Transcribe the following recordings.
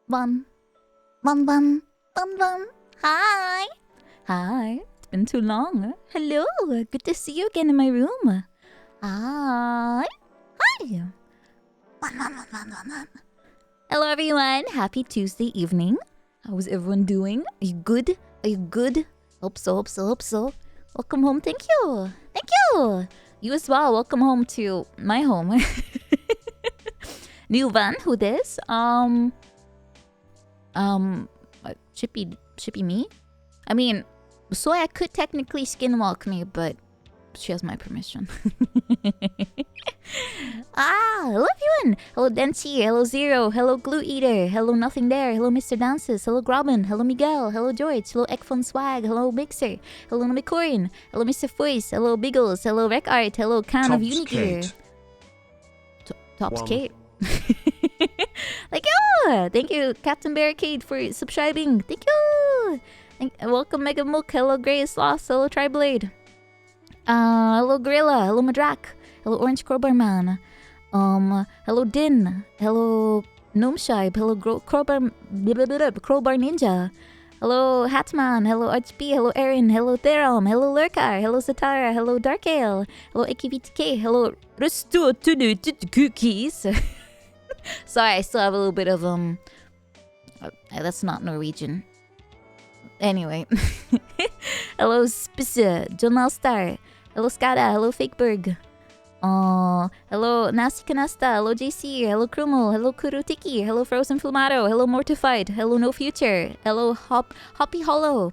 One. One, one. One, one. Hi. Hi. It's been too long. Hello. Good to see you again in my room. Hi. Hi. One, one, one, one, one, one. Hello, everyone. Happy Tuesday evening. How's everyone doing? Are you good? Are you good? Hope so, hope so, hope so. Welcome home. Thank you. Thank you. You as well. Welcome home to my home. New van, who this? Chippy me? I mean, Soya could technically skinwalk me, but she has my permission. Hello everyone! Hello Densi, hello Zero, hello Glue Eater, hello Nothing There, hello Mr. Dances, hello Grobin, hello Miguel, hello George, hello Ekfon Swag, hello Mixer, hello Namikorin, hello Mr. Foyce, hello Biggles, hello Rec Art, hello Can of Unigear. Tops Kate. Thank you, Captain Barricade, for subscribing. Thank you. Welcome, Mega Mook. Hello, Grace Lost. Hello, Triblade. Hello, Gorilla. Hello, Madrak. Hello, Orange Crowbar Man. Hello, Din. Hello, Gnome Shibe. Hello, Crowbar Ninja. Hello, Hatman. Hello, HB. Hello, Erin. Hello, Therum. Hello, Lurkar. Hello, Satara. Hello, Dark Ale. Hello, AKVTK. Hello, Resto to Cookies. Sorry, I still have a little bit of that's not Norwegian. Anyway. Hello Spissa, Jonal Star. Hello Skada, hello Fakeberg. Hello Nasty Canasta, hello JC, hello Krumo, hello Kurutiki, hello Frozen Flumato, hello Mortified, hello No Future, hello Hoppy Hollow.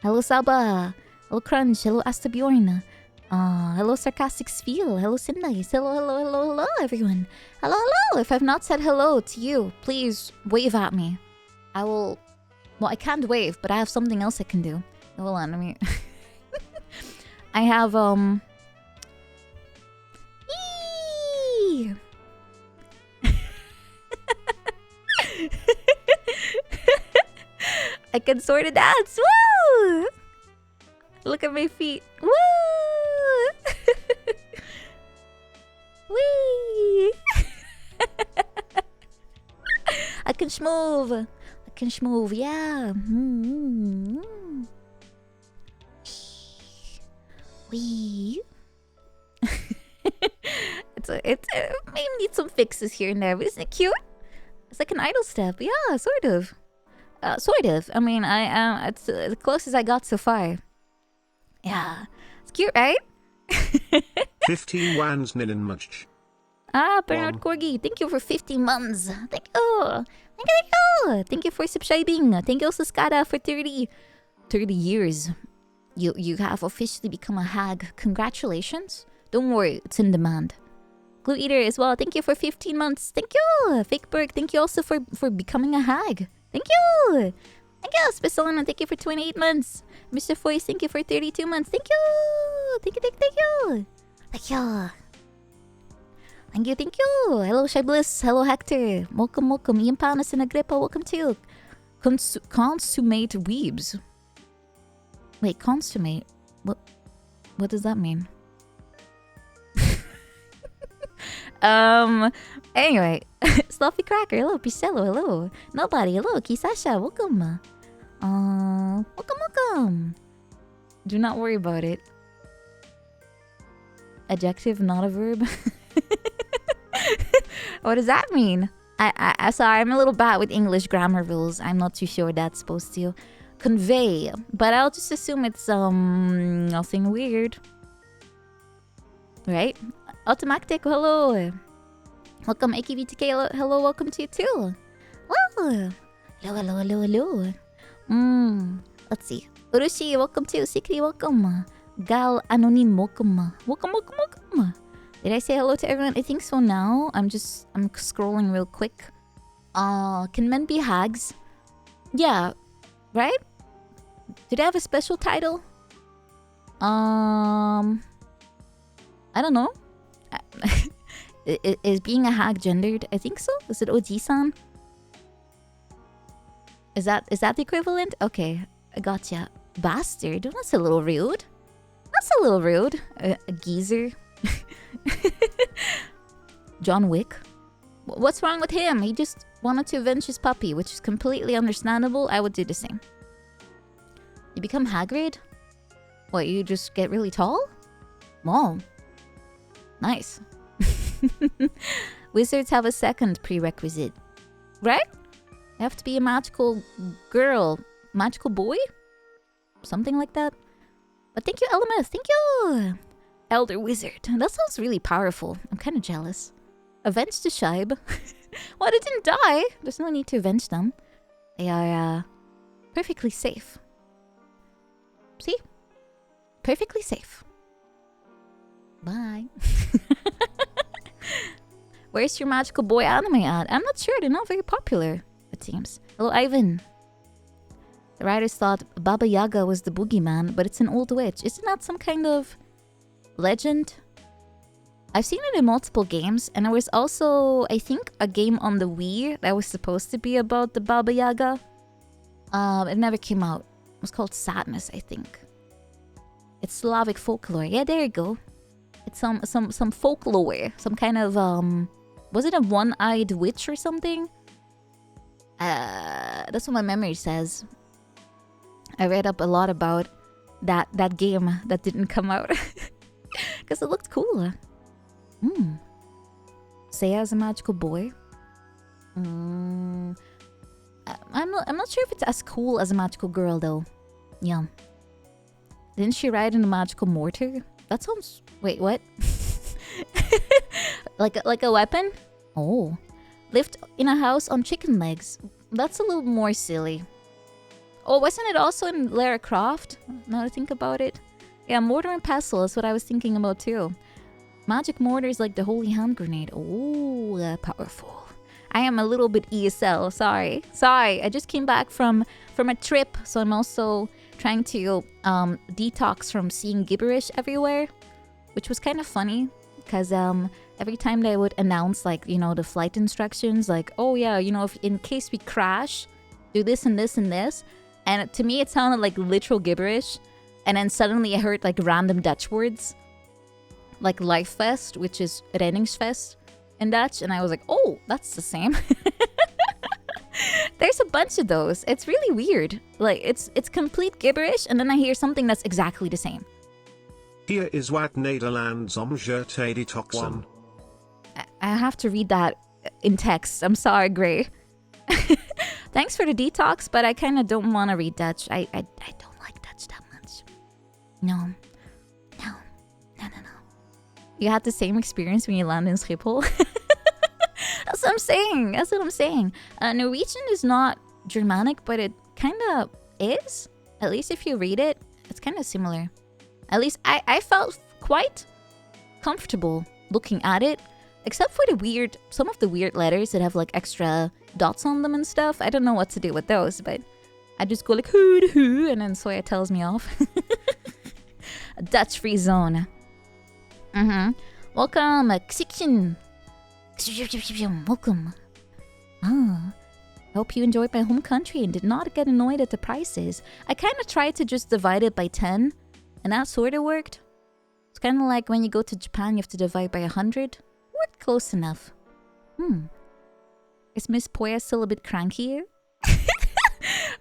Hello Saba, hello Crunch, hello Astabjorn. Hello Sarcastic Feel, hello Sindice, hello everyone. Hello. If I've not said hello to you, please wave at me. I will, well, I can't wave, but I have something else I can do. Hold on, let me, I have, I can sort of dance, woo! Look at my feet, woo! Wee! I can schmove, yeah. Wee. It may need some fixes here and there, but isn't it cute? It's like an idle step, yeah, sort of. I mean, it's the closest I got so far. Yeah, it's cute, right? 15 wans ninin much. Bernard Corgi, thank you for 50 months. Thank you. Thank you for subscribing. Thank you also Skada for 30 years. You have officially become a hag. Congratulations. Don't worry, it's in demand. Glue Eater as well, thank you for 15 months. Thank you. Fakeberg, thank you also for becoming a hag. Thank you. Thank you. Specialina, thank you for 28 months. Mr. Foyce, thank you for 32 months. Thank you. Thank you. Thank you. Hello, Shibliss. Hello, Hector. Welcome. Ian Panas and Agrippa, welcome to Consummate Weebs. Wait, consummate? What does that mean? Anyway. Sloppy Cracker, hello. Picello, hello. Nobody, hello. Kisasha, welcome. Welcome. Do not worry about it. Adjective, not a verb. What does that mean? I sorry, I'm a little bad with English grammar rules. I'm not too sure what that's supposed to convey, but I'll just assume it's nothing weird, right? Automatic, hello. Welcome AKVTK, hello, welcome to you too. Hello. Let's see. Urushi, welcome to Sikri, welcome. Gal Anonym, welcome. Welcome. Did I say hello to everyone? I think so now. I'm scrolling real quick. Can men be hags? Yeah, right? Did I have a special title? I don't know. Is being a hag gendered? I think so. Is it Oji-san? Is that the equivalent? Okay, I gotcha. Bastard. That's a little rude. A geezer. John Wick. What's wrong with him? He just wanted to avenge his puppy, which is completely understandable. I would do the same. You become Hagrid? What, you just get really tall? Wow. Nice. Wizards have a second prerequisite. Right? You have to be a magical girl. Magical boy? Something like that. But thank you, Elameth. Thank you. Elder Wizard. That sounds really powerful. I'm kind of jealous. Avenge the Shibe. Well, they didn't die. There's no need to avenge them. They are perfectly safe. See? Perfectly safe. Bye. Where's your magical boy anime at? I'm not sure. They're not very popular, it seems. Hello, Ivan. The writers thought Baba Yaga was the boogeyman, but it's an old witch. Isn't that some kind of legend? I've seen it in multiple games, and there was also, I think, a game on the Wii that was supposed to be about the Baba Yaga. It never came out. It was called Sadness, I think. It's Slavic folklore. Yeah, there you go. It's some folklore. Some kind of, was it a one-eyed witch or something? That's what my memory says. I read up a lot about that game that didn't come out. Because it looked cool. Seiya is a magical boy. I'm not sure if it's as cool as a magical girl though. Yeah. Didn't she ride in a magical mortar? That sounds... Wait, what? like a weapon? Oh. Lived in a house on chicken legs. That's a little more silly. Oh, wasn't it also in Lara Croft? Now that I think about it. Yeah, mortar and pestle is what I was thinking about too. Magic mortar is like the holy hand grenade. Oh, powerful. I am a little bit ESL. Sorry. I just came back from a trip, so I'm also trying to detox from seeing gibberish everywhere, which was kind of funny because every time they would announce, like, you know, the flight instructions, like, oh yeah, you know, if in case we crash, do this and this and this, and to me it sounded like literal gibberish, and then suddenly I heard like random Dutch words, like Lifefest, which is Reddingsfest in Dutch, and I was like, oh, that's the same. There's a bunch of those. It's really weird. Like, it's complete gibberish, and then I hear something that's exactly the same. Here is wat Nederlands omgete detoxen. I have to read that in text. I'm sorry, Gray. Thanks for the detox, but I kind of don't want to read Dutch. I don't like Dutch that much. No. You had the same experience when you landed in Schiphol? That's what I'm saying. Norwegian is not Germanic, but it kind of is. At least if you read it, it's kind of similar. At least I felt quite comfortable looking at it, except for some of the weird letters that have like extra dots on them and stuff. I don't know what to do with those, but I just go like hoo, and then Soya tells me off. A Dutch free zone. Welcome, Xixin. Welcome. I hope you enjoyed my home country and did not get annoyed at the prices. I kind of tried to just divide it by 10, and that sort of worked. It's kind of like when you go to Japan, you have to divide by 100. Worked close enough. Is Miss Poya still a bit cranky?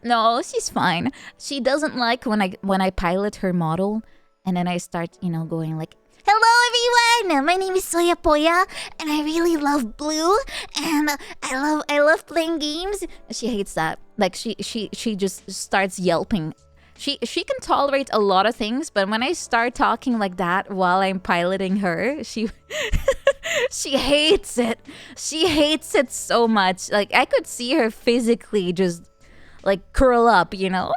No, she's fine. She doesn't like when I pilot her model, and then I start, you know, going like, hello everyone, my name is Soya Poya, and I really love blue, and I love playing games. She hates that. Like she just starts yelping. She can tolerate a lot of things, but when I start talking like that while I'm piloting her, she hates it. She hates it so much. Like I could see her physically just like curl up, you know?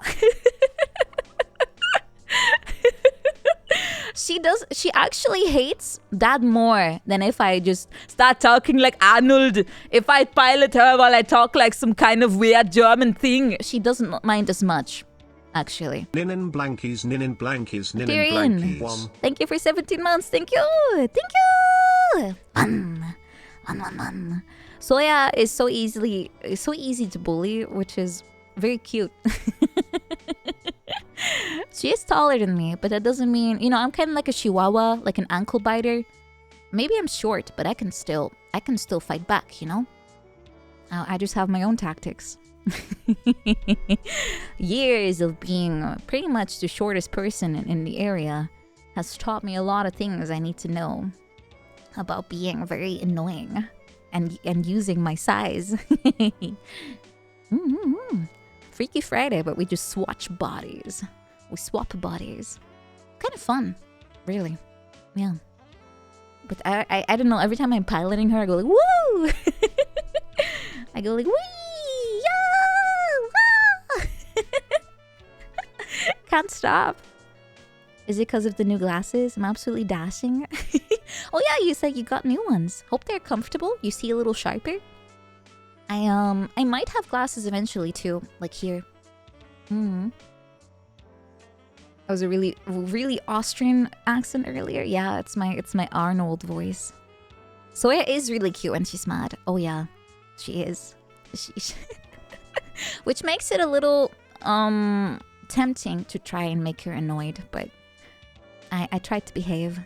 She actually hates that more than if I just start talking like Arnold. If I pilot her while I talk like some kind of weird German thing, she doesn't mind as much, actually. Ninin blankies. Tyrion, thank you for 17 months. Thank you. Fun. Soya is so easy to bully, which is very cute. She is taller than me, but that doesn't mean, you know, I'm kind of like a chihuahua, like an ankle biter. Maybe I'm short, but I can still fight back, you know? I just have my own tactics. Years of being pretty much the shortest person in the area has taught me a lot of things I need to know about being very annoying and using my size. Freaky Friday, but we just swatch bodies. We swap bodies. Kind of fun, really. Yeah. But I don't know, every time I'm piloting her, I go like, woo! I go like, wee! Yeah! Can't stop. Is it because of the new glasses? I'm absolutely dashing. Oh yeah, you said you got new ones. Hope they're comfortable. You see a little sharper. I might have glasses eventually too, like here. That was a really Austrian accent earlier. Yeah, it's my Arnold voice. Soya is really cute when she's mad. Oh yeah, she is. Which makes it a little tempting to try and make her annoyed, but I tried to behave.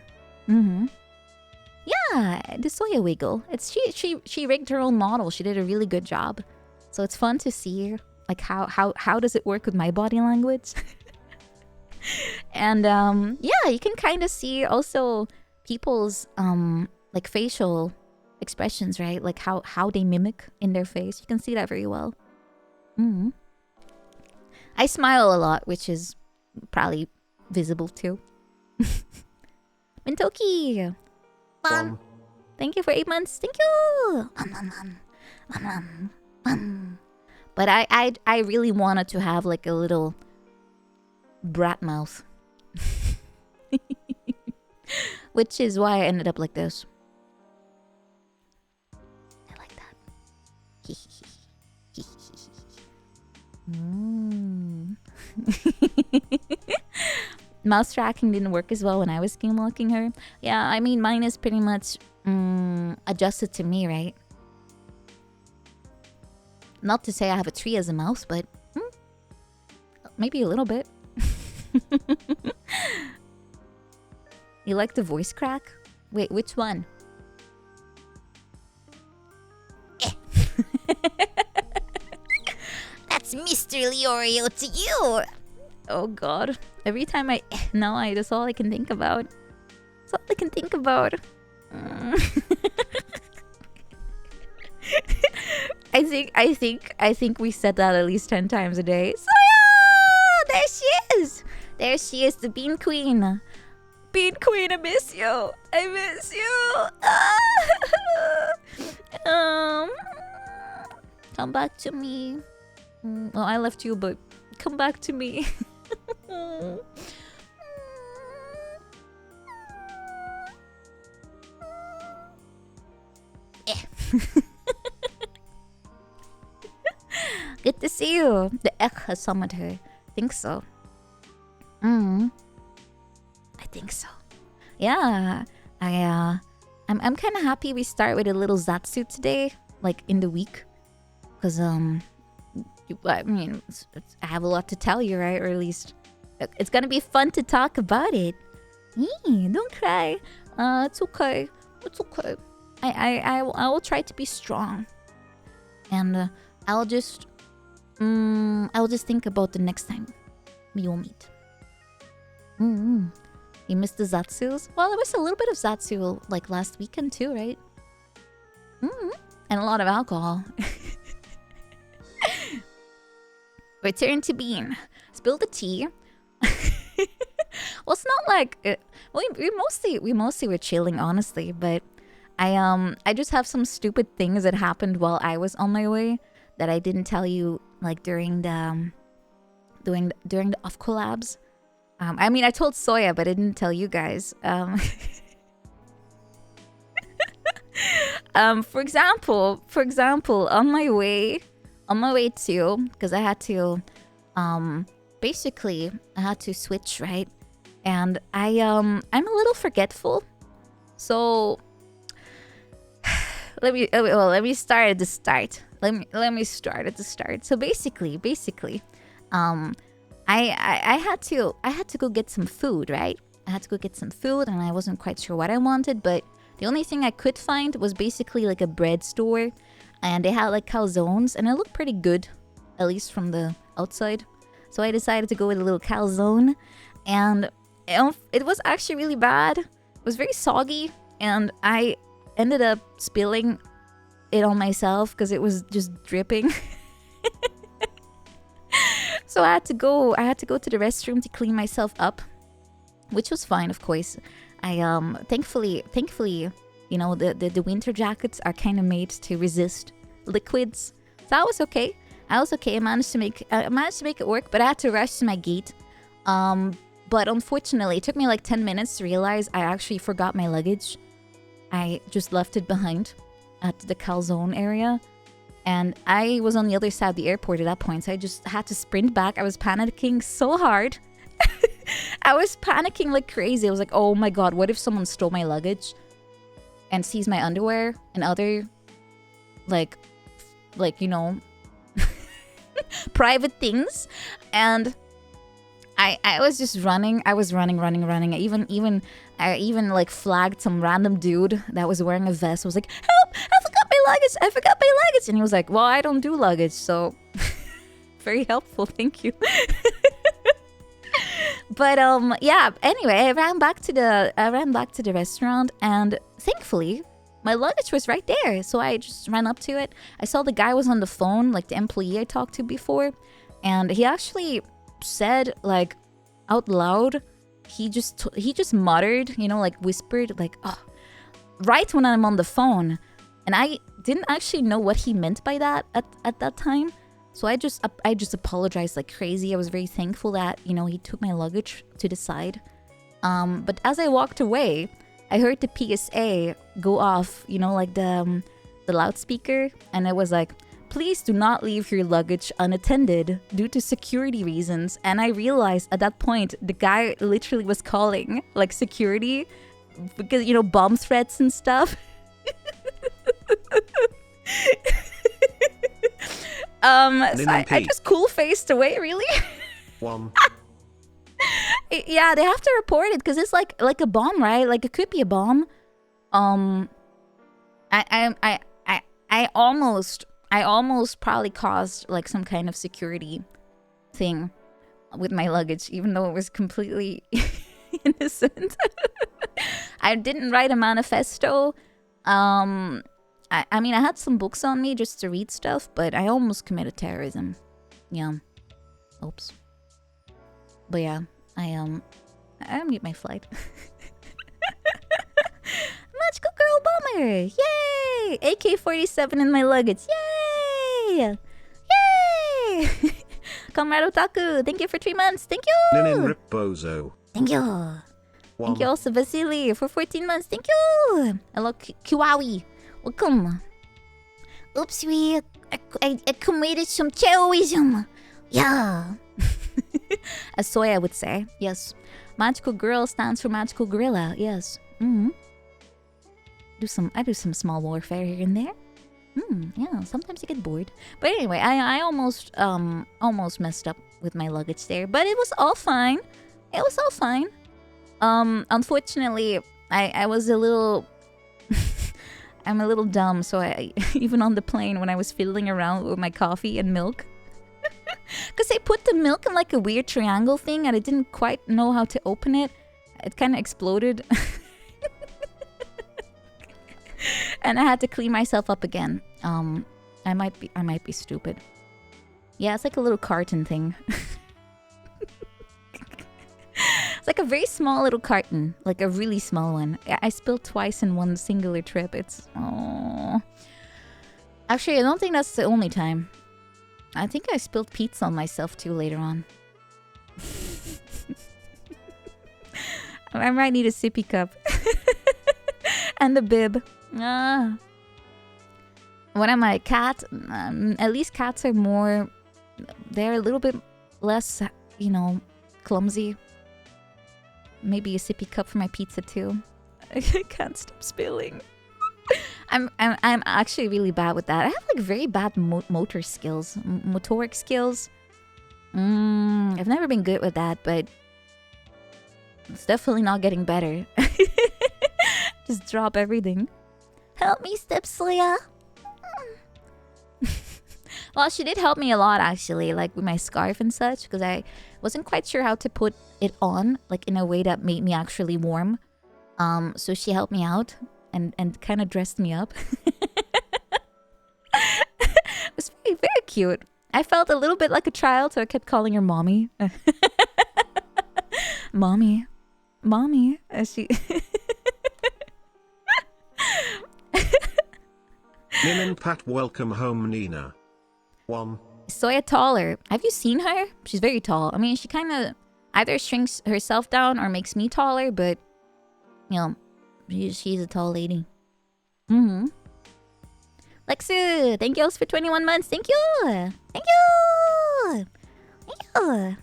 Yeah, the Soya wiggle. It's she rigged her own model. She did a really good job. So it's fun to see like how does it work with my body language. And yeah, you can kind of see also people's like facial expressions, right? Like how they mimic in their face. You can see that very well. I smile a lot, which is probably visible too. Mintoki! Thank you for 8 months. Thank you! But I really wanted to have like a little brat mouth. Which is why I ended up like this. I like that. Mouse tracking didn't work as well when I was skinwalking her. Yeah, I mean, mine is pretty much adjusted to me, right? Not to say I have a tree as a mouse, but maybe a little bit. You like the voice crack? Wait, which one? That's Mr. Leorio to you! Oh god. Every time that's all I can think about. That's all I can think about. I think we said that at least 10 times a day. Soya! There she is! There she is, the Bean Queen. Bean Queen, I miss you. I miss you. Come back to me. Well, I left you, but come back to me. Good to see you. The Ek has summoned her. I think so. I think so. Yeah. I'm kind of happy we start with a little Zatsu today, like in the week, because I mean, I have a lot to tell you, right? Or at least it's gonna be fun to talk about it. Don't cry. It's okay. It's okay. I will try to be strong, and I'll just think about the next time we will meet. You missed the Zatsus? Well, there was a little bit of Zatsu like last weekend too, right? And a lot of alcohol. Return to Bean. Spill the tea. Well, it's not like we mostly were chilling, honestly, but I just have some stupid things that happened while I was on my way that I didn't tell you like during the off collabs. I mean, I told Soya, but I didn't tell you guys. For example, on my way to, because I had to, basically I had to switch, right? And I'm a little forgetful, so let me start at the start. Let me start at the start. So basically, I had to go get some food, right? I had to go get some food, and I wasn't quite sure what I wanted, but The only thing I could find was basically like a bread store, and they had like calzones, and it looked pretty good, at least from the outside. So I decided to go with a little calzone, and it was actually really bad. It was very soggy, and I ended up spilling it on myself because it was just dripping. So I had to go to the restroom to clean myself up, which was fine, of course. I thankfully, you know, the winter jackets are kind of made to resist liquids. So I was okay. I managed to make it work, but I had to rush to my gate. But unfortunately, it took me like 10 minutes to realize I actually forgot my luggage. I just left it behind at the calzone area. And I was on the other side of the airport at that point, so I just had to sprint back. I was panicking so hard. I was panicking like crazy. I was like, oh my god, what if someone stole my luggage and sees my underwear and other, like, you know, private things? And I was just running. I was running. I even like flagged some random dude that was wearing a vest. I was like, help! I forgot my luggage. And he was like, well, I don't do luggage, so very helpful, thank you. But yeah, anyway, I ran back to the restaurant, and thankfully my luggage was right there. So I just ran up to it. I saw the guy was on the phone, like the employee I talked to before, and he actually said, like, out loud, he just muttered, you know, like whispered, like, oh, right when I'm on the phone. And I didn't actually know what he meant by that at that time. So I just apologized like crazy. I was very thankful that, you know, he took my luggage to the side. But as I walked away, I heard the PSA go off, you know, like the loudspeaker. And it was like, please do not leave your luggage unattended due to security reasons. And I realized at that point, the guy literally was calling like security because, you know, bomb threats and stuff. So I just cool faced away, really. One. Yeah, they have to report it because it's like a bomb, right? Like it could be a bomb. I almost probably caused like some kind of security thing with my luggage, even though it was completely innocent. I didn't write a manifesto. I mean, I had some books on me just to read stuff, but I almost committed terrorism. Yeah. Oops. But yeah, I mute my flight. Magical Girl Bomber! Yay! AK-47 in my luggage. Yay! Yay! Comrade Otaku, thank you for 3 months. Thank you! Ninin Ripbozo. Thank you. One. Thank you also, Vasily, for 14 months. Thank you! Hello, Kiwawi. Welcome. Oopsie, I committed some terrorism. Yeah. As Soya would say. Yes. Magical Girl stands for Magical Gorilla. Yes. Mm-hmm. I do some small warfare here and there. Yeah, sometimes I get bored. But anyway, I almost messed up with my luggage there. But it was all fine. It was all fine. Unfortunately, I was a little... I'm a little dumb, so I even on the plane when I was fiddling around with my coffee and milk, because they put the milk in like a weird triangle thing, and I didn't quite know how to open it. It kind of exploded, and I had to clean myself up again. I might be stupid. Yeah, it's like a little carton thing. It's like a very small little carton, like a really small one. I spilled twice in one singular trip. It's... oh. Actually, I don't think that's the only time. I think I spilled pizza on myself too later on. I might need a sippy cup. And a bib. What am I? Cat? At least cats are more... they're a little bit less, you know, clumsy. Maybe a sippy cup for my pizza too. I can't stop spilling. I'm actually really bad with that. I have like very bad motor skills, motoric skills. I've never been good with that, but it's definitely not getting better. Just drop everything. Help me, Step Soya. Well, she did help me a lot actually, like with my scarf and such, because I wasn't quite sure how to put it on, like in a way that made me actually warm. So she helped me out and kind of dressed me up. It was very, very cute. I felt a little bit like a child, so I kept calling her mommy. Mommy. Mommy. As she... Nin and Pat, welcome home, Nina. 1. Soya taller. Have you seen her? She's very tall. I mean, she kind of either shrinks herself down or makes me taller, but, you know, she's a tall lady. Mm-hmm. Lexu, thank you for 21 months. Thank you. Thank you. Thank you. I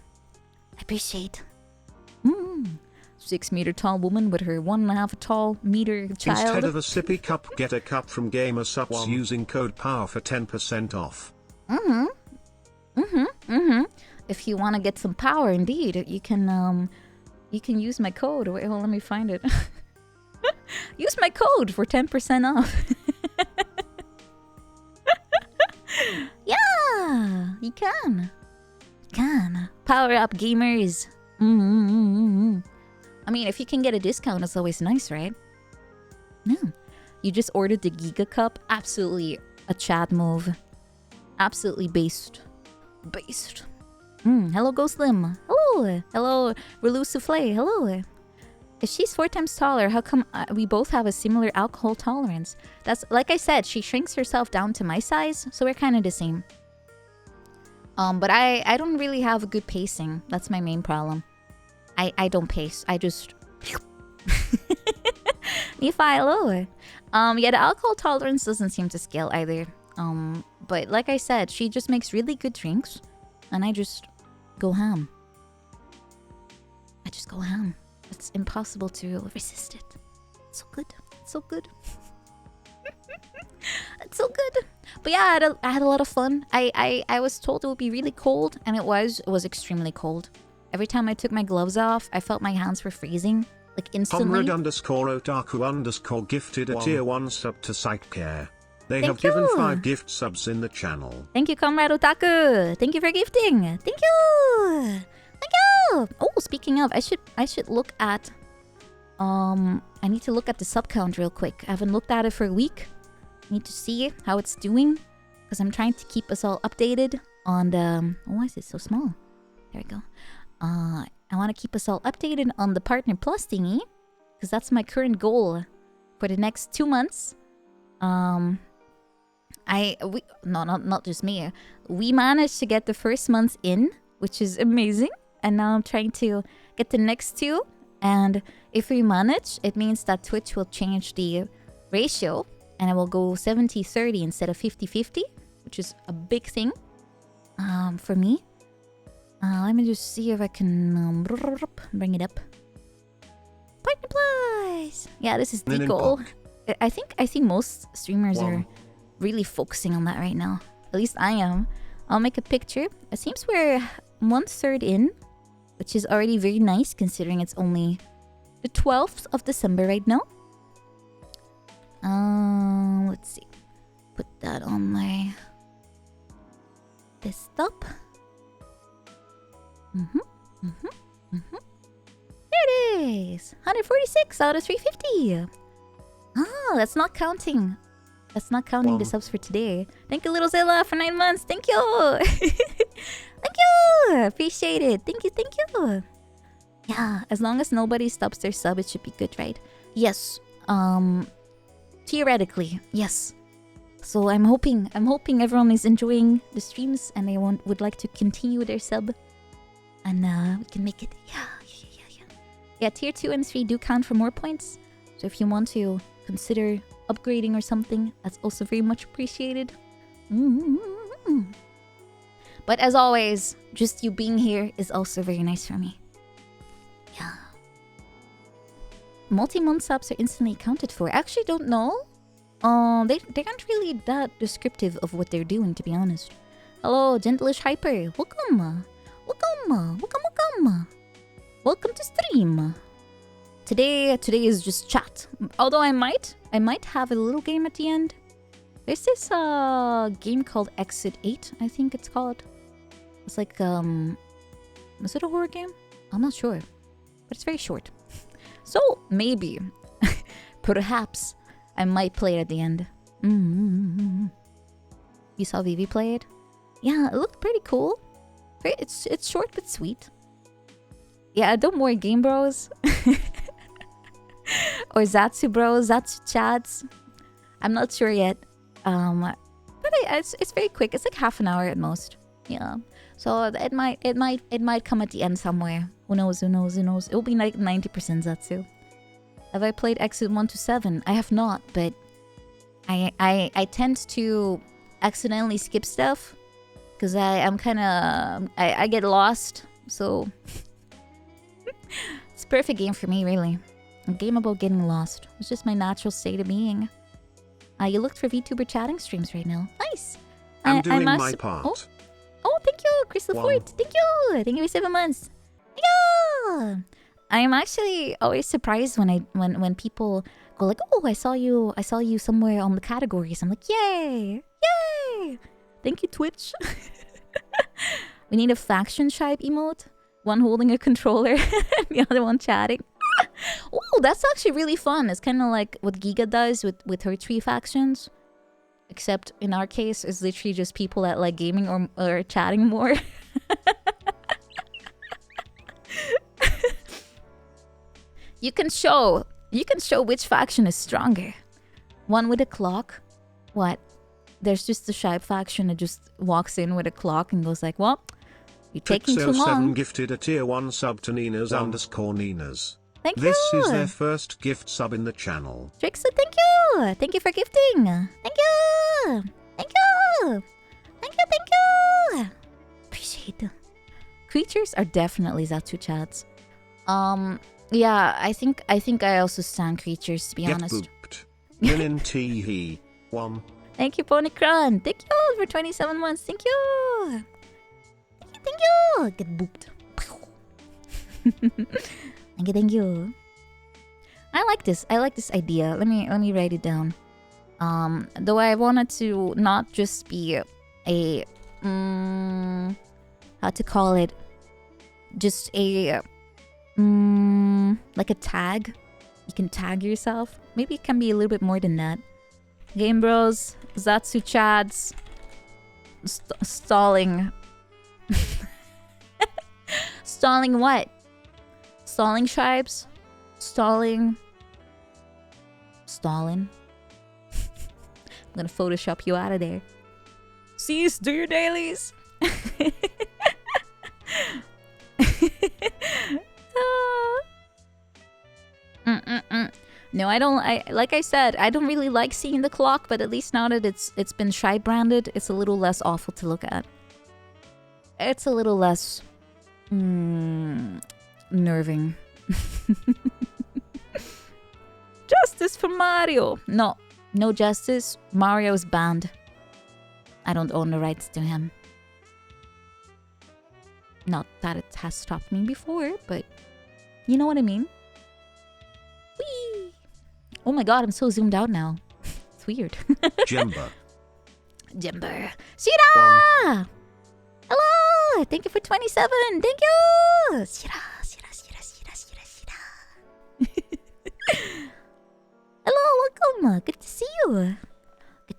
appreciate. 6-meter tall woman with her 1.5 tall meter child. Instead of a sippy cup, get a cup from Gamer Subs using code POWER for 10% off. If you want to get some power, indeed, you can use my code. Wait, hold on, let me find it. Use my code for 10% off. Yeah, you can. You can. Power up, gamers. I mean, if you can get a discount, it's always nice, right? Yeah. You just ordered the Giga Cup. Absolutely a Chad move. Absolutely based. Hello, Ghost Slim. Hello. Hello, Relu Souffle. Hello. If she's 4 times taller, how come we both have a similar alcohol tolerance? That's, like I said, she shrinks herself down to my size, so we're kind of the same. But I don't really have a good pacing. That's my main problem. I don't pace. I just... Nephi, hello. Yeah, the alcohol tolerance doesn't seem to scale either. But like I said, she just makes really good drinks. And I just go ham. I just go ham. It's impossible to resist it. It's so good. It's so good. It's so good. But yeah, I had a lot of fun. I was told it would be really cold, and it was. It was extremely cold. Every time I took my gloves off, I felt my hands were freezing, like instantly. Comrade_Otaku_ gifted a tier 1 sub to Psych Care. They Thank have given you. 5 gift subs in the channel. Thank you, Comrade Otaku. Thank you for gifting. Thank you. Thank you. Oh, speaking of, I should look at. I need to look at the sub count real quick. I haven't looked at it for a week. I need to see how it's doing, because I'm trying to keep us all updated on the. Oh, why is it so small? There we go. I want to keep us all updated on the Partner Plus thingy, because that's my current goal for the next 2 months. Not just me. We managed to get the first month in, which is amazing, and now I'm trying to get the next 2. And if we manage, it means that Twitch will change the ratio, and it will go 70-30 instead of 50-50, which is a big thing for me. Let me just see if I can bring it up. Partner Plus! Yeah, this is the goal. I think most streamers are really focusing on that right now. At least I am. I'll make a picture. It seems we're 1/3 in, which is already very nice considering it's only the 12th of December right now. Let's see. Put that on my desktop. There it is! 146 out of 350! Ah, that's not counting. That's not counting the subs for today. Thank you, Little Zilla, for 9 months. Thank you! Thank you! Appreciate it. Thank you. Yeah, as long as nobody stops their sub, it should be good, right? Yes. Theoretically, yes. So I'm hoping everyone is enjoying the streams and they would like to continue their sub. And we can make it. Yeah, tier 2 and 3 do count for more points. So if you want to consider upgrading or something, that's also very much appreciated. But as always, just you being here is also very nice for me. Yeah. Multi-month subs are instantly accounted for. I actually don't know. They aren't really that descriptive of what they're doing, to be honest. Hello, Gentleish Hyper. Welcome to stream. Today is just chat. Although I might have a little game at the end. There's this game called Exit 8, I think it's called. It's like is it a horror game? I'm not sure. But it's very short. So maybe perhaps I might play it at the end. You saw Vivi play it? Yeah, it looked pretty cool. It's short but sweet. Yeah, don't worry, Game Bros. Or Zatsu Bros, Zatsu Chats. I'm not sure yet. But it's very quick. It's like half an hour at most. Yeah. So it might come at the end somewhere. Who knows? It will be like 90% Zatsu. Have I played Exit 1 to 7? I have not, but I tend to accidentally skip stuff because I'm kind of I get lost. So it's a perfect game for me, really. A game about getting lost. It's just my natural state of being. You looked for VTuber chatting streams right now. Nice. I'm doing my part. Oh, thank you, Crystal Fort. Thank you. Thank you for 7 months. Yeah. I'm actually always surprised when people go like, "Oh, I saw you somewhere on the categories." I'm like, "Yay! Yay! Thank you, Twitch." We need a faction tribe emote. One holding a controller, and the other one chatting. Oh, that's actually really fun. It's kind of like what Giga does with her 3 factions. Except in our case, it's literally just people that like gaming or chatting more. You can show which faction is stronger. One with a clock. What? There's just the Shibe faction that just walks in with a clock and goes like, "Well, you're taking too long." Gifted a tier 1 sub to Ninas_Ninas. Thank you. This is their first gift sub in the channel. Trixie, thank you. Thank you for gifting. Thank you. Thank you. Thank you. Thank you. Appreciate it. Creatures are definitely Zatsu chats. Yeah, I think I also stand creatures, to be honest. Booped. Linen T 1. Thank you, Ponycron. Thank you for 27 months. Thank you. Thank you. Get booped. Thank you. I like this idea. Let me write it down. Though I wanted to not just be a how to call it, just a like a tag. You can tag yourself. Maybe it can be a little bit more than that. Game Bros, Zatsu Chads, stalling. Stalling what? Stalling tribes? Stalling. I'm gonna Photoshop you out of there. Cease, do your dailies. No, I don't. Like I said, I don't really like seeing the clock, but at least now that it's been Shibe branded, it's a little less awful to look at. It's a little less nerving. Justice for Mario. No justice. Mario's banned. I don't own the rights to him. Not that it has stopped me before, but you know what I mean. Whee! Oh my god, I'm so zoomed out now. It's weird. Jember. Shira! Hello! Thank you for 27. Thank you! Shira. Hello, welcome. Good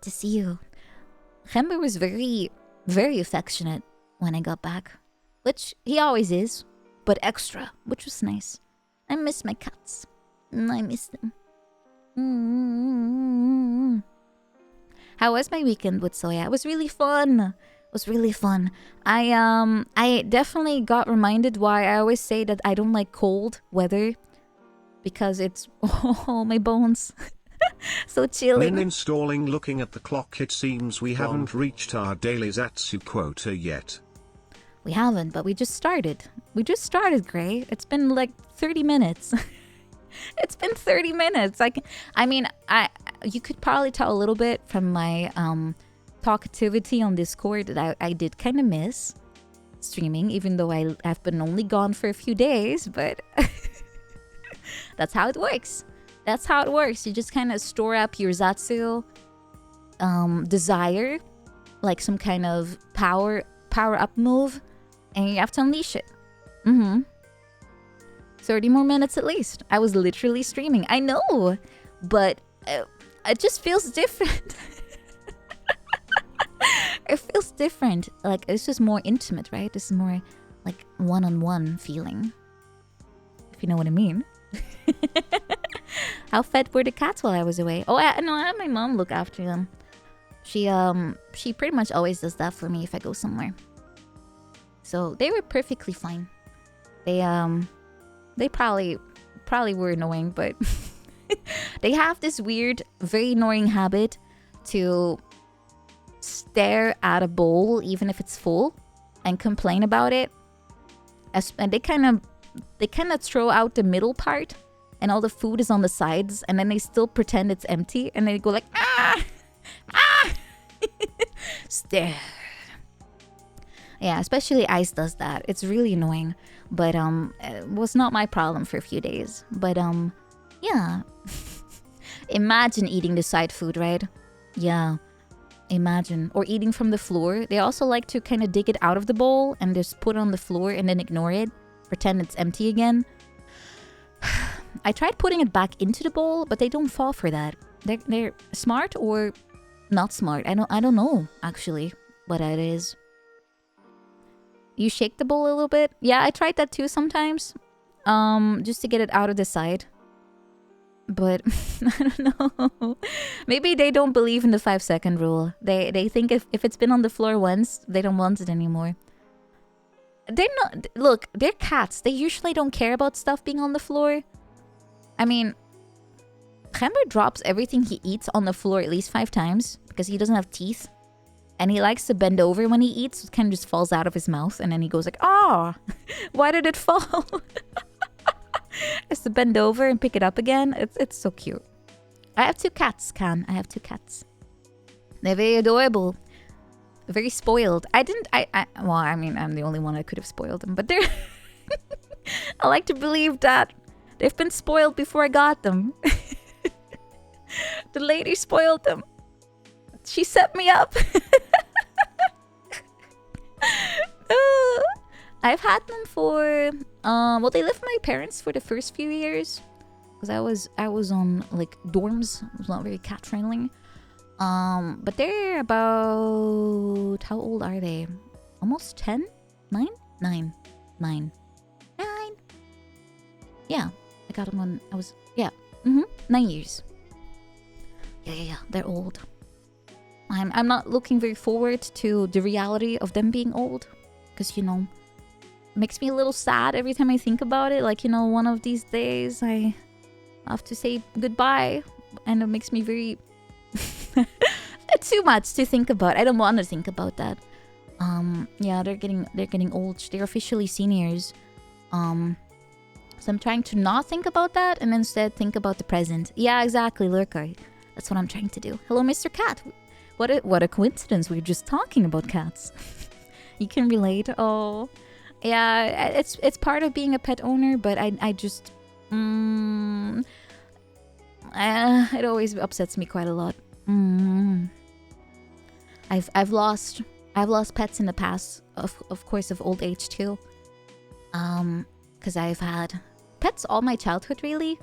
to see you. Gember was very, very affectionate when I got back. Which he always is, but extra, which was nice. I miss my cats. I miss them. How was my weekend with Soya? It was really fun. I definitely got reminded why I always say that I don't like cold weather. Because it's... Oh, my bones. So chilling. When installing, looking at the clock, it seems we haven't reached our daily Zatsu quota yet. We haven't, but we just started. Gray. It's been like 30 minutes. It's been 30 minutes. You could probably tell a little bit from my talkativity on Discord that I did kind of miss streaming, even though I've been only gone for a few days, but That's how it works. That's how it works. You just kind of store up your Zatsu desire, like some kind of power up move, and you have to unleash it. 30 more minutes at least. I was literally streaming. I know, but it just feels different. It feels different. Like, it's just more intimate, right? It's more like one-on-one feeling, if you know what I mean. How fed were the cats while I was away? Oh, I had my mom look after them. She pretty much always does that for me if I go somewhere. So they were perfectly fine. They probably were annoying, but they have this weird, very annoying habit to stare at a bowl even if it's full and complain about it. And they kind of throw out the middle part and all the food is on the sides, and then they still pretend it's empty, and they go like, stare. Yeah, especially Ice does that. It's really annoying, but it was not my problem for a few days. But yeah. Imagine eating the side food, right? Yeah. Imagine. Or eating from the floor. They also like to kind of dig it out of the bowl and just put it on the floor and then ignore it. Pretend it's empty again. I tried putting it back into the bowl, but they don't fall for that. They're smart or not smart. I don't know actually what it is. You shake the bowl a little bit. Yeah, I tried that too sometimes. Just to get it out of the side. But I don't know. Maybe they don't believe in the 5-second rule. They think if it's been on the floor once, they don't want it anymore. They're not. Look, they're cats. They usually don't care about stuff being on the floor. I mean, Gember drops everything he eats on the floor at least 5 times because he doesn't have teeth. And he likes to bend over when he eats. So it kind of just falls out of his mouth. And then he goes like, oh, why did it fall? Has to bend over and pick it up again. It's so cute. I have 2 cats, Can. I have 2 cats. They're very adorable. Very spoiled. Well, I mean, I'm the only one that could have spoiled them. But they're... I like to believe that they've been spoiled before I got them. The lady spoiled them. She set me up. I've had them for well, they lived with my parents for the first few years because I was on like dorms. It was not very cat friendly. But they're about, how old are they? Almost 10? 9? 9. 9. 9. Yeah, I got them when I was 9 years. Yeah. They're old. I'm not looking very forward to the reality of them being old because, you know, it makes me a little sad every time I think about it. Like, you know, one of these days I have to say goodbye, and it makes me very too much to think about. I don't want to think about that. Yeah, they're getting old. They're officially seniors. So I'm trying to not think about that and instead think about the present. Yeah, exactly, Lurker. That's what I'm trying to do. Hello, Mr. Cat. What a coincidence. We were just talking about cats. You can relate. Oh, yeah. It's part of being a pet owner, but I just it always upsets me quite a lot. I've lost pets in the past. Of course, of old age too. Because I've had pets all my childhood, really.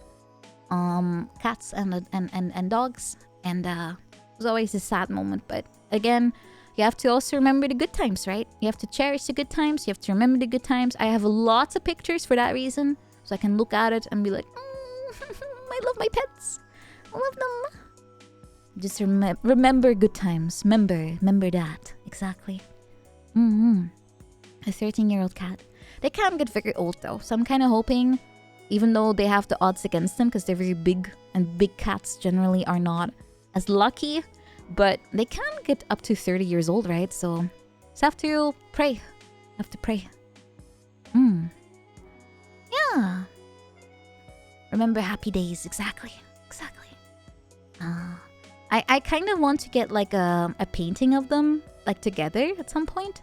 Cats and dogs, and it was always a sad moment. But again, you have to also remember the good times, right? You have to cherish the good times. You have to remember the good times. I have lots of pictures for that reason, so I can look at it and be like, I love my pets. I love them. Just remember good times. Remember that. Exactly. A 13-year-old cat. They can get very old though, so I'm kind of hoping, even though they have the odds against them because they're very big, and big cats generally are not as lucky, but they can get up to 30 years old, right? So just have to pray. Yeah. Remember happy days. Exactly. I kind of want to get like a painting of them, like together at some point.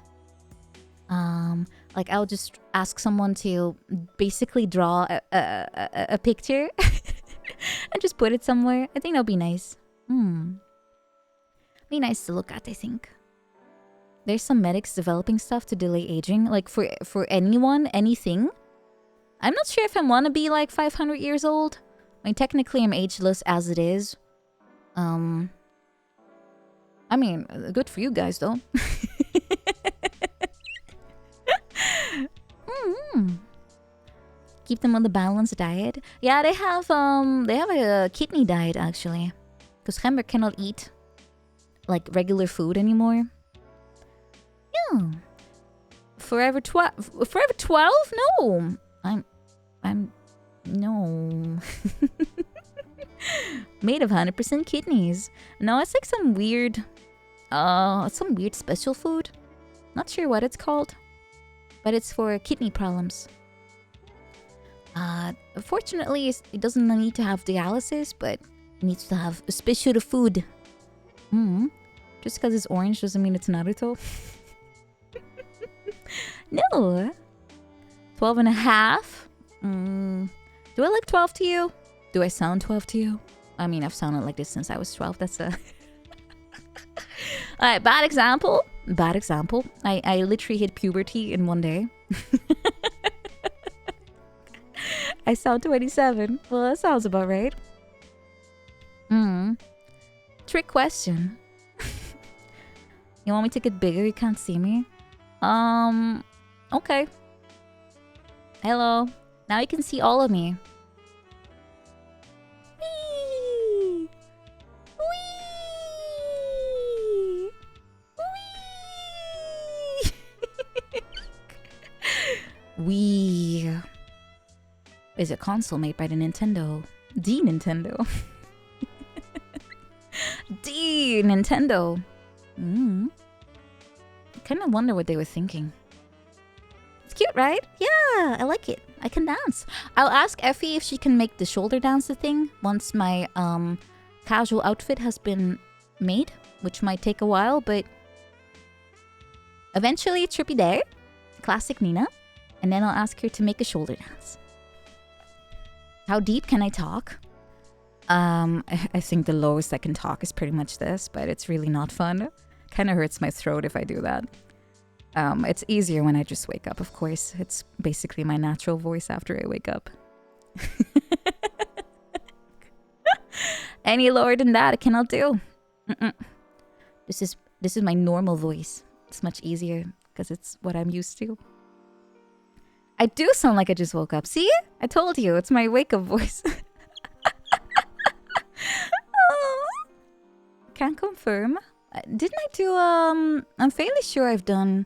Like I'll just ask someone to basically draw a picture and just put it somewhere. I think that'll be nice. Be nice to look at, I think. There's some medics developing stuff to delay aging. Like for anyone, anything. I'm not sure if I want to be like 500 years old. I mean, technically I'm ageless as it is. I mean, good for you guys though. Keep them on the balanced diet. Yeah, they have a kidney diet actually. Because Gember cannot eat like regular food anymore. Yeah. Forever 12? No. I'm no. Made of 100% kidneys. No, it's like some weird special food. Not sure what it's called. But it's for kidney problems. Fortunately, it doesn't need to have dialysis, but it needs to have a special food. Just because it's orange doesn't mean it's Naruto. No. 12 and a half? Do I look 12 to you? Do I sound 12 to you? I mean, I've sounded like this since I was 12. That's a... Alright, bad example. Bad example. I literally hit puberty in one day. I sound 27. Well, that sounds about right. Trick question. You want me to get bigger? You can't see me? Okay. Hello. Now you can see all of me. Whee! Whee! Whee! Whee! Is a console made by the Nintendo. The Nintendo. The Nintendo. Kind of wonder what they were thinking. It's cute, right? Yeah, I like it. I can dance. I'll ask Effie if she can make the shoulder dance a thing once my casual outfit has been made, which might take a while, but eventually Trippy Day, classic Nina, and then I'll ask her to make a shoulder dance. How deep can I talk? I think the lowest I can talk is pretty much this, but it's really not fun. Kind of hurts my throat if I do that. It's easier when I just wake up, of course. It's basically my natural voice after I wake up. Any lower than that, I cannot do. This is my normal voice. It's much easier because it's what I'm used to. I do sound like I just woke up. See? I told you, it's my wake-up voice. Can't confirm. Didn't I do, I'm fairly sure I've done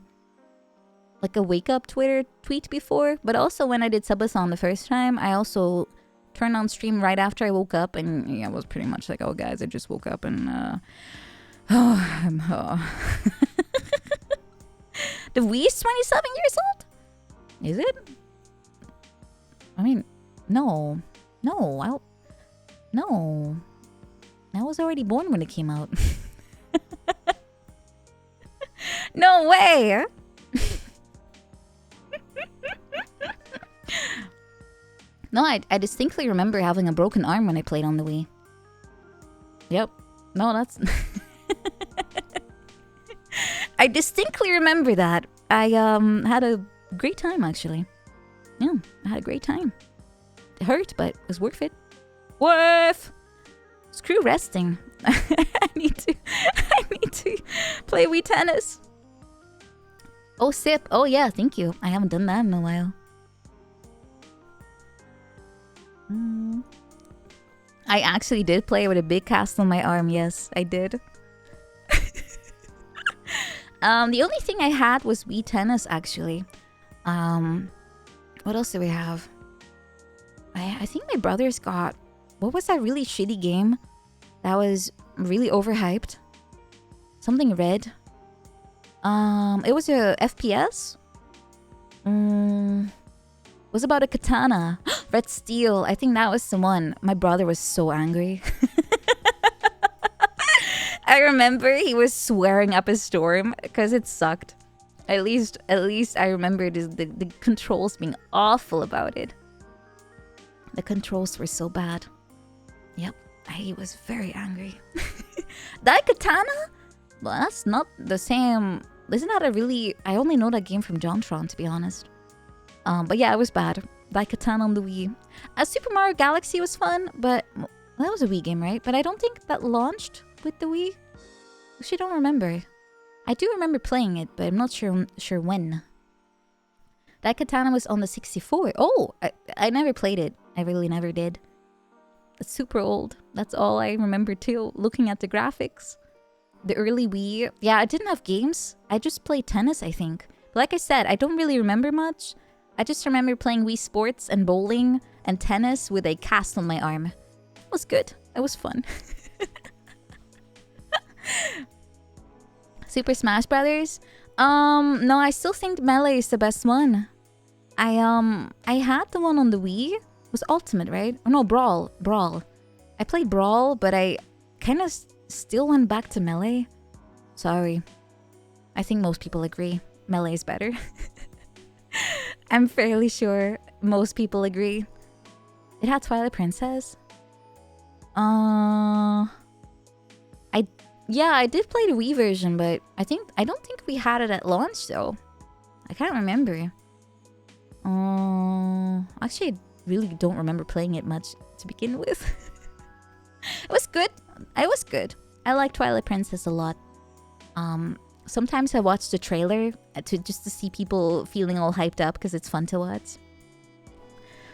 like a wake-up Twitter tweet before. But also when I did Subathon the first time, I also turned on stream right after I woke up. And yeah, it was pretty much like, oh guys, I just woke up and, The Wii's 27 years old? Is it? I mean, no. No. I was already born when it came out. No way! No, I distinctly remember having a broken arm when I played on the Wii. Yep. No, that's... I distinctly remember that. I had a great time, actually. Yeah, I had a great time. It hurt, but it was worth it. Screw resting. I need to play Wii tennis. Oh, sip. Oh, yeah, thank you. I haven't done that in a while. I actually did play with a big cast on my arm. Yes, I did. The only thing I had was Wii tennis, actually. What else do we have? I think my brothers got... What was that really shitty game that was really overhyped? Something red. It was a FPS. It was about a katana. Red Steel. I think that was the one. My brother was so angry. I remember he was swearing up a storm because it sucked. At least I remember the controls being awful about it. The controls were so bad. Yep, I was very angry. Daikatana? Well, that's not the same. Isn't that a really... I only know that game from JonTron, to be honest. But yeah, it was bad. Daikatana on the Wii. Super Mario Galaxy was fun, but... Well, that was a Wii game, right? But I don't think that launched with the Wii. Actually, don't remember. I do remember playing it, but I'm not sure when. Daikatana was on the 64. Oh, I never played it. I really never did. It's super old. That's all I remember too. Looking at the graphics. The early Wii. Yeah, I didn't have games. I just played tennis, I think. But like I said, I don't really remember much. I just remember playing Wii Sports and bowling and tennis with a cast on my arm. It was good. It was fun. Super Smash Brothers? No, I still think Melee is the best one. I had the one on the Wii. It was Ultimate, right? Oh no, Brawl. I played Brawl, but I kind of still went back to Melee. Sorry. I think most people agree. Melee is better. I'm fairly sure most people agree. It had Twilight Princess. Yeah, I did play the Wii version, but I don't think we had it at launch though. I can't remember. Actually, I really don't remember playing it much to begin with. It was good. It was good. I like Twilight Princess a lot. Sometimes I watch the trailer just to see people feeling all hyped up because it's fun to watch.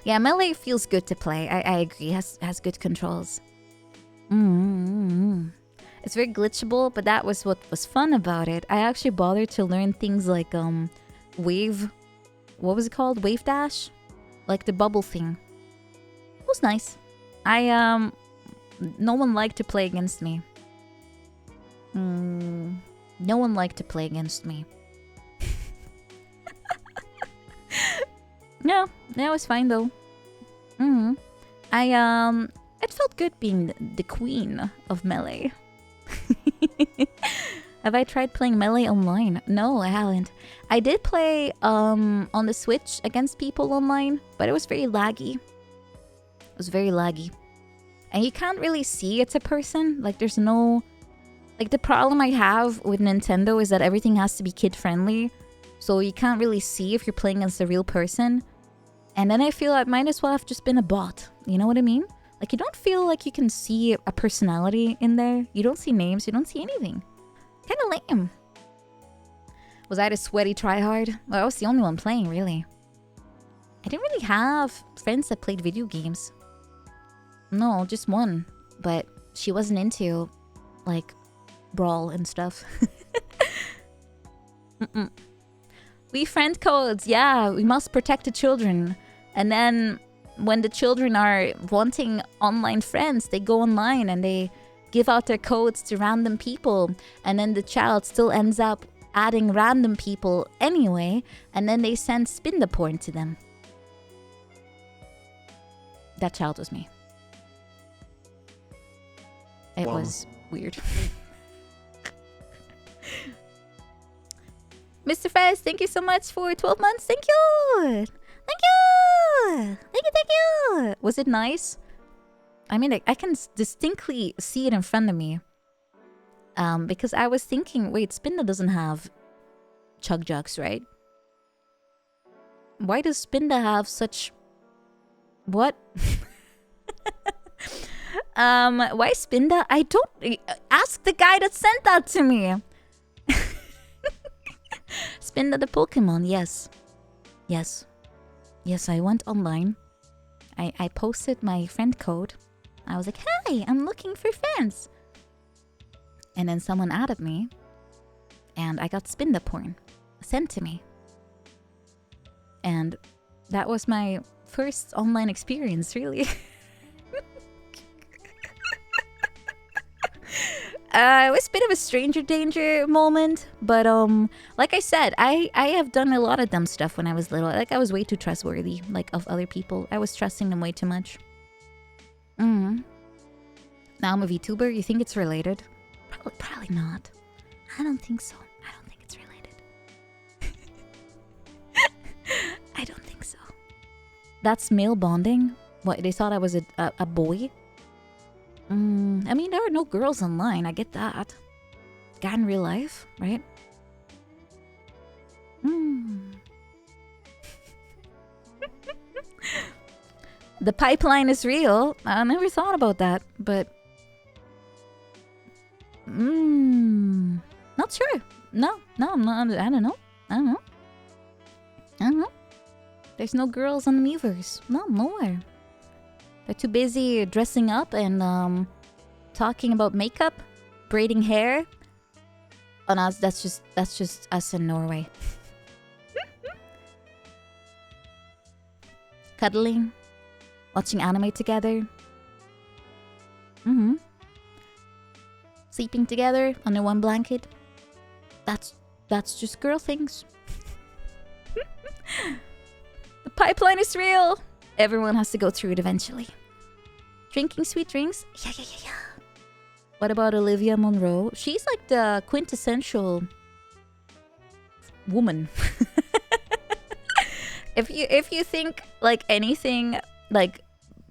Yeah, Melee feels good to play. I agree. Has good controls. It's very glitchable, but that was what was fun about it. I actually bothered to learn things like wave. What was it called? Wave dash, like the bubble thing. It was nice. No one liked to play against me. No one liked to play against me. No, that was fine though. It felt good being the queen of Melee. Have I tried playing Melee online? No, I haven't. I did play on the Switch against people online, but it was very laggy. It was very laggy. And you can't really see it's a person. Like, there's no... Like, the problem I have with Nintendo is that everything has to be kid-friendly. So you can't really see if you're playing against a real person. And then I feel I might as well have just been a bot. You know what I mean? Like, you don't feel like you can see a personality in there. You don't see names. You don't see anything. Kind of lame. Was I the sweaty tryhard? Well, I was the only one playing, really. I didn't really have friends that played video games. No, just one. But she wasn't into, like, Brawl and stuff. We friend codes. Yeah, we must protect the children. And then when the children are wanting online friends, they go online and they give out their codes to random people. And then the child still ends up adding random people anyway. And then they send spin the porn to them. That child was me. It was weird. Mr. Fez, thank you so much for 12 months. Thank you. Thank you. Thank you, thank you. Was it nice? I mean, I can distinctly see it in front of me. Because I was thinking, wait, Spinda doesn't have chug jugs, right? Why does Spinda have such... What? Why Spinda? I don't... Ask the guy that sent that to me. Spinda the Pokemon, yes. Yes. Yes, I went online. I posted my friend code. I was like, hey, I'm looking for friends. And then someone added me. And I got Spinda porn sent to me. And that was my first online experience, really. It was a bit of a stranger danger moment, but like I said, I have done a lot of dumb stuff when I was little. Like, I was way too trustworthy, like, of other people. I was trusting them way too much. Now I'm a VTuber. You think it's related? Probably not. I don't think so. I don't think it's related. That's male bonding? What, they thought I was a boy? I mean, there are no girls online. I get that. Guy in real life, right? The pipeline is real. I never thought about that, but not sure. No, I'm not. I don't know. There's no girls on the Miiverse. No, nowhere. They're too busy dressing up and talking about makeup, braiding hair. On us, that's just us in Norway. Cuddling, watching anime together. Sleeping together under one blanket. That's just girl things. The pipeline is real. Everyone has to go through it eventually. Drinking sweet drinks? Yeah. What about Olivia Monroe? She's like the quintessential woman. If you think like anything like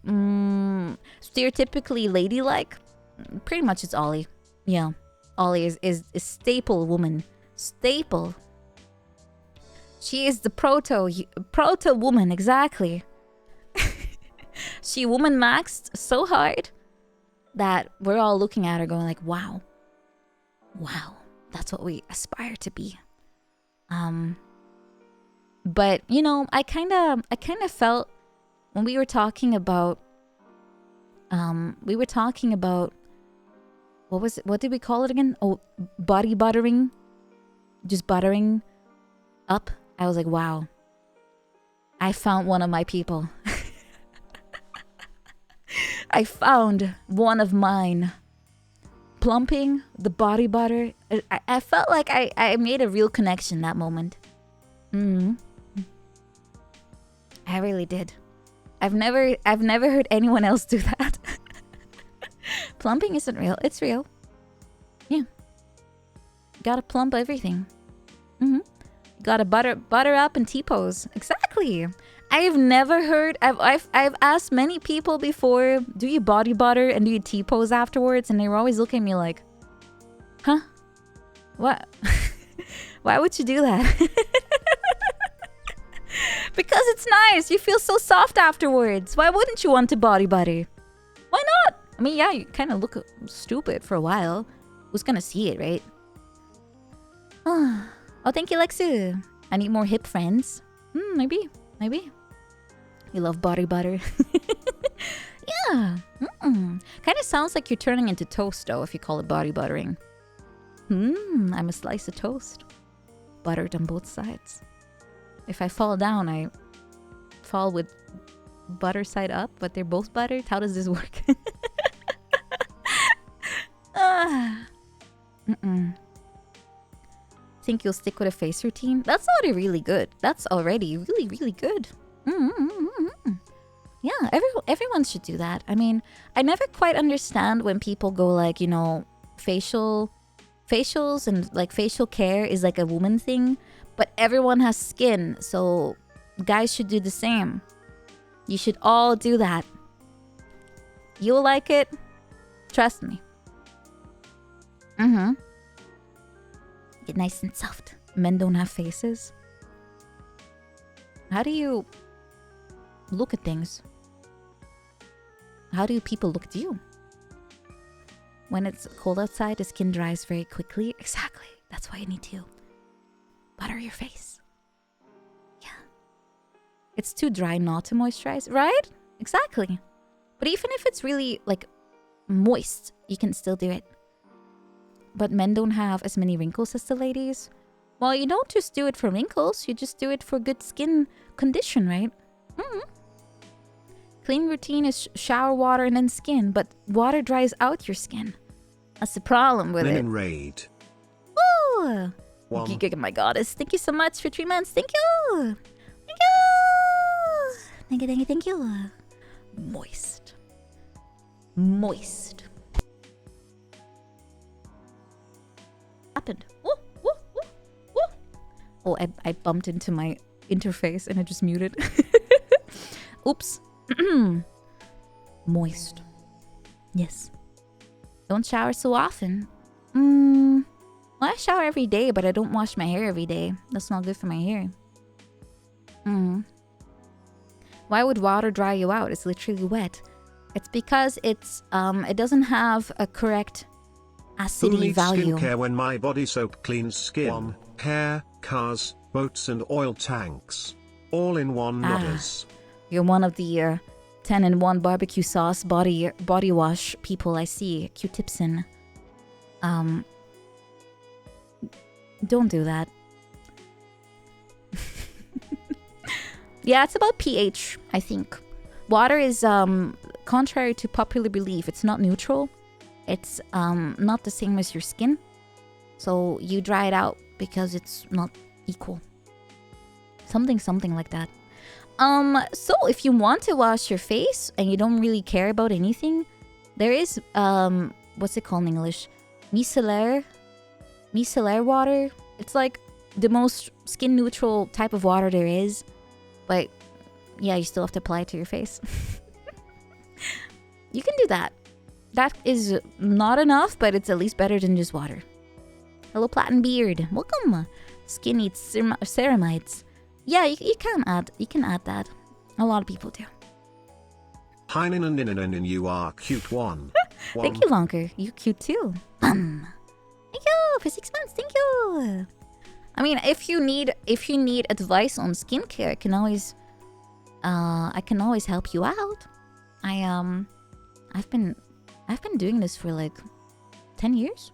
stereotypically ladylike, pretty much it's Ollie. Yeah, Ollie is staple woman. Staple. She is the proto woman, exactly. She woman maxed so hard that we're all looking at her going like, wow, that's what we aspire to be. But you know, I kind of felt when we were talking about what did we call it again? Oh, body buttering, just buttering up. I was like, wow, I found one of my people. I found one of mine. Plumping, the body butter. I felt like I made a real connection that moment. I really did. I've never heard anyone else do that. Plumping isn't real. It's real. Yeah. Gotta plump everything. Gotta butter up and T-pose. Exactly. I've never heard. I've asked many people before. Do you body butter and do you T-pose afterwards? And they were always looking at me like, huh? What? Why would you do that? Because it's nice. You feel so soft afterwards. Why wouldn't you want to body butter? Why not? I mean, yeah, you kind of look stupid for a while. Who's gonna see it, right? Oh, thank you, Lexu. I need more hip friends. Maybe. You love body butter. Yeah. Kind of sounds like you're turning into toast, though, if you call it body buttering. I'm a slice of toast. Buttered on both sides. If I fall down, I fall with butter side up, but they're both buttered. How does this work? Think you'll stick with a face routine? That's already really good. That's already really, really good. Yeah, everyone should do that. I mean, I never quite understand when people go like, you know, facials and like facial care is like a woman thing, but everyone has skin, so guys should do the same. You should all do that. You'll like it. Trust me. Get nice and soft. Men don't have faces. How do you look at things? How do people look at you? When it's cold outside, the skin dries very quickly. Exactly. That's why you need to butter your face. Yeah. It's too dry not to moisturize, right? Exactly. But even if it's really like moist, you can still do it. But men don't have as many wrinkles as the ladies. Well, you don't just do it for wrinkles, you just do it for good skin condition, right? Clean routine is shower water and then skin, but water dries out your skin. That's the problem with Linen it. Raid. Woo! One. Giga my goddess. Thank you so much for 3 months. Thank you! Thank you. Moist. Happened. Oh, I bumped into my interface and I just muted. Oops. Moist. Yes. Don't shower so often. Well, I shower every day, but I don't wash my hair every day. That's not good for my hair. Why would water dry you out? It's literally wet. It's because it doesn't have a correct Who acidity needs value. skincare when my body soap cleans skin, hair, cars, boats and oil tanks? All in one nodders. You're one of the 10-in-1 barbecue sauce body wash people I see. Q-tips in. Don't do that. Yeah, it's about pH, I think. Water is, contrary to popular belief, it's not neutral. It's not the same as your skin. So you dry it out because it's not equal. Something like that. So if you want to wash your face and you don't really care about anything, there is, what's it called in English? Micellar water. It's like the most skin neutral type of water there is. But yeah, you still have to apply it to your face. You can do that. That is not enough, but it's at least better than just water. Hello, Platin Beard. Welcome. Skin eats ceramides. Yeah, you can add that. A lot of people do. Heinen, you are cute one. Thank you, Lonker. You cute too. Thank you for 6 months. Thank you. I mean, if you need advice on skincare, I can always help you out. I've been doing this for like 10 years.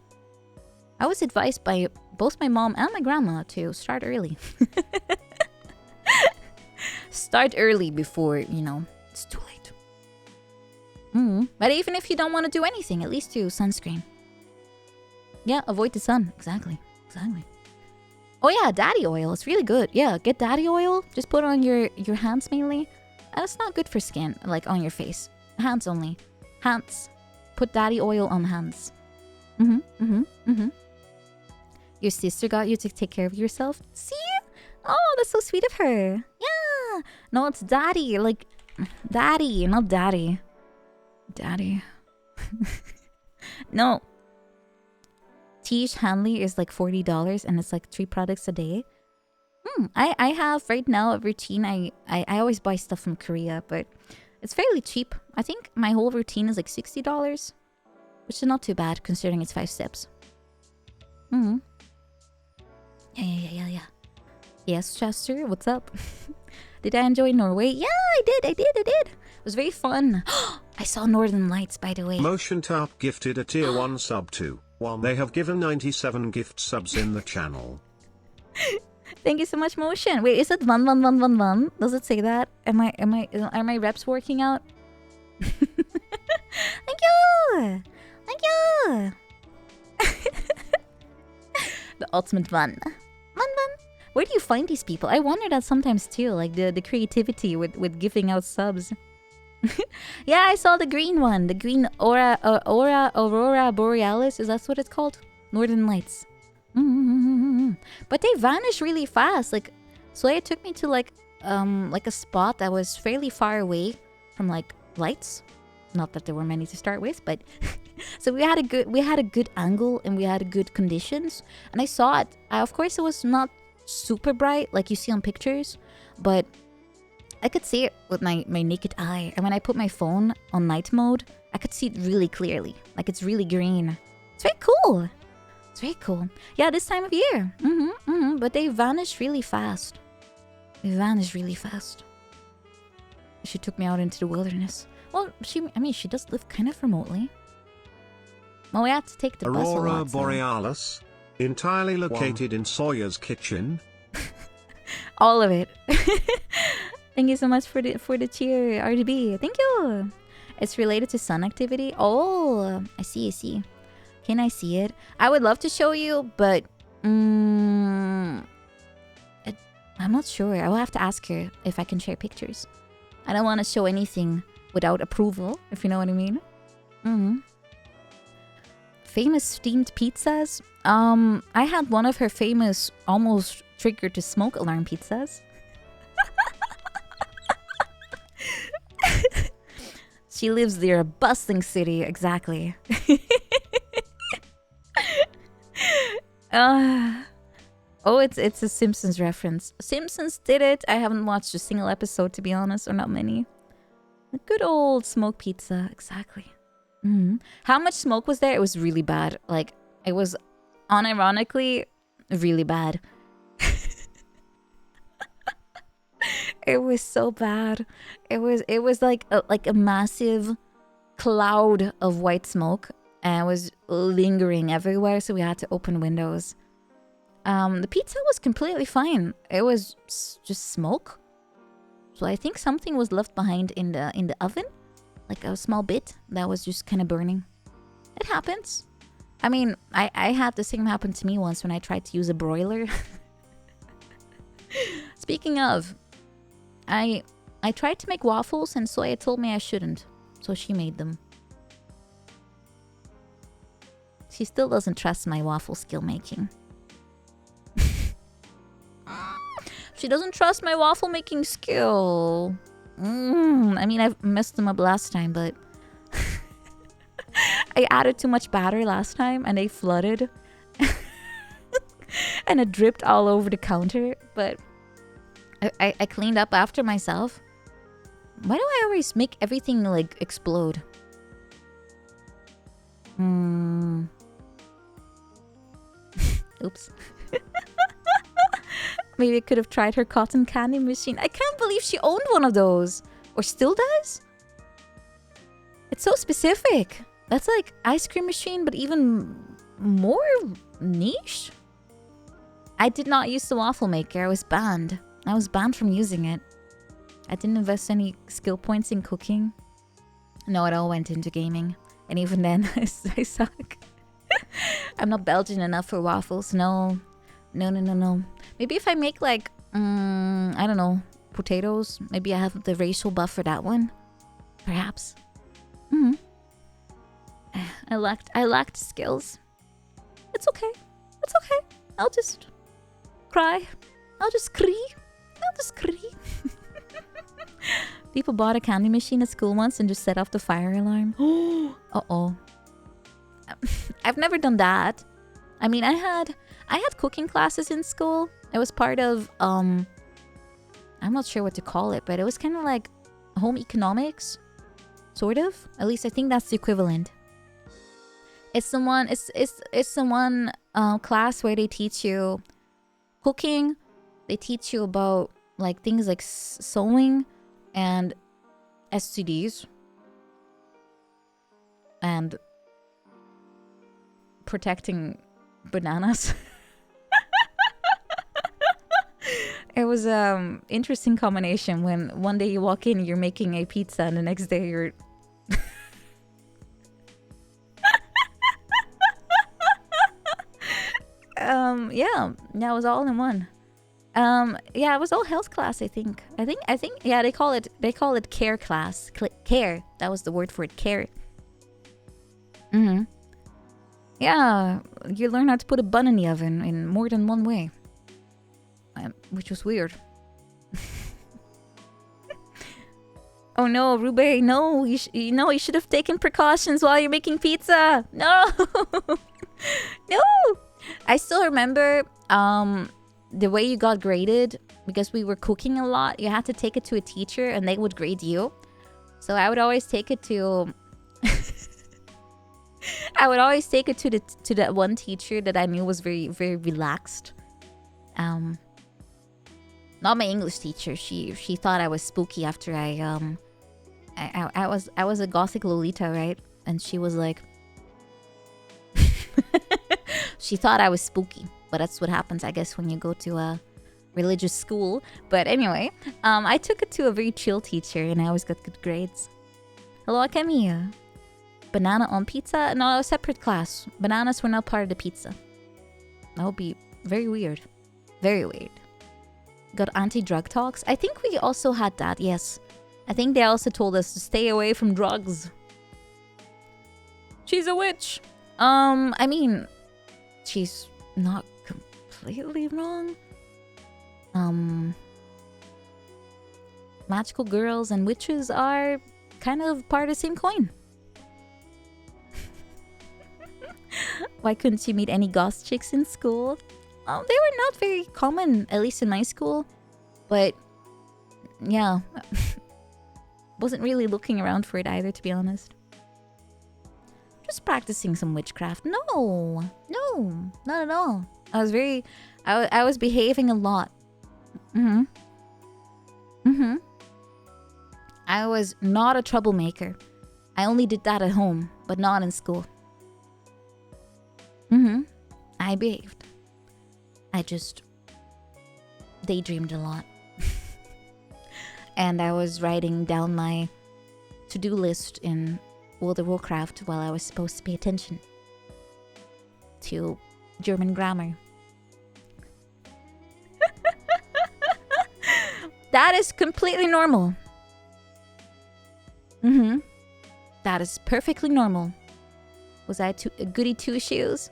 I was advised by both my mom and my grandma to start early. Start early before, it's too late. But even if you don't want to do anything, at least do sunscreen. Yeah, avoid the sun. Exactly. Oh yeah, daddy oil. It's really good. Yeah, get daddy oil. Just put it on your hands mainly. And it's not good for skin, like on your face. Hands only. Hands. Put daddy oil on hands. Your sister got you to take care of yourself? See? Oh, that's so sweet of her. Yeah. No, it's daddy. Like, daddy, not daddy. Daddy. No. Tiege Hanley is like $40 and it's like 3 products a day. I have right now a routine. I always buy stuff from Korea, but it's fairly cheap. I think my whole routine is like $60, which is not too bad considering it's 5 steps. Yeah. Yes, Chester, what's up? Did I enjoy Norway? Yeah, I did. It was very fun. I saw Northern Lights, by the way. Motion Tarp gifted a tier 1 sub to 1. They have given 97 gift subs in the channel. Thank you so much, Motion. Wait, is it 1? Does it say that? Are my reps working out? Thank you. The ultimate one. Where do you find these people? I wonder that sometimes too, like the creativity with giving out subs. Yeah, I saw the green one. The green Aurora Borealis. Is that what it's called? Northern Lights. But they vanish really fast. Like, so it took me to like a spot that was fairly far away from like lights. Not that there were many to start with, but so we had a good angle and we had good conditions. And I saw it. Of course, it was not super bright like you see on pictures, but I could see it with my naked eye. And when I put my phone on night mode, I could see it really clearly. Like, it's really green. It's very cool. Yeah, this time of year. But they vanish really fast. She took me out into the wilderness. Well, she does live kind of remotely. Well, we had to take the bus a lot. Aurora Borealis, entirely located in Sawyer's kitchen. All of it. Thank you so much for the cheer, RDB. Thank you. It's related to sun activity. Oh, I see. Can I see it? I would love to show you, but I'm not sure. I will have to ask her if I can share pictures. I don't want to show anything without approval, if you know what I mean. Famous steamed pizzas. I had one of her famous almost triggered to smoke alarm pizzas. She lives near a bustling city, exactly. Oh, it's a Simpsons reference. Simpsons did it. I haven't watched a single episode, to be honest, or not many. A good old smoke pizza, exactly. How much smoke was there? It was really bad. Like, it was unironically really bad. It was so bad. It was like a massive cloud of white smoke, and it was lingering everywhere, so we had to open windows. The pizza was completely fine. It was just smoke. So I think something was left behind in the oven, like a small bit that was just kind of burning. It happens. I mean, I had the same happen to me once when I tried to use a broiler. Speaking of, I tried to make waffles and Soya told me I shouldn't, so she made them. She still doesn't trust my waffle skill making. She doesn't trust my waffle making skill. I mean, I've messed them up last time, but I added too much batter last time and they flooded. And it dripped all over the counter, but I cleaned up after myself. Why do I always make everything like explode? Oops. Maybe I could have tried her cotton candy machine. I can't believe she owned one of those. Or still does? It's so specific. That's like ice cream machine, but even more niche. I did not use the waffle maker. I was banned. I was banned from using it. I didn't invest any skill points in cooking. No, it all went into gaming. And even then, I suck. I'm not Belgian enough for waffles. No. No. Maybe if I make like, I don't know, potatoes. Maybe I have the racial buff for that one. Perhaps. I lacked skills. It's okay. It's okay. I'll just cry. I'll just cry. People bought a candy machine at school once and just set off the fire alarm. Uh-oh. I've never done that. I mean, I had cooking classes in school. It was part of I'm not sure what to call it, but it was kind of like home economics, sort of. At least I think that's the equivalent. It's the one class where they teach you cooking. They teach you about like things like sewing and STDs and protecting bananas. It was interesting combination when one day you walk in, you're making a pizza, and the next day you're yeah, that was all in one. Yeah, it was all health class, I think. Yeah, they call it care class. Care. That was the word for it, care. Yeah, you learn how to put a bun in the oven in more than one way. Which was weird. Oh no, Rube, no, you should have taken precautions while you're making pizza. No. No. I still remember the way you got graded, because we were cooking a lot. You had to take it to a teacher and they would grade you. So I would always take it to to that one teacher that I knew was very, very relaxed. Not my English teacher. She thought I was spooky after I was a gothic Lolita, right? And she was like she thought I was spooky, but that's what happens, I guess, when you go to a religious school. But anyway, I took it to a very chill teacher and I always got good grades. Hello, Akemi. Banana on pizza? No, a separate class. Bananas were not part of the pizza. That would be very weird. Very weird. Got anti-drug talks? I think we also had that, yes. I think they also told us to stay away from drugs. She's a witch. I mean, she's not completely wrong. Magical girls and witches are kind of part of the same coin. Why couldn't you meet any goth chicks in school? They were not very common, at least in my school. But yeah, wasn't really looking around for it either, to be honest. Just practicing some witchcraft. No, not at all. I was behaving a lot. I was not a troublemaker. I only did that at home, but not in school. I behaved. I just daydreamed a lot. And I was writing down my to-do list in World of Warcraft while I was supposed to pay attention to German grammar. That is completely normal. That is perfectly normal. Was I a goody two-shoes?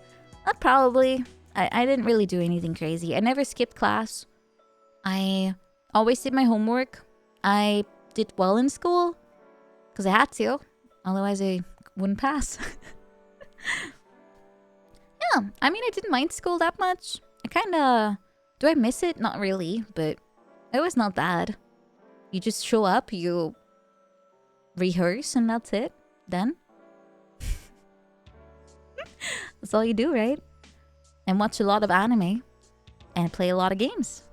Probably. I didn't really do anything crazy. I never skipped class. I always did my homework. I did well in school because I had to. Otherwise, I wouldn't pass. Yeah, I mean, I didn't mind school that much. I kind of... Do I miss it? Not really, but it was not bad. You just show up, you rehearse, and that's it. Then. That's all you do, right? And watch a lot of anime. And play a lot of games.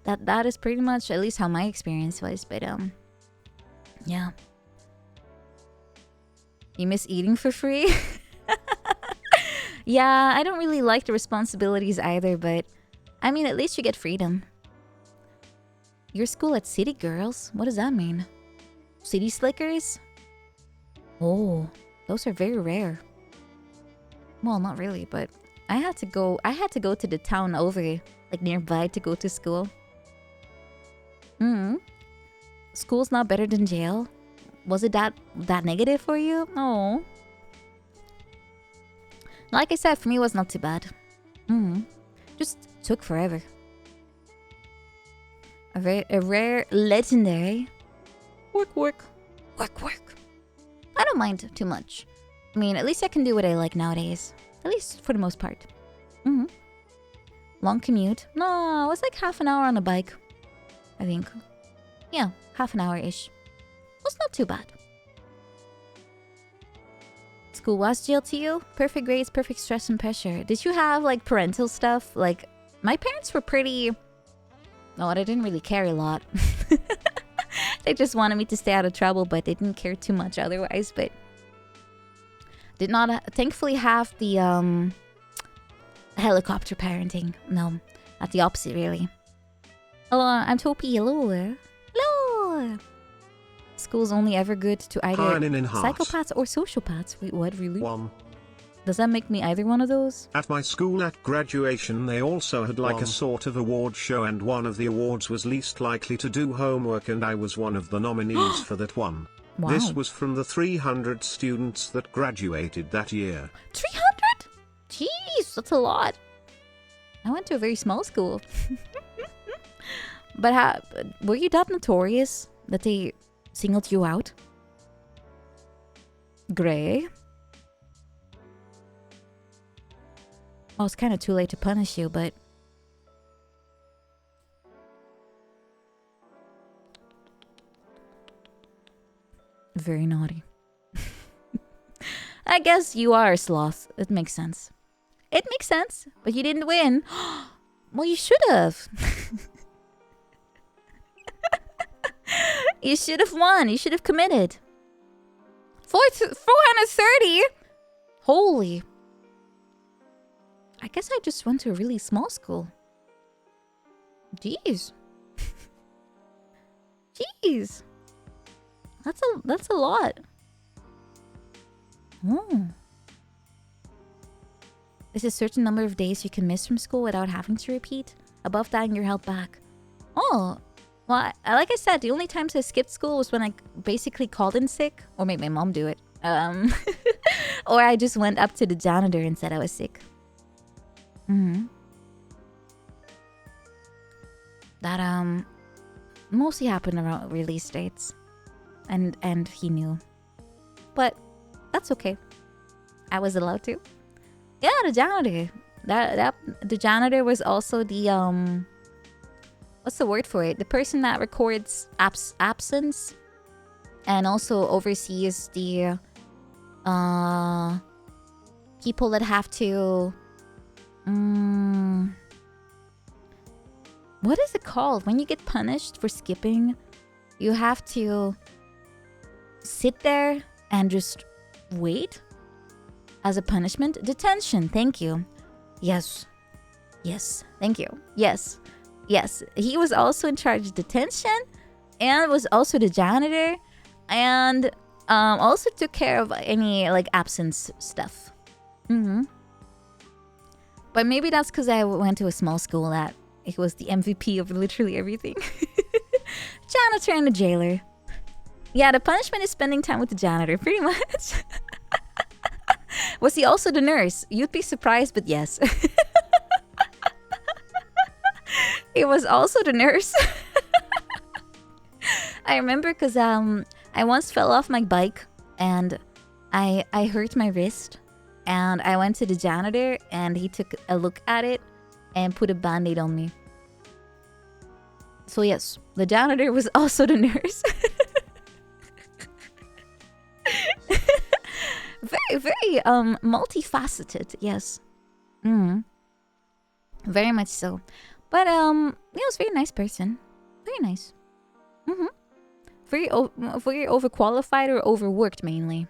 That is pretty much at least how my experience was, but yeah. You miss eating for free? Yeah, I don't really like the responsibilities either, but I mean, at least you get freedom. Your school at City Girls? What does that mean? City Slickers? Oh, those are very rare. Well, not really, but I had to go to the town over, like nearby, to go to school. School's not better than jail? Was it that negative for you? Oh. Like I said, for me it was not too bad. Just took forever. A rare legendary. Work. I don't mind too much. I mean, at least I can do what I like nowadays. At least for the most part. Long commute. No, it was like half an hour on a bike. I think. Yeah, half an hour-ish. Was not too bad. School was jail to you? Perfect grades, perfect stress and pressure. Did you have like parental stuff? Like, my parents were pretty... No, they didn't really care a lot. They just wanted me to stay out of trouble, but they didn't care too much otherwise. But did not thankfully have the helicopter parenting. No, not the opposite really. Hello, I'm Topi. Hello. School's only ever good to either psychopaths or sociopaths. Wait, what? Really? 1. Does that make me either one of those? At my school at graduation they also had like a sort of award show, and one of the awards was least likely to do homework, and I was one of the nominees for that one. Wow. This was from the 300 students that graduated that year. 300? Jeez, that's a lot. I went to a very small school. But were you that notorious that they singled you out? Gray? Well, it's kind of too late to punish you, but... Very naughty. I guess you are a sloth. It makes sense. It makes sense, but you didn't win. Well, you should have. You should have won. You should have committed. 430? Holy. I guess I just went to a really small school. Jeez. Jeez. That's a lot. Oh. There's a certain number of days you can miss from school without having to repeat. Above that, you're held back. Oh. Well, like I said, the only times I skipped school was when I basically called in sick. Or made my mom do it. Or I just went up to the janitor and said I was sick. That mostly happened around release dates. and he knew. But that's okay. I was allowed to. Yeah, the janitor. The janitor was also the what's the word for it? The person that records absence and also oversees the people that have to what is it called? When you get punished for skipping, you have to sit there and just wait as a punishment. Detention, thank you. Yes. Yes, thank you. Yes. Yes. He was also in charge of detention and was also the janitor and also took care of any like absence stuff. But maybe that's because I went to a small school that it was the MVP of literally everything. Janitor and the jailer. Yeah, the punishment is spending time with the janitor, pretty much. Was he also the nurse? You'd be surprised, but yes. He was also the nurse. I remember because I once fell off my bike and I hurt my wrist. And I went to the janitor and he took a look at it and put a band-aid on me. So yes, the janitor was also the nurse. Very, very multifaceted, yes. Very much so. But he was a very nice person. Very nice. Very overqualified or overworked mainly.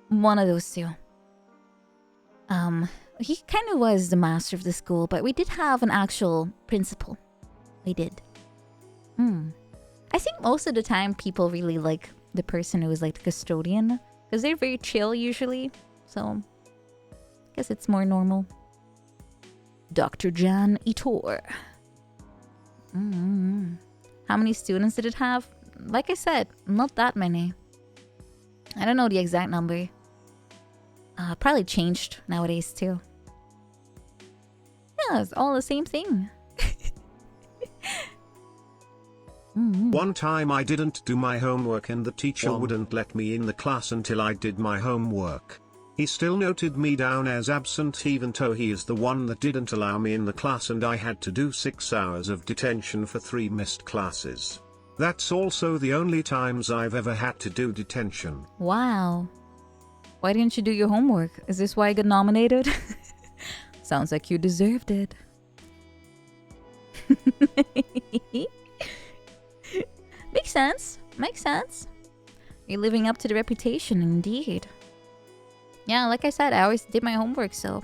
One of those two. He kind of was the master of the school, but we did have an actual principal. We did. I think most of the time people really like the person who was like the custodian, because they're very chill usually. So, I guess it's more normal. Dr. Jan Itor. How many students did it have? Like I said, not that many. I don't know the exact number. Probably changed nowadays too. Yeah, it's all the same thing. One time I didn't do my homework and the teacher wouldn't let me in the class until I did my homework. He still noted me down as absent even though he is the one that didn't allow me in the class, and I had to do 6 hours of detention for 3 missed classes. That's also the only times I've ever had to do detention. Wow. Why didn't you do your homework? Is this why I got nominated? Sounds like you deserved it. Makes sense. Makes sense. You're living up to the reputation, indeed. Yeah, like I said, I always did my homework, so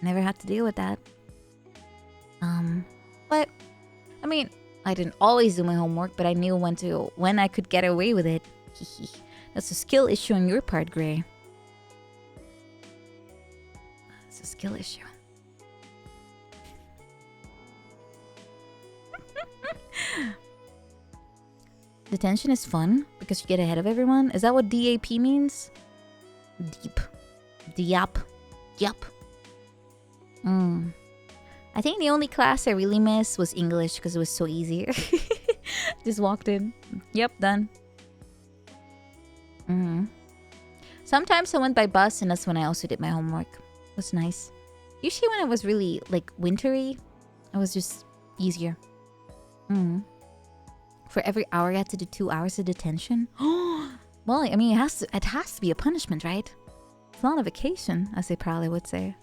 never had to deal with that. But I mean, I didn't always do my homework, but I knew when I could get away with it. That's a skill issue on your part, Gray. It's a skill issue. Detention is fun because you get ahead of everyone. Is that what DAP means? Deep. Diap. Yup. I think the only class I really missed was English because it was so easy. Just walked in. Yep, done. Sometimes I went by bus, and that's when I also did my homework. It was nice. Usually when it was really like wintry, it was just easier. For every hour, I had to do 2 hours of detention. Well, I mean, it has to be a punishment, right? It's not a vacation, as they probably would say.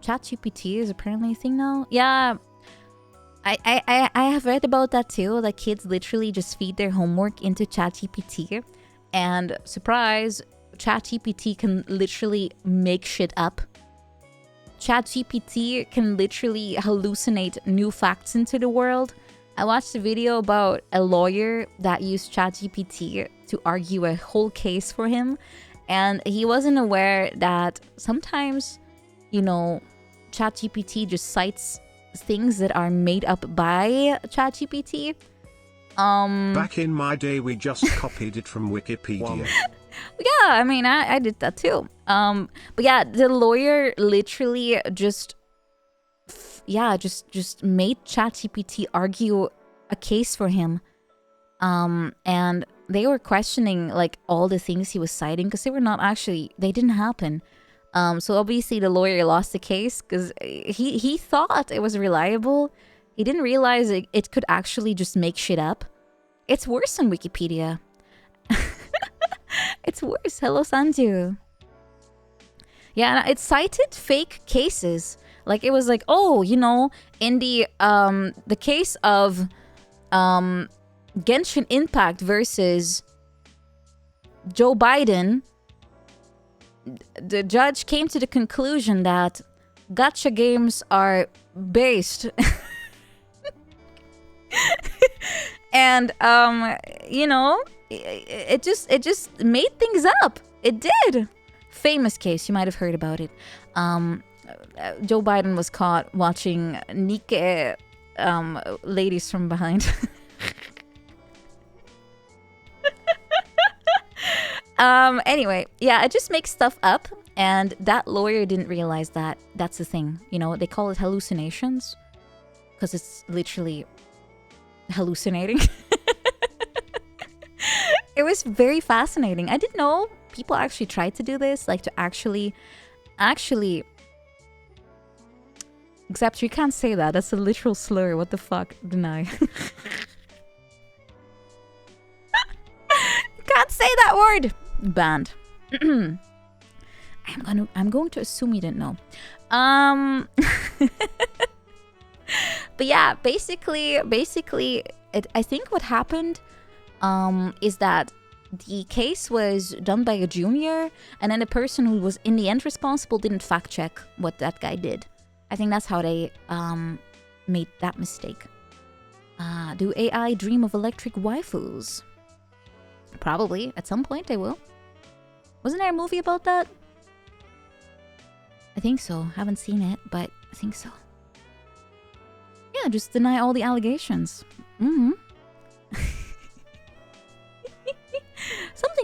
ChatGPT is apparently a thing now. Yeah, I have read about that too. Like kids literally just feed their homework into ChatGPT, and surprise, ChatGPT can literally make shit up. ChatGPT can literally hallucinate new facts into the world. I watched a video about a lawyer that used ChatGPT to argue a whole case for him, and he wasn't aware that sometimes, you know, ChatGPT just cites things that are made up by ChatGPT. Back in my day, we just copied it from Wikipedia. Yeah, I mean, I did that too. But yeah, the lawyer literally just made ChatGPT argue a case for him. And they were questioning like all the things he was citing because they didn't happen. So obviously the lawyer lost the case because he thought it was reliable. He didn't realize it could actually just make shit up. It's worse than Wikipedia. It's worse. Hello, Sanju. Yeah, it cited fake cases. Like it was like, oh, in the case of Genshin Impact versus Joe Biden, the judge came to the conclusion that gacha games are based and it just made things up. It did. Famous case, you might have heard about it. Joe Biden was caught watching Nikke ladies from behind. Anyway, yeah, it just makes stuff up, and that lawyer didn't realize that that's the thing. They call it hallucinations because it's literally hallucinating. It was very fascinating. I didn't know people actually tried to do this, like to actually, except you can't say that. That's a literal slur. What the fuck? Deny. Can't say that word. Banned. I'm going to assume you didn't know. But yeah, basically, I think what happened is that the case was done by a junior, and then the person who was in the end responsible didn't fact check what that guy did. I think that's how they made that mistake. Do AI dream of electric waifus? Probably. At some point they will. Wasn't there a movie about that? I think so. Haven't seen it, but I think so. Yeah, just deny all the allegations. Mm-hmm.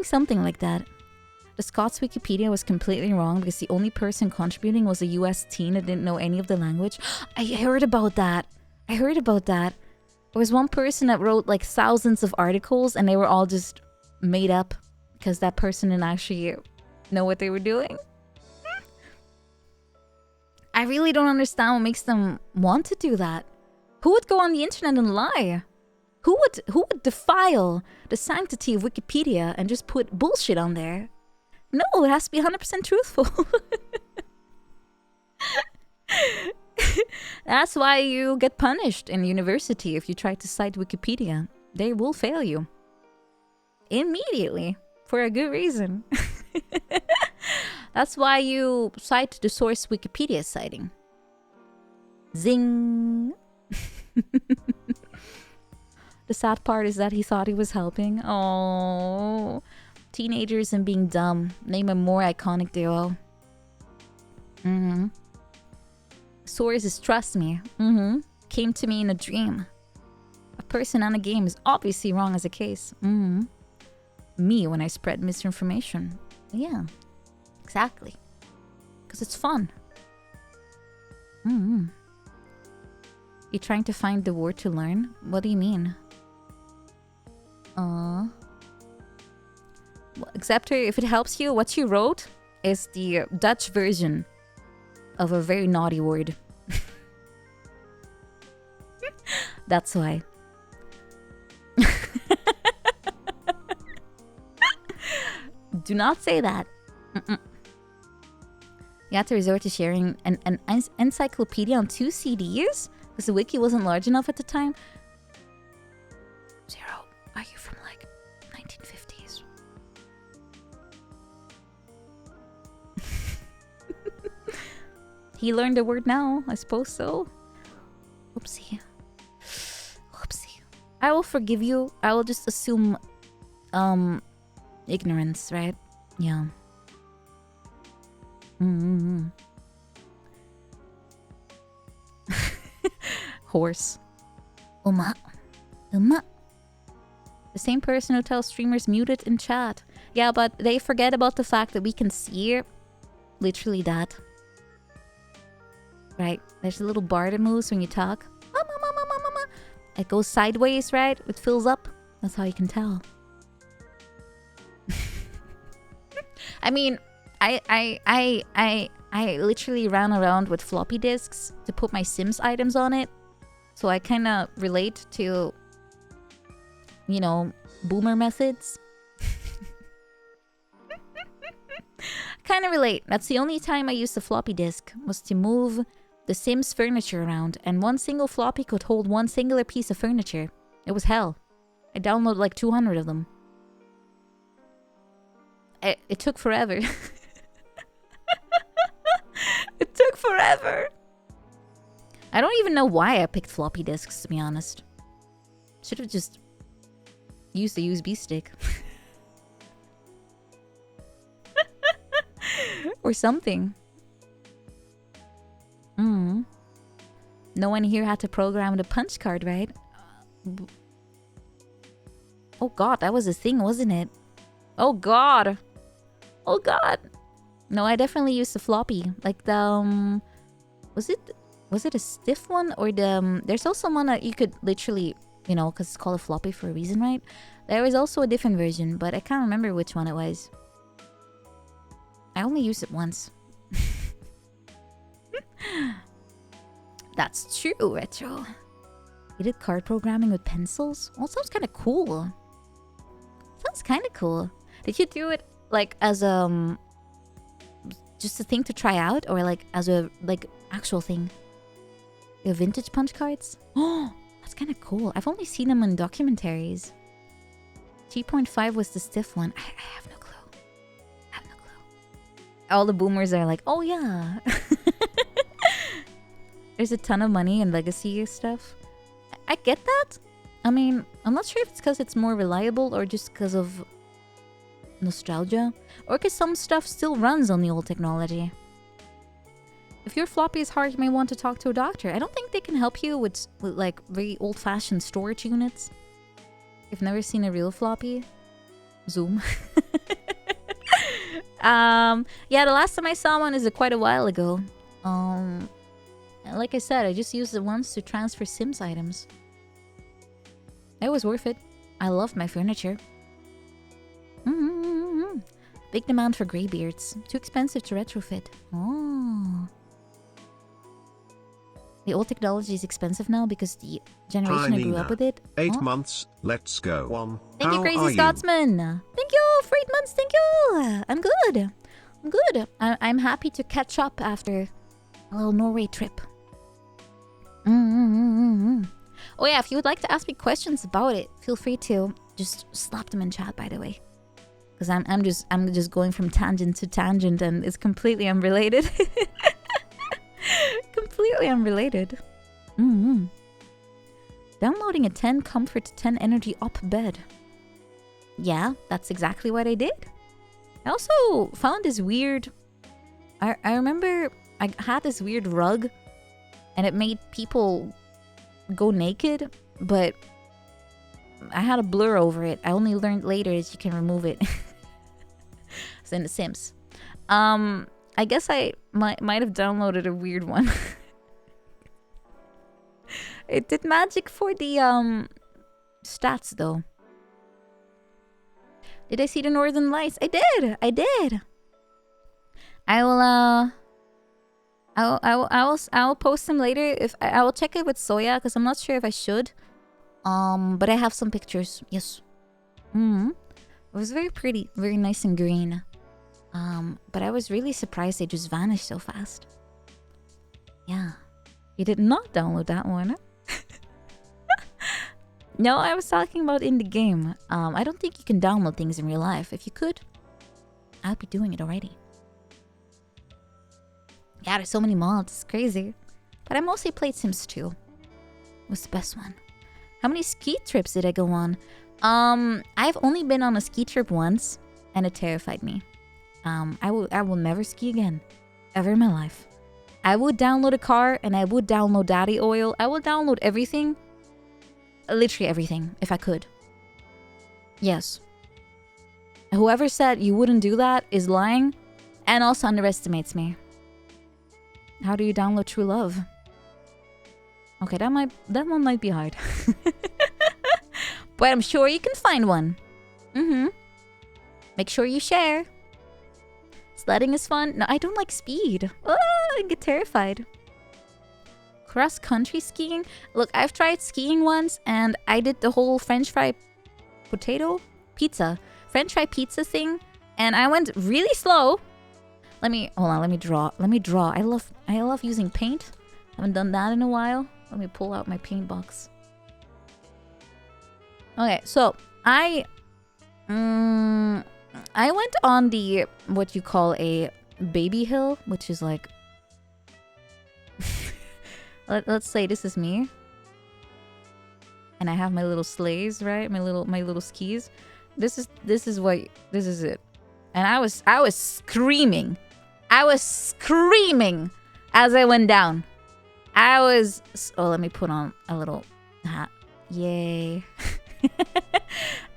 Something like that. The Scots Wikipedia was completely wrong because the only person contributing was a US teen that didn't know any of the language. I heard about that. There was one person that wrote like thousands of articles and they were all just made up because that person didn't actually know what they were doing. I really don't understand what makes them want to do that. Who would go on the internet and lie? Who would defile the sanctity of Wikipedia and just put bullshit on there? No, it has to be 100% truthful. That's why you get punished in university if you try to cite Wikipedia. They will fail you. Immediately. For a good reason. That's why you cite the source Wikipedia citing. Zing. The sad part is that he thought he was helping. Oh, teenagers and being dumb. Name a more iconic duo. Source is trust me. Came to me in a dream. A person on a game is obviously wrong as a case. Me when I spread misinformation. Yeah, exactly. Because it's fun. You trying to find the word to learn? What do you mean? Except if it helps you, what you wrote is the Dutch version of a very naughty word. That's why. Do not say that. You have to resort to sharing an encyclopedia on 2 CDs because the wiki wasn't large enough at the time. Zero, are you from like 1950s? He learned the word now, I suppose so. Oopsie. I will forgive you. I will just assume ignorance, right? Yeah. Horse. Uma. The same person who tells streamers mute it in chat. Yeah, but they forget about the fact that we can see literally that. Right? There's a little bar that moves when you talk. It goes sideways, right? It fills up. That's how you can tell. I mean, I literally ran around with floppy disks to put my Sims items on it. So I kind of relate to, you know, boomer methods. Kind of relate. That's the only time I used the floppy disk, was to move the Sims furniture around, and one single floppy could hold one singular piece of furniture. It was hell. I downloaded like 200 of them. It took forever. It took forever. I don't even know why I picked floppy disks, to be honest. Should have just used the USB stick. Or something. No one here had to program the punch card, right? Oh god, that was a thing, wasn't it? Oh god. Oh god. No, I definitely used the floppy. Like the was it a stiff one, or the there's also one that you could literally, you know, because it's called a floppy for a reason, right? There was also a different version, but I can't remember which one it was. I only used it once. That's true, Retro. You did card programming with pencils? Well, it sounds kind of cool. Sounds kind of cool. Did you do it like as just a thing to try out, or like as a like actual thing? Your vintage punch cards? Oh, that's kind of cool. I've only seen them in documentaries. 3.5 was the stiff one. I have no clue. I have no clue. All the boomers are like, oh yeah. There's a ton of money in legacy stuff. I get that. I mean, I'm not sure if it's because it's more reliable or just because of nostalgia, or because some stuff still runs on the old technology. If your floppy is hard, you may want to talk to a doctor. I don't think they can help you with like very old-fashioned storage units. You've never seen a real floppy? Zoom. Yeah, the last time I saw one is quite a while ago. Like I said, I just used it once to transfer Sims items. It was worth it. I loved my furniture. Big demand for greybeards. Too expensive to retrofit. Oh. The old technology is expensive now because the generation I grew up with it. 8 months. Let's go. Thank you, Crazy Scotsman. Thank you for 8 months. Thank you. I'm good. I'm good. I'm happy to catch up after a little Norway trip. Oh yeah, if you would like to ask me questions about it, feel free to just slap them in chat, by the way. Because I'm just going from tangent to tangent, and it's completely unrelated. Completely unrelated. Downloading a 10 comfort, 10 energy up bed. Yeah, that's exactly what I did. I also found this weird... I remember I had this weird rug, and it made people go naked, but I had a blur over it. I only learned later that you can remove it. It's in The Sims. I guess I might have downloaded a weird one. It did magic for the stats though. Did I see the Northern Lights? I did. I'll post them later. If I will check it with Soya, because I'm not sure if I should. But I have some pictures. Yes. It was very pretty, very nice and green. But I was really surprised they just vanished so fast. Yeah. You did not download that one. No, I was talking about in the game. I don't think you can download things in real life. If you could, I'd be doing it already. Yeah, there's so many mods. It's crazy. But I mostly played Sims 2. It was the best one. How many ski trips did I go on? I've only been on a ski trip once, and it terrified me. I will never ski again. Ever in my life. I would download a car, and I would download daddy oil. I would download everything. Literally everything, if I could. Yes. Whoever said you wouldn't do that is lying, and also underestimates me. How do you download True Love? Okay, that one might be hard. But I'm sure you can find one. Make sure you share. Sledding is fun. No, I don't like speed. Oh, I get terrified. Cross-country skiing? Look, I've tried skiing once, and I did the whole French fry pizza thing, and I went really slow. Let me draw. I love using paint. Haven't done that in a while. Let me pull out my paint box. Okay, so I went on the what you call a baby hill, which is like let's say this is me, and I have my little sleighs, right? My little skis. This is it. And I was screaming. I was screaming as I went down. Let me put on a little hat. Yay.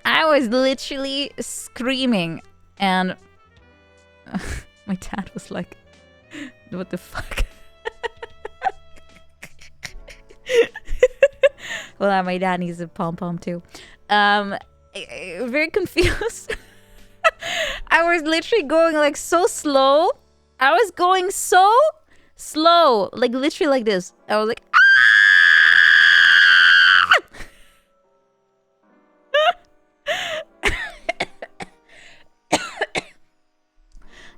I was literally screaming, and my dad was like, what the fuck? Well, my dad needs a pom-pom too. Very confused. I was literally going like so slow. I was going so slow, like literally like this. I was like,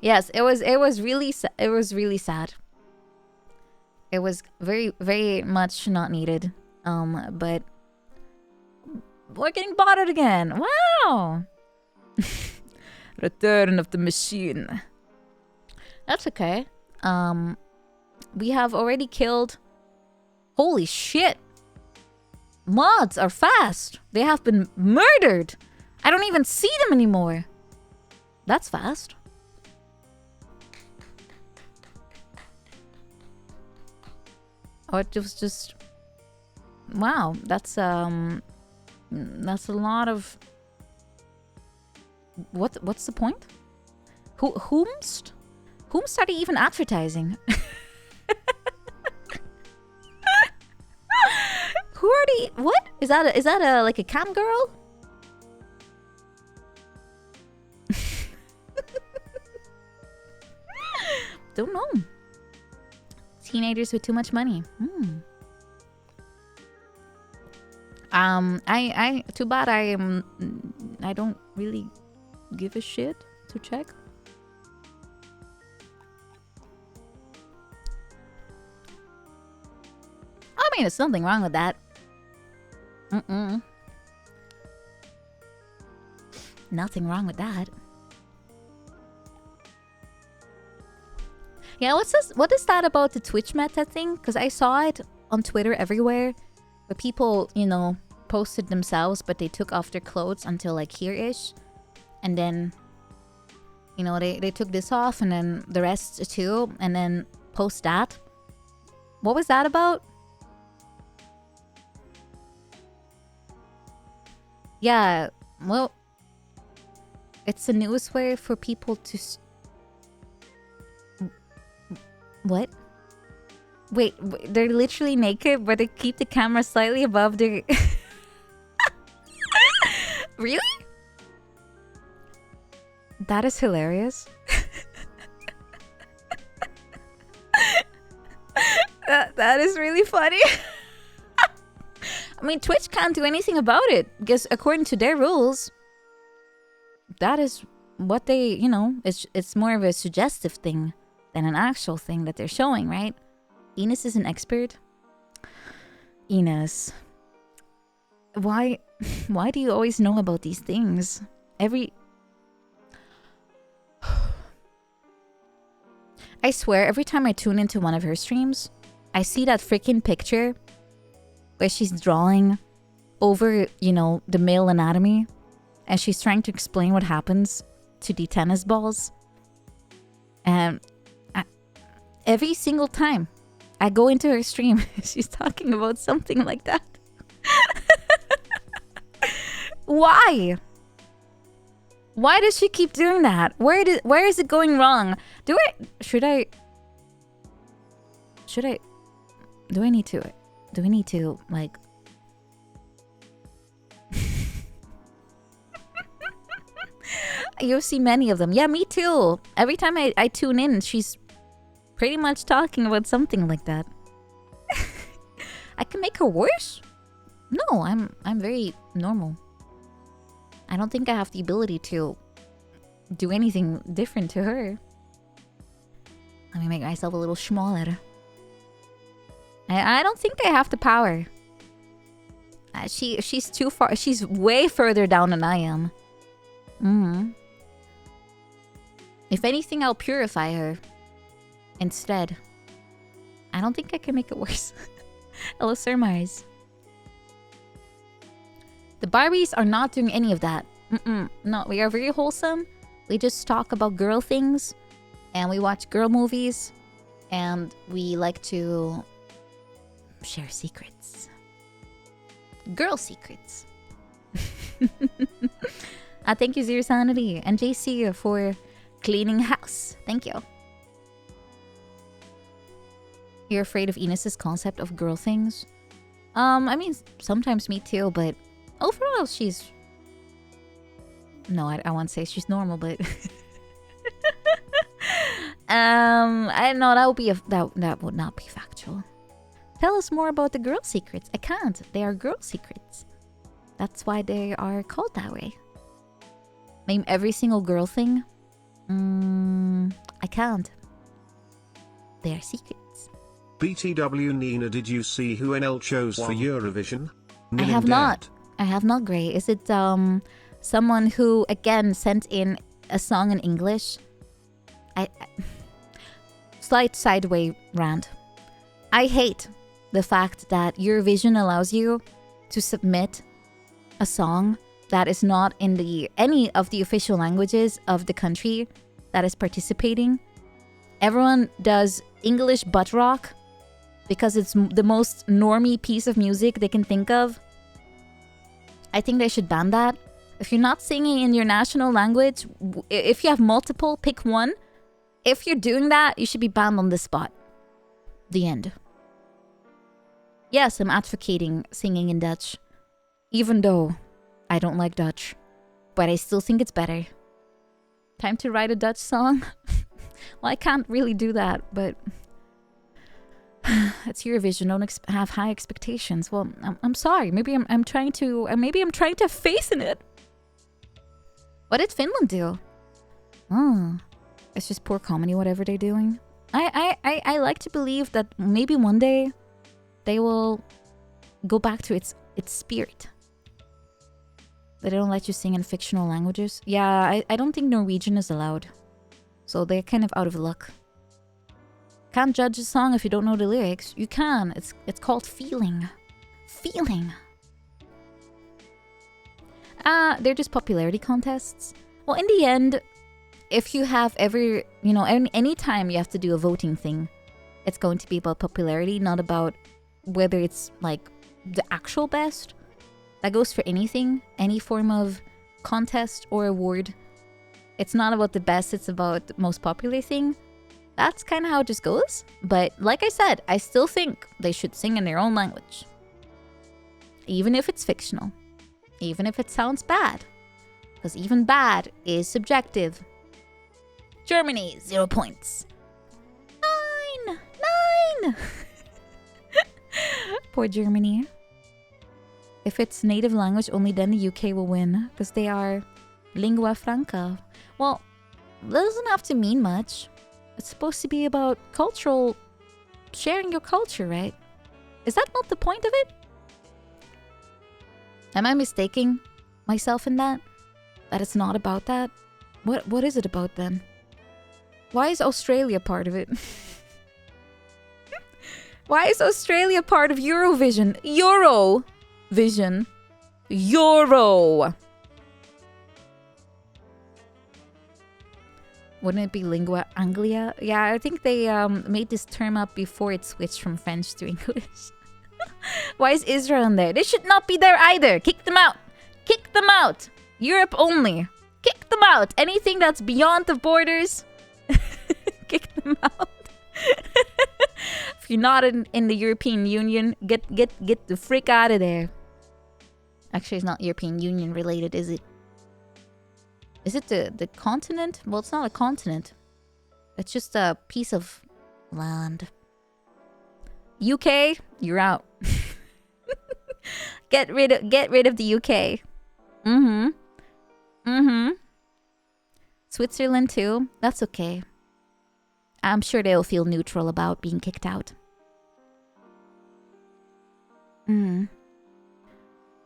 yes, it was really sad. It was very, very much not needed. But we're getting botted again. Wow. Return of the machine. That's okay. We have already killed. Holy shit. Mods are fast. They have been murdered. I don't even see them anymore. That's fast. Oh, it was just... Wow, that's a lot of... What's the point? Whomst are they even advertising? Who are they? What? Is that a like a cam girl? Don't know. Teenagers with too much money. I too bad I don't really give a shit to check. I mean, there's nothing wrong with that. Nothing wrong with that. Yeah, what is that about the Twitch meta thing? Because I saw it on Twitter everywhere. Where people, you know, posted themselves, but they took off their clothes until like here-ish. And then, you know, they took this off and then the rest too. And then post that. What was that about? Yeah, well, it's a news way for people to... What? Wait, they're literally naked, but they keep the camera slightly above their... Really? That is hilarious. That is really funny. I mean, Twitch can't do anything about it, because according to their rules, that is what they, you know, it's more of a suggestive thing than an actual thing that they're showing, right? Enos is an expert. Enos. Why do you always know about these things? I swear, every time I tune into one of her streams, I see that freaking picture where she's drawing over, you know, the male anatomy, and she's trying to explain what happens to the tennis balls. And every single time I go into her stream, she's talking about something like that. Why? Why does she keep doing that? Where is it going wrong? Do I need to like You see many of them. Yeah, me too. Every time I tune in, she's pretty much talking about something like that. I can make her worse? No, I'm very normal. I don't think I have the ability to do anything different to her. Let me make myself a little smaller. I don't think I have the power. She's too far. She's way further down than I am. If anything, I'll purify her instead. I don't think I can make it worse. Hello, Sir Mars. The Barbies are not doing any of that. No, we are very wholesome. We just talk about girl things. And we watch girl movies. And we like to share secrets. Girl secrets. Thank you, Zero Sanity. And JC for cleaning house. Thank you. You're afraid of Enos's concept of girl things? I mean, sometimes me too, but overall she's... No, I won't say she's normal, but... I know that would be that would not be factual. Tell us more about the girl secrets. I can't. They are girl secrets. That's why they are called that way. Name every single girl thing. I can't. They are secrets. BTW Nina, did you see who NL chose for Eurovision? I have not. I have not, Grey. Is it someone who again sent in a song in English? Slight sideway rant. I hate the fact that Eurovision allows you to submit a song that is not in any of the official languages of the country that is participating. Everyone does English butt rock because it's the most normie piece of music they can think of. I think they should ban that. If you're not singing in your national language, if you have multiple, pick one. If you're doing that, you should be banned on the spot. The end. Yes, I'm advocating singing in Dutch. Even though I don't like Dutch. But I still think it's better. Time to write a Dutch song? Well, I can't really do that, but... It's Eurovision, don't have high expectations. Well, I'm sorry. Maybe I'm trying to... maybe I'm trying to face in it. What did Finland do? Oh... It's just poor comedy, whatever they're doing. I like to believe that maybe one day they will go back to its spirit. That they don't let you sing in fictional languages. Yeah, I don't think Norwegian is allowed. So they're kind of out of luck. Can't judge a song if you don't know the lyrics. You can. It's called feeling. Feeling. They're just popularity contests. Well, in the end... If you have any time you have to do a voting thing, it's going to be about popularity, not about whether it's like the actual best. That goes for anything, any form of contest or award. It's not about the best, it's about the most popular thing. That's kind of how it just goes. But like I said, I still think they should sing in their own language. Even if it's fictional. Even if it sounds bad. Because even bad is subjective. Germany, 0 points. 9! Poor Germany. If it's native language, only then the UK will win. Because they are lingua franca. Well, that doesn't have to mean much. It's supposed to be about cultural... sharing your culture, right? Is that not the point of it? Am I mistaking myself in that? That it's not about that? What is it about then? Why is Australia part of it? Why is Australia part of Eurovision? Eurovision. Euro. Wouldn't it be lingua anglia? Yeah, I think they made this term up before it switched from French to English. Why is Israel in there? They should not be there either. Kick them out. Kick them out. Europe only. Kick them out. Anything that's beyond the borders... Kick them out. If you're not in the European Union, get the frick out of there. Actually, it's not European Union related, is it? Is it the continent? Well, it's not a continent. It's just a piece of land. UK, you're out. Get rid of the UK. Switzerland too. That's okay. I'm sure they'll feel neutral about being kicked out.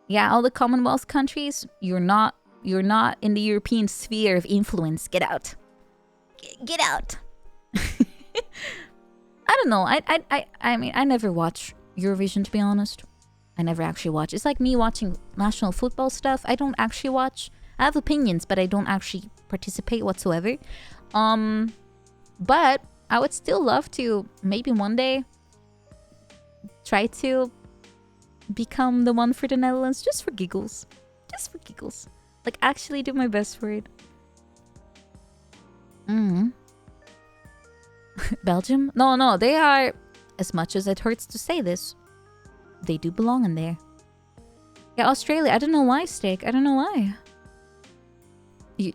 Yeah, all the Commonwealth countries, you're not in the European sphere of influence. Get out. Get out. I don't know. I mean, I never watch Eurovision, to be honest. I never actually watch. It's like me watching national football stuff. I don't actually watch. I have opinions, but I don't actually participate whatsoever. But I would still love to maybe one day try to become the one for the Netherlands, just for giggles. Just for giggles. Like, actually do my best for it. Belgium? No, they are, as much as it hurts to say this, they do belong in there. Yeah, Australia, I don't know why, Steak. I don't know why.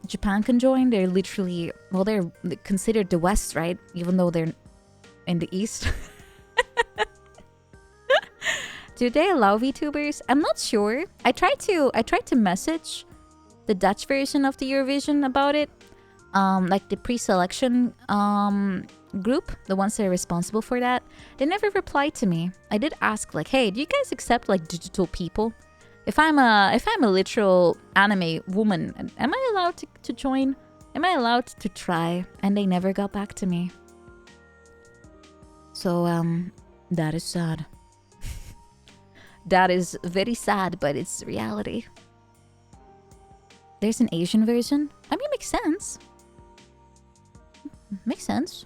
Japan can join. They're literally, well, they're considered the West, right? Even though they're in the East. Do they allow VTubers? I'm not sure. I tried to message the Dutch version of the Eurovision about it. Like the pre-selection group, the ones that are responsible for that. They never replied to me. I did ask, like, hey, do you guys accept like digital people? If I'm a literal anime woman, am I allowed to join? Am I allowed to try? And they never got back to me. So that is sad. That is very sad, but it's reality. There's an Asian version. I mean, makes sense. Makes sense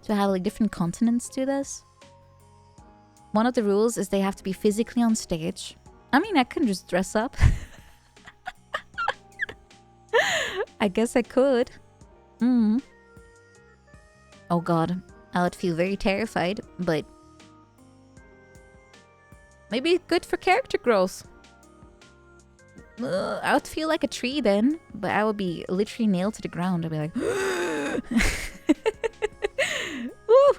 to have like different continents do this. One of the rules is they have to be physically on stage. I mean, I can just dress up. I guess I could. Oh god, I would feel very terrified, but maybe good for character growth. I would feel like a tree then, but I would be literally nailed to the ground. I'd be like, Woo!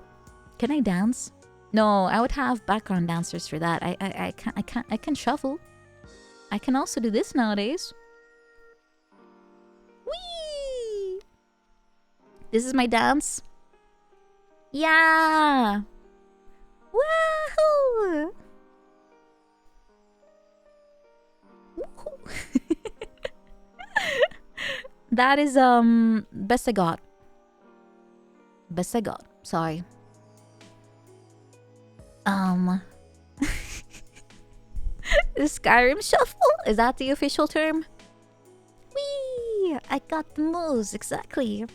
Can I dance? No, I would have background dancers for that. I can shuffle. I can also do this nowadays. Whee! This is my dance. Yeah! Woohoo! That is best I got. Best I got. Sorry. Skyrim shuffle? Is that the official term? Whee! I got the moves, exactly.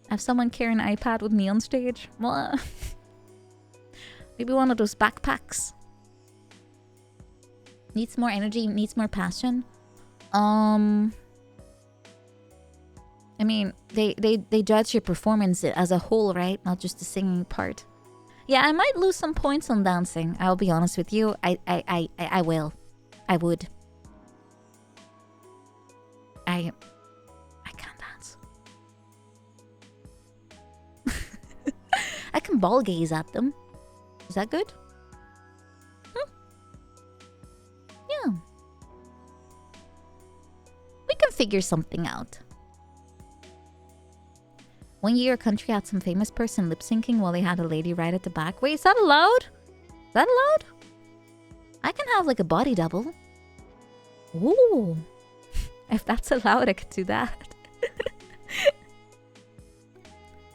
Have someone carry an iPad with me on stage? What? Maybe one of those backpacks. Needs more energy, needs more passion. I mean, they judge your performance as a whole, right? Not just the singing part. Yeah, I might lose some points on dancing. I'll be honest with you. I will. I would. I can't dance. I can ball gaze at them. Is that good? Yeah. We can figure something out. One year, a country had some famous person lip-syncing while they had a lady right at the back. Wait, is that allowed? Is that allowed? I can have like a body double. Ooh. If that's allowed, I could do that.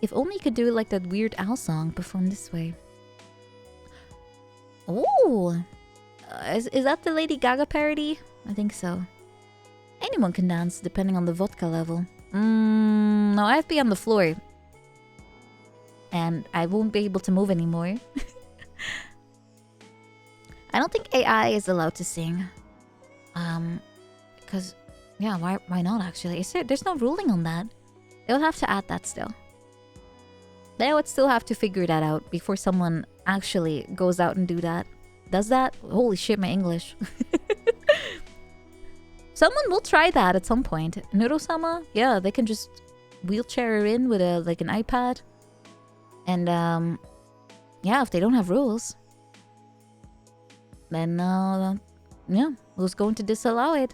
If only you could do it like that Weird Al song performed this way. Ooh. Is that the Lady Gaga parody? I think so. Anyone can dance depending on the vodka level. No, I have to be on the floor. And I won't be able to move anymore. I don't think AI is allowed to sing. Because, yeah, why not actually? There's no ruling on that. They'll have to add that still. They would still have to figure that out before someone actually goes out and does that. Holy shit, my English. Someone will try that at some point. Nuro-sama, yeah, they can just wheelchair her in with a like an iPad. And yeah, if they don't have rules, then yeah, who's going to disallow it?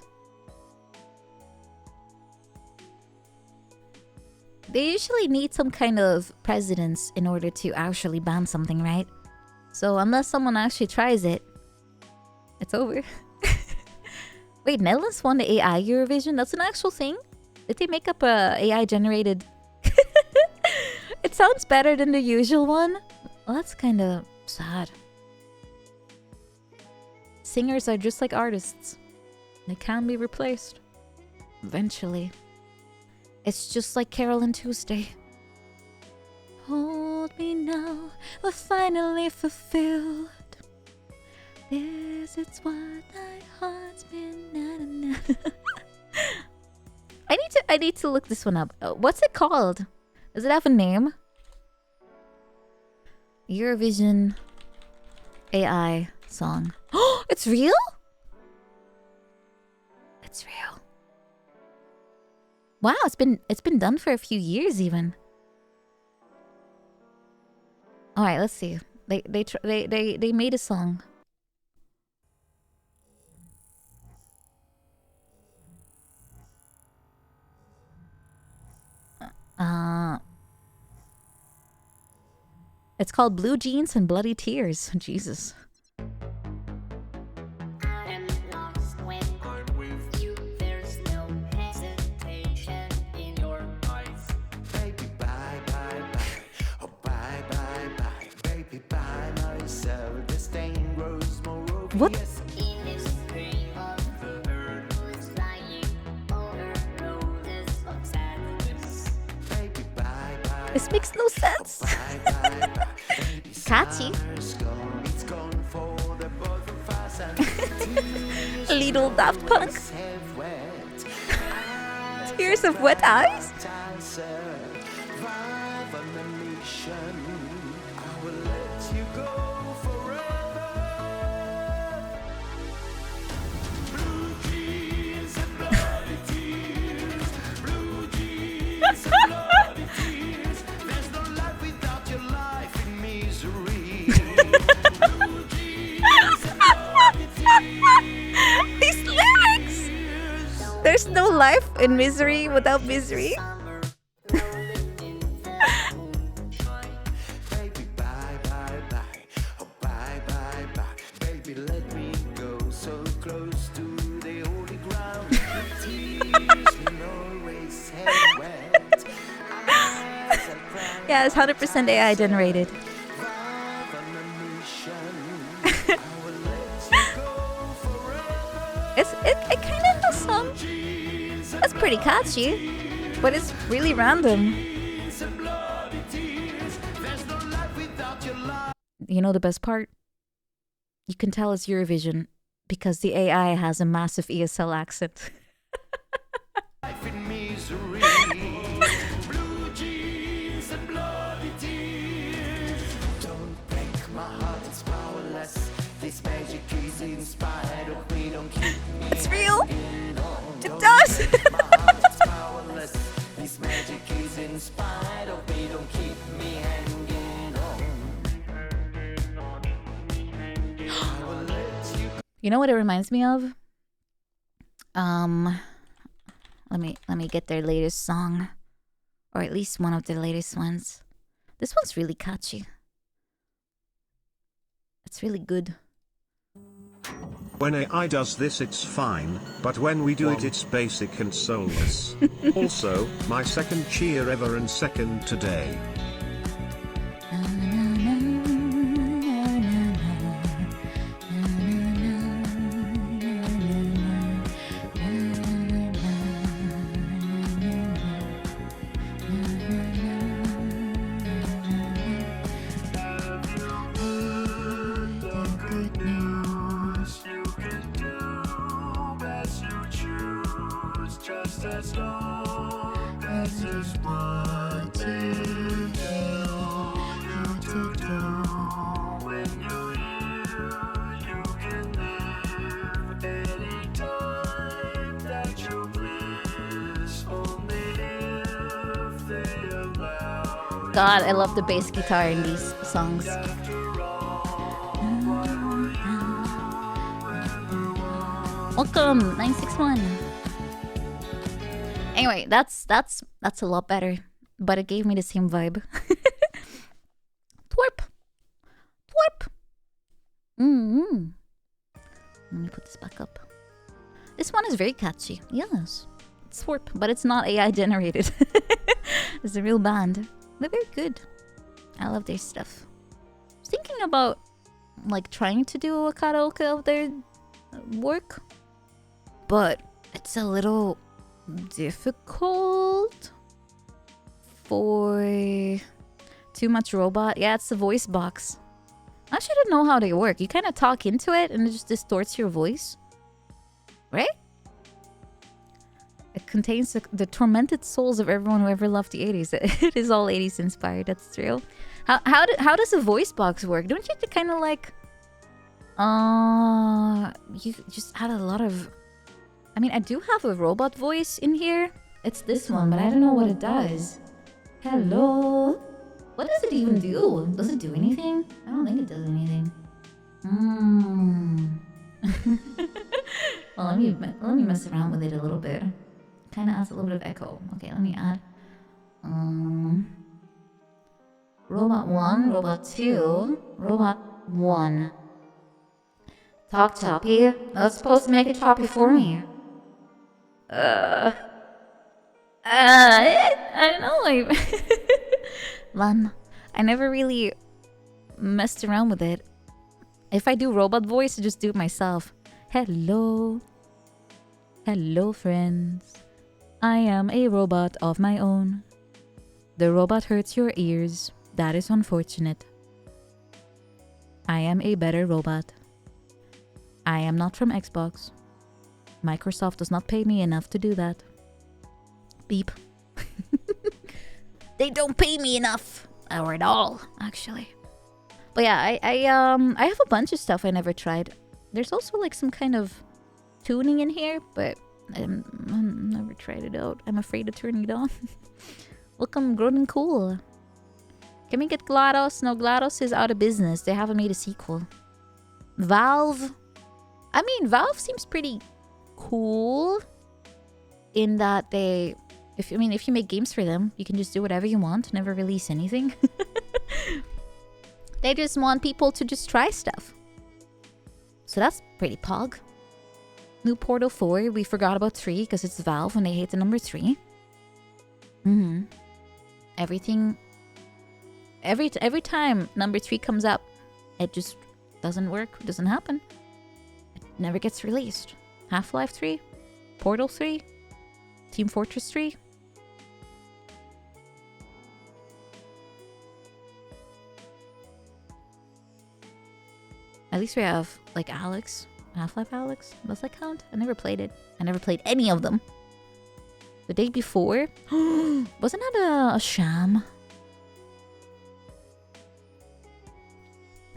They usually need some kind of precedence in order to actually ban something, right? So unless someone actually tries it, it's over. Wait, Netherlands won the AI Eurovision? That's an actual thing? Did they make up a AI generated? It sounds better than the usual one. Well, that's kind of sad. Singers are just like artists. They can be replaced. Eventually. It's just like Carol and Tuesday. Hold me now, we're finally fulfilled. This is what my heart's been. Na, na, na. I need to look this one up. What's it called? Does it have a name? Eurovision AI song. Oh, it's real? It's real. Wow, it's been done for a few years even. All right, let's see. They made a song. It's called Blue Jeans and Bloody Tears. Jesus. What? This makes no sense. Catchy. Little Daft Punk. Tears of Wet Eyes. These lyrics! There's no life in misery without misery. Yeah, it's 100% AI generated. It kind of has some. That's pretty catchy, but it's really random. You know the best part? You can tell it's Eurovision because the AI has a massive ESL accent. It's real. It does. You know what it reminds me of? Let me get their latest song, or at least one of their latest ones. This one's really catchy. It's really good. When AI does this, it's fine, but when we do it, it's basic and soulless. Also, my second cheer ever and second today. Just as long as it's wanted. God, I love the bass guitar in these songs. Welcome, 961. Anyway, that's a lot better, but it gave me the same vibe. Twerp, twerp. Let me put this back up. This one is very catchy. Yes, it's twerp, but it's not AI generated. It's a real band. They're very good. I love their stuff. I was thinking about like trying to do a karaoke of their work, but it's a little difficult for too much robot. Yeah, it's the voice box. I shouldn't know how they work. You kind of talk into it and it just distorts your voice, right? It contains the tormented souls of everyone who ever loved the 80s. It is all 80s inspired. That's true. How does a voice box work? Don't you have to kind of like you just add a lot of... I mean, I do have a robot voice in here. It's this one, but I don't know what it does. Hello? What does it even do? Does it do anything? I don't think it does anything. Well, let me mess around with it a little bit. Kind of adds a little bit of echo. Okay, let me add robot 1, robot 2, robot 1. Talk choppy. That's supposed to make it choppy for me. I don't know. Man, I never really messed around with it. If I do robot voice, I just do it myself. Hello. Hello, friends. I am a robot of my own. The robot hurts your ears. That is unfortunate. I am a better robot. I am not from Xbox. Microsoft does not pay me enough to do that. Beep. They don't pay me enough. Or at all, actually. But yeah, I have a bunch of stuff I never tried. There's also like some kind of tuning in here, but I never tried it out. I'm afraid of turning it on. Welcome, Grown and Cool. Can we get GLaDOS? No, GLaDOS is out of business. They haven't made a sequel. Valve. I mean, Valve seems pretty cool in that they... If you make games for them, you can just do whatever you want, never release anything. They just want people to just try stuff. So that's pretty pog. New Portal 4, we forgot about 3 because it's Valve and they hate the number 3. Everything... Every time number 3 comes up, it just doesn't work, doesn't happen. It never gets released. Half-Life 3, Portal 3, Team Fortress 3. At least we have, like, Alex. Half-Life Alex? Does that count? I never played it. I never played any of them. The day before? Wasn't that a sham?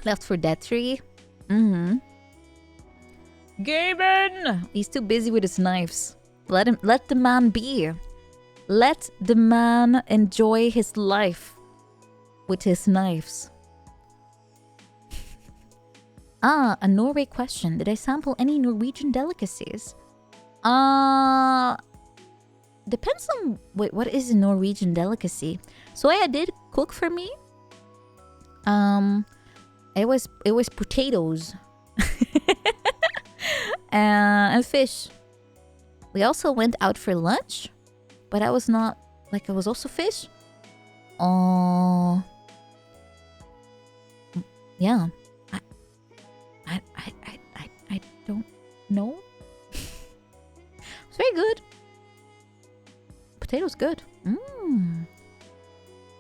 Left 4 Dead 3? Gaben! He's too busy with his knives. Let the man be. Let the man enjoy his life with his knives. A Norway question. Did I sample any Norwegian delicacies? Depends on what is a Norwegian delicacy. So I did cook for me. It was potatoes and fish. We also went out for lunch, but I was not like it was also fish. Yeah. I don't know. It's very good. Potatoes good.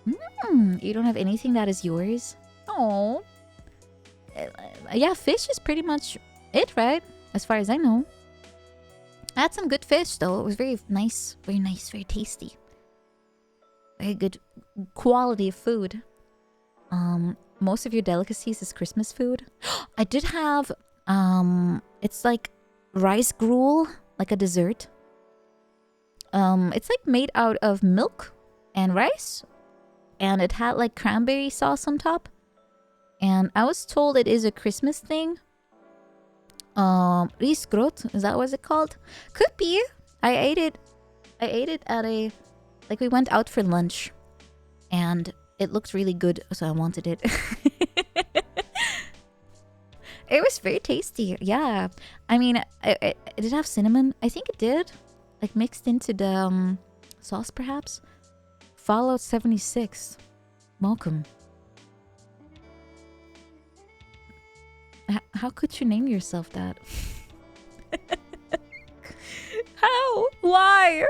You don't have anything that is yours? Oh. Yeah, fish is pretty much it, right? As far as I know. I had some good fish though. It was very nice, very tasty. Very good quality of food. Most of your delicacies is Christmas food. I did have it's like rice gruel, like a dessert. It's like made out of milk and rice, and it had like cranberry sauce on top. And I was told it is a Christmas thing. Risgrot, is that what it's called? Could be. I ate it at a, like, we went out for lunch, and it looked really good, so I wanted it. It was very tasty, yeah. I mean, it did have cinnamon. I think it did, like mixed into the sauce, perhaps. Fallout 76, welcome. How could you name yourself that? How? Why?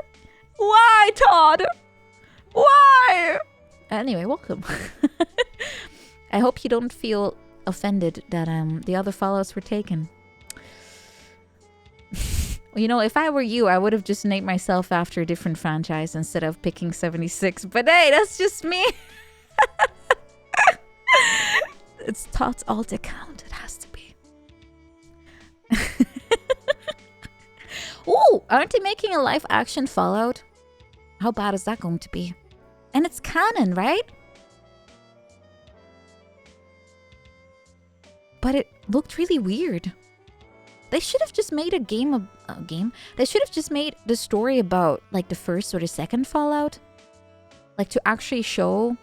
Why, Todd? Why? Anyway, welcome. I hope you don't feel offended that the other Fallouts were taken. You know, if I were you, I would have just named myself after a different franchise instead of picking 76. But hey, that's just me. It's Todd's alt account. It has to be. Ooh, aren't they making a live action Fallout? How bad is that going to be? And it's canon, right? But it looked really weird. They should have just made a game. They should have just made the story about like the first or the second Fallout. Like to actually show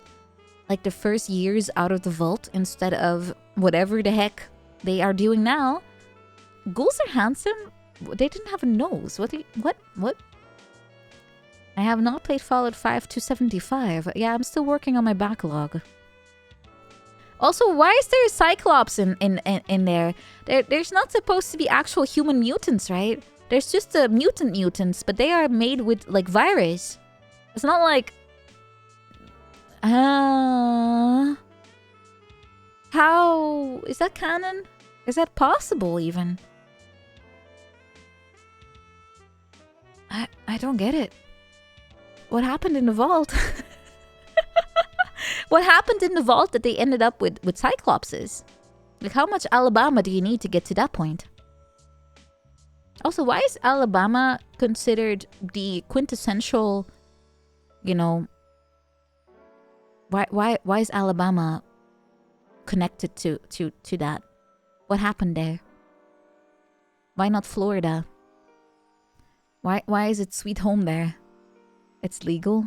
like the first years out of the vault instead of whatever the heck they are doing now. Ghouls are handsome. They didn't have a nose. What? I have not played Fallout 5 to 75. Yeah, I'm still working on my backlog. Also, why is there a Cyclops in there? There's not supposed to be actual human mutants, right? There's just the mutants, but they are made with like virus. It's not like how is that canon? Is that possible even? I don't get it. What happened in the vault? What happened in the vault that they ended up with Cyclopses? Like, how much Alabama do you need to get to that point? Also, why is Alabama considered the quintessential, you know, why is Alabama connected to that? What happened there? Why not Florida? Why is it Sweet Home there? It's legal.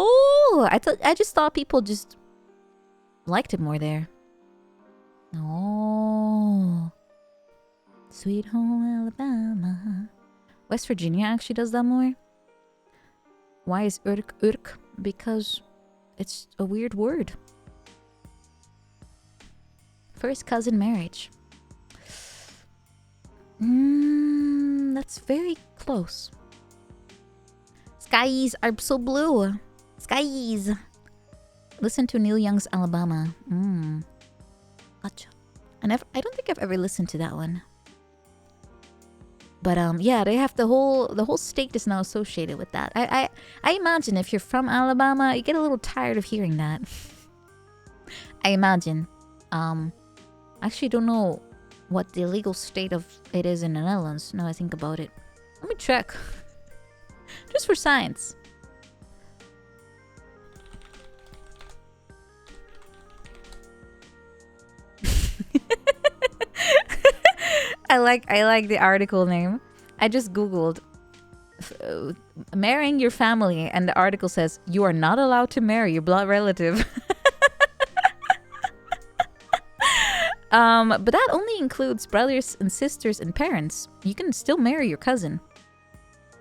Oh, I just thought people just liked it more there. Oh, Sweet Home Alabama. West Virginia actually does that more. Why is Urk? Because it's a weird word. First cousin marriage. That's very close. Skies are so blue. Skies. Listen to Neil Young's Alabama. Gotcha. I don't think I've ever listened to that one. But yeah, they have the whole state is now associated with that. I imagine if you're from Alabama, you get a little tired of hearing that. I imagine. Actually don't know what the legal state of it is in the Netherlands. Now I think about it. Let me check. Just for science. I like the article name. I just googled marrying your family, and the article says you are not allowed to marry your blood relative. But that only includes brothers and sisters and parents. You can still marry your cousin.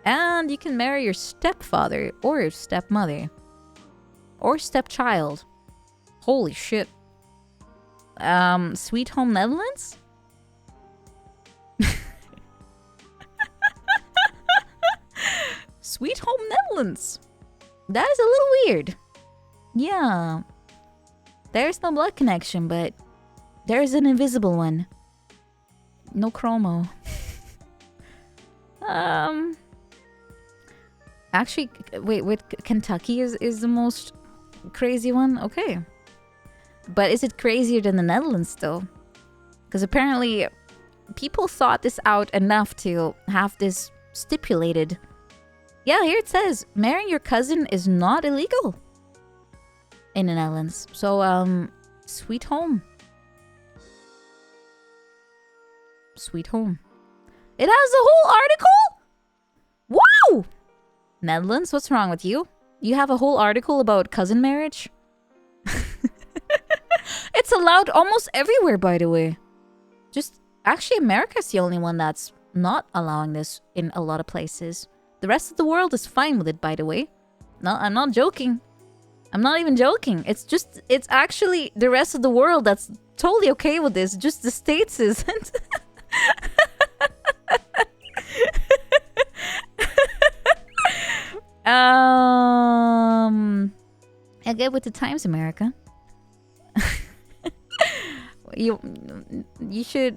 And you can marry your stepfather or your stepmother. Or stepchild. Holy shit. Sweet Home Netherlands? Sweet Home Netherlands. That is a little weird. Yeah. There's no blood connection, but there's an invisible one. No chromo. Actually, wait, Kentucky is the most crazy one? Okay. But is it crazier than the Netherlands, though? Because apparently, people thought this out enough to have this stipulated Yeah, here it says marrying your cousin is not illegal in the Netherlands. So, sweet home. Sweet home. It has a whole article? Wow! Netherlands, what's wrong with you? You have a whole article about cousin marriage? It's allowed almost everywhere, by the way. Actually, America's the only one that's not allowing this in a lot of places. The rest of the world is fine with it, by the way. No, I'm not joking. I'm not even joking. It's actually the rest of the world that's totally okay with this. Just the States isn't. I get with the times, America. you should,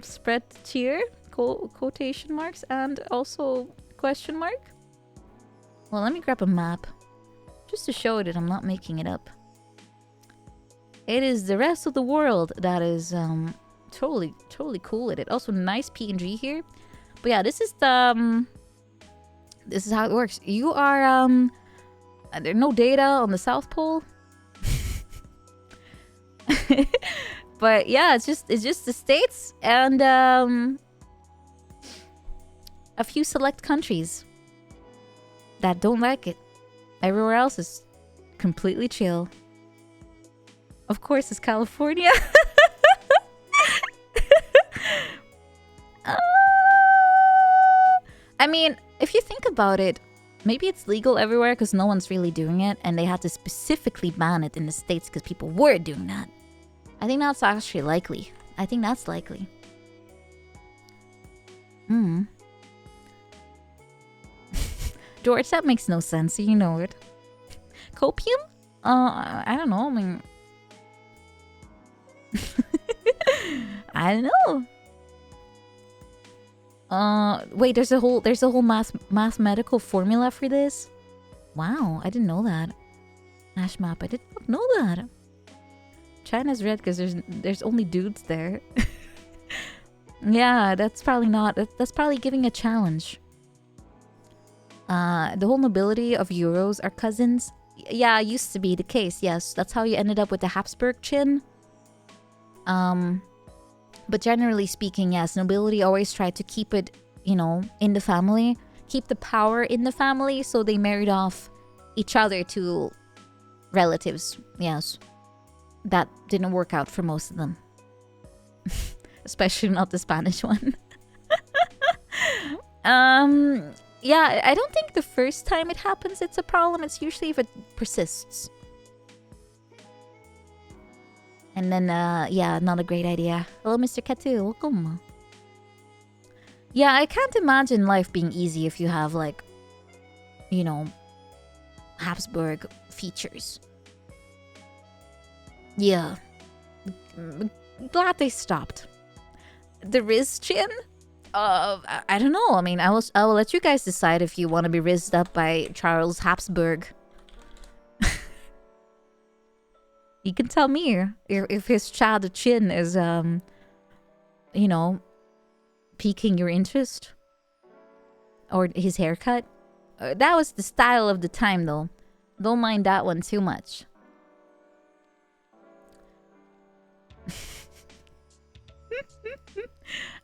spread cheer, quotation marks, and also question mark. Well, let me grab a map just to show that I'm not making it up. It is the rest of the world that is totally cool with it. Also, nice PNG here. But yeah, this is the this is how it works. You are there's no data on the South Pole. But yeah, it's just the States and a few select countries that don't like it. Everywhere else is completely chill. Of course, it's California. I mean, if you think about it, maybe it's legal everywhere because no one's really doing it, and they had to specifically ban it in the States because people were doing that. I think that's actually likely. I think that's likely. George, that makes no sense. You know it. Copium? I don't know. I mean, I don't know. Wait. There's a whole mathematical formula for this. Wow, I didn't know that. Nash map. I did not know that. China's red because there's only dudes there. Yeah, that's probably not. That's probably giving a challenge. The whole nobility of Euros are cousins. Yeah, it used to be the case. Yes, that's how you ended up with the Habsburg chin. But generally speaking, yes, nobility always tried to keep it, in the family, keep the power in the family, so they married off each other to relatives. Yes, that didn't work out for most of them, especially not the Spanish one. Yeah, I don't think the first time it happens it's a problem. It's usually if it persists. And then, yeah, not a great idea. Hello, Mr. Katu. Welcome. Yeah, I can't imagine life being easy if you have, like, Habsburg features. Yeah. Glad they stopped. The Riz chin? I don't know. I mean, I will let you guys decide if you want to be rizzed up by Charles Habsburg. You can tell me if his Chad chin is, piquing your interest. Or his haircut. That was the style of the time, though. Don't mind that one too much.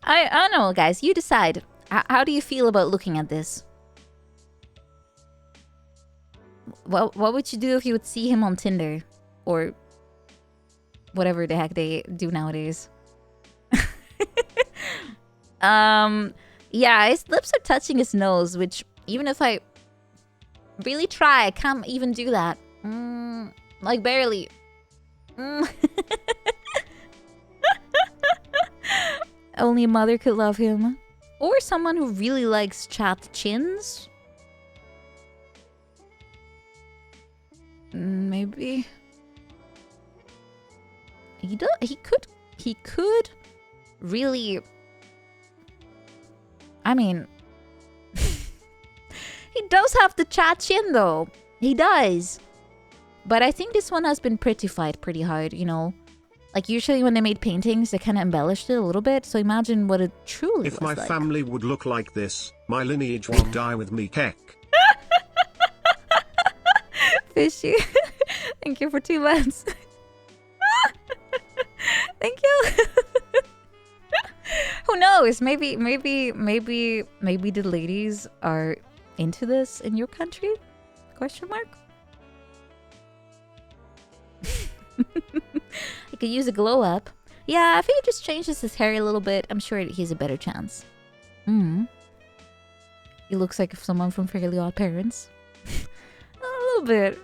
I don't know, guys. You decide. How do you feel about looking at this? What would you do if you would see him on Tinder? Or whatever the heck they do nowadays. Yeah, his lips are touching his nose, which even if I really try, I can't even do that. Like barely. Only a mother could love him. Or someone who really likes chapped chins. Maybe. He could really. I mean, he does have the chat chin though. He does. But I think this one has been prettified pretty hard, Like usually when they made paintings, they kind of embellished it a little bit. So imagine what it truly If was my like. family would look like this, my lineage would die with me, Keck. Fishy. Thank you for 2 months. Thank you. Who knows? Maybe the ladies are into this in your country? Question mark. He could use a glow up. Yeah, if he just changes his hair a little bit, I'm sure he has a better chance. He looks like someone from Fairly Odd Parents. A little bit.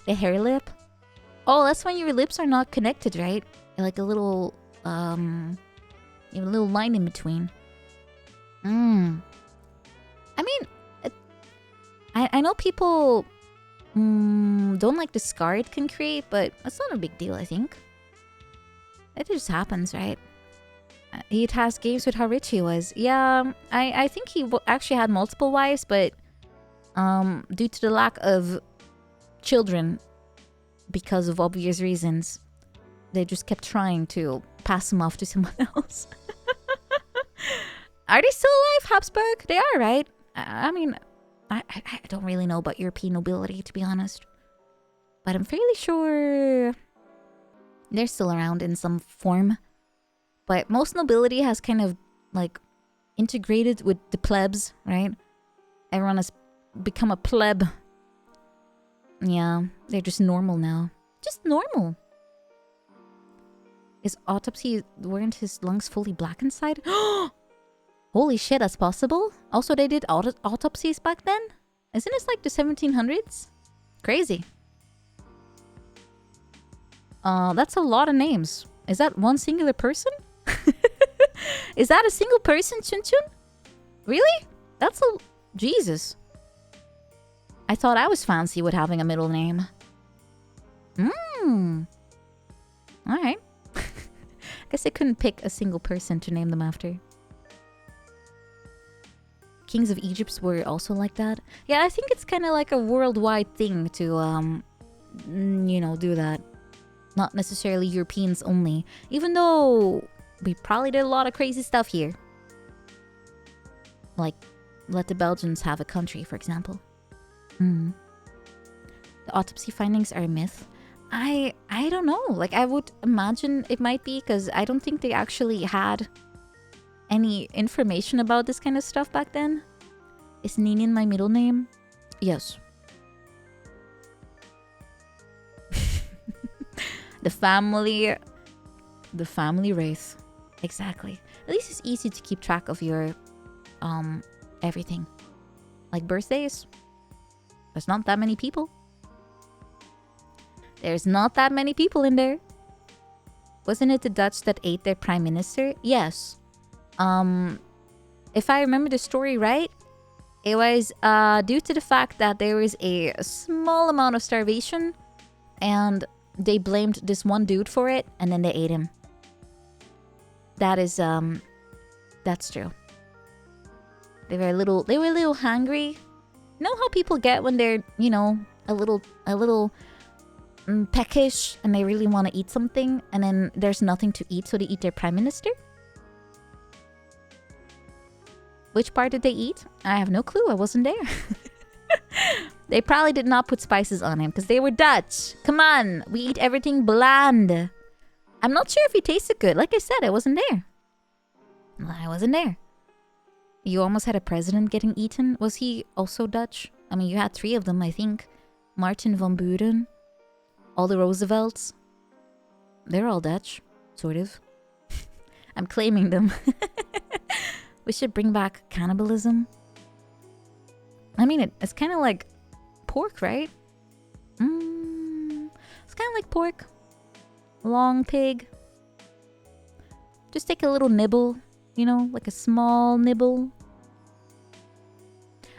The hair lip. Oh, that's when your lips are not connected, right? Like a little, you have a little line in between. I mean, I know people don't like the scar it can create, but that's not a big deal, I think. It just happens, right? He has games with how rich he was. Yeah, I think he actually had multiple wives, but due to the lack of children, because of obvious reasons, they just kept trying to pass him off to someone else. Are they still alive, Habsburg? They are, right? I mean, I don't really know about European nobility, to be honest. But I'm fairly sure they're still around in some form. But most nobility has kind of, like, integrated with the plebs, right? Everyone has become a pleb. Yeah, they're just normal now. Just normal. Is autopsy, weren't his lungs fully black inside? Holy shit, that's possible? Also, they did autopsies back then? Isn't this like the 1700s? Crazy. That's a lot of names. Is that one singular person? Is that a single person, Chun Chun? Really? That's a... Jesus. I thought I was fancy with having a middle name. Alright. Guess they couldn't pick a single person to name them after. Kings of Egypt were also like that. Yeah, I think it's kind of like a worldwide thing to, you know, do that. Not necessarily Europeans only. Even though we probably did a lot of crazy stuff here. Like, let the Belgians have a country, for example. The autopsy findings are a myth. I don't know. Like, I would imagine it might be, because I don't think they actually had any information about this kind of stuff back then. Is Ninian my middle name? Yes. The family wraith. Exactly. At least it's easy to keep track of your everything. Like birthdays. There's not that many people. There's not that many people in there. Wasn't it the Dutch that ate their prime minister? Yes. If I remember the story right, it was due to the fact that there was a small amount of starvation and they blamed this one dude for it and then they ate him. That is, that's true. They were a little hungry. You know how people get when they're, you know, a little peckish and they really want to eat something and then there's nothing to eat, so they eat their prime minister? Which part did they eat? I have no clue. I wasn't there. They probably did not put spices on him because they were Dutch. Come on. We eat everything bland. I'm not sure if he tasted good. Like I said, I wasn't there. I wasn't there. You almost had a president getting eaten. Was he also Dutch? I mean, you had 3 of them, I think. Martin van Buren. All the Roosevelts. They're all Dutch. Sort of. I'm claiming them. We should bring back cannibalism. I mean, it's kind of like pork, right? It's kind of like pork. Long pig. Just take a little nibble. You know, like a small nibble.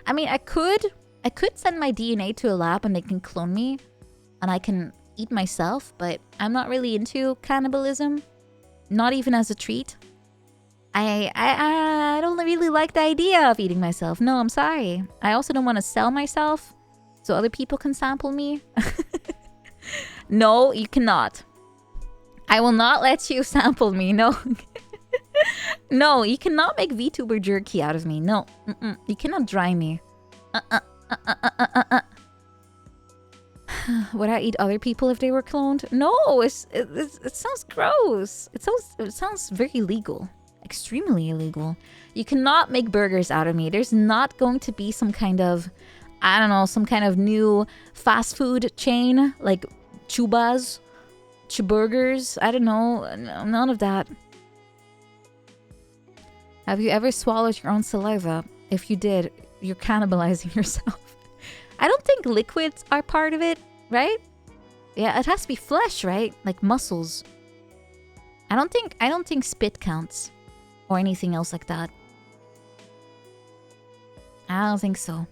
I mean, I could send my DNA to a lab and they can clone me. And I can eat myself. But I'm not really into cannibalism. Not even as a treat. I don't really like the idea of eating myself. No, I'm sorry. I also don't want to sell myself so other people can sample me. No, you cannot. I will not let you sample me. No. No, you cannot make VTuber jerky out of me. No. You cannot dry me. Would I eat other people if they were cloned? No, it sounds gross. It sounds very illegal. Extremely illegal. You cannot make burgers out of me. There's not going to be some kind of, I don't know, some kind of new fast food chain like Chubas, Chuburgers. I don't know. None of that. Have you ever swallowed your own saliva? If you did, you're cannibalizing yourself. I don't think liquids are part of it, right? Yeah, it has to be flesh, right? Like muscles. I don't think spit counts or anything else like that. I don't think so.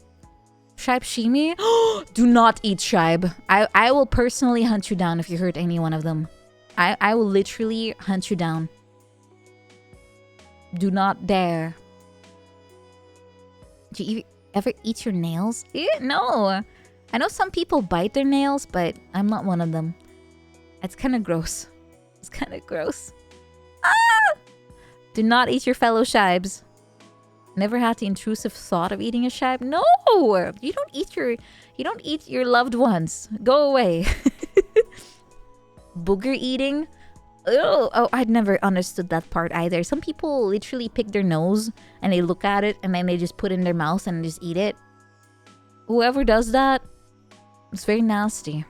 Shibe Shimi? Do not eat Shibe. I will personally hunt you down if you hurt any one of them. I will literally hunt you down. Do not dare. Do you ever eat your nails? No. I know some people bite their nails, but I'm not one of them. It's kind of gross. It's kind of gross. Ah! Do not eat your fellow Shibes. Never had the intrusive thought of eating a Shibe? No! You don't eat your loved ones. Go away. Booger eating? Oh, I'd never understood that part either. Some people literally pick their nose and they look at it and then they just put it in their mouth and just eat it. Whoever does that, it's very nasty.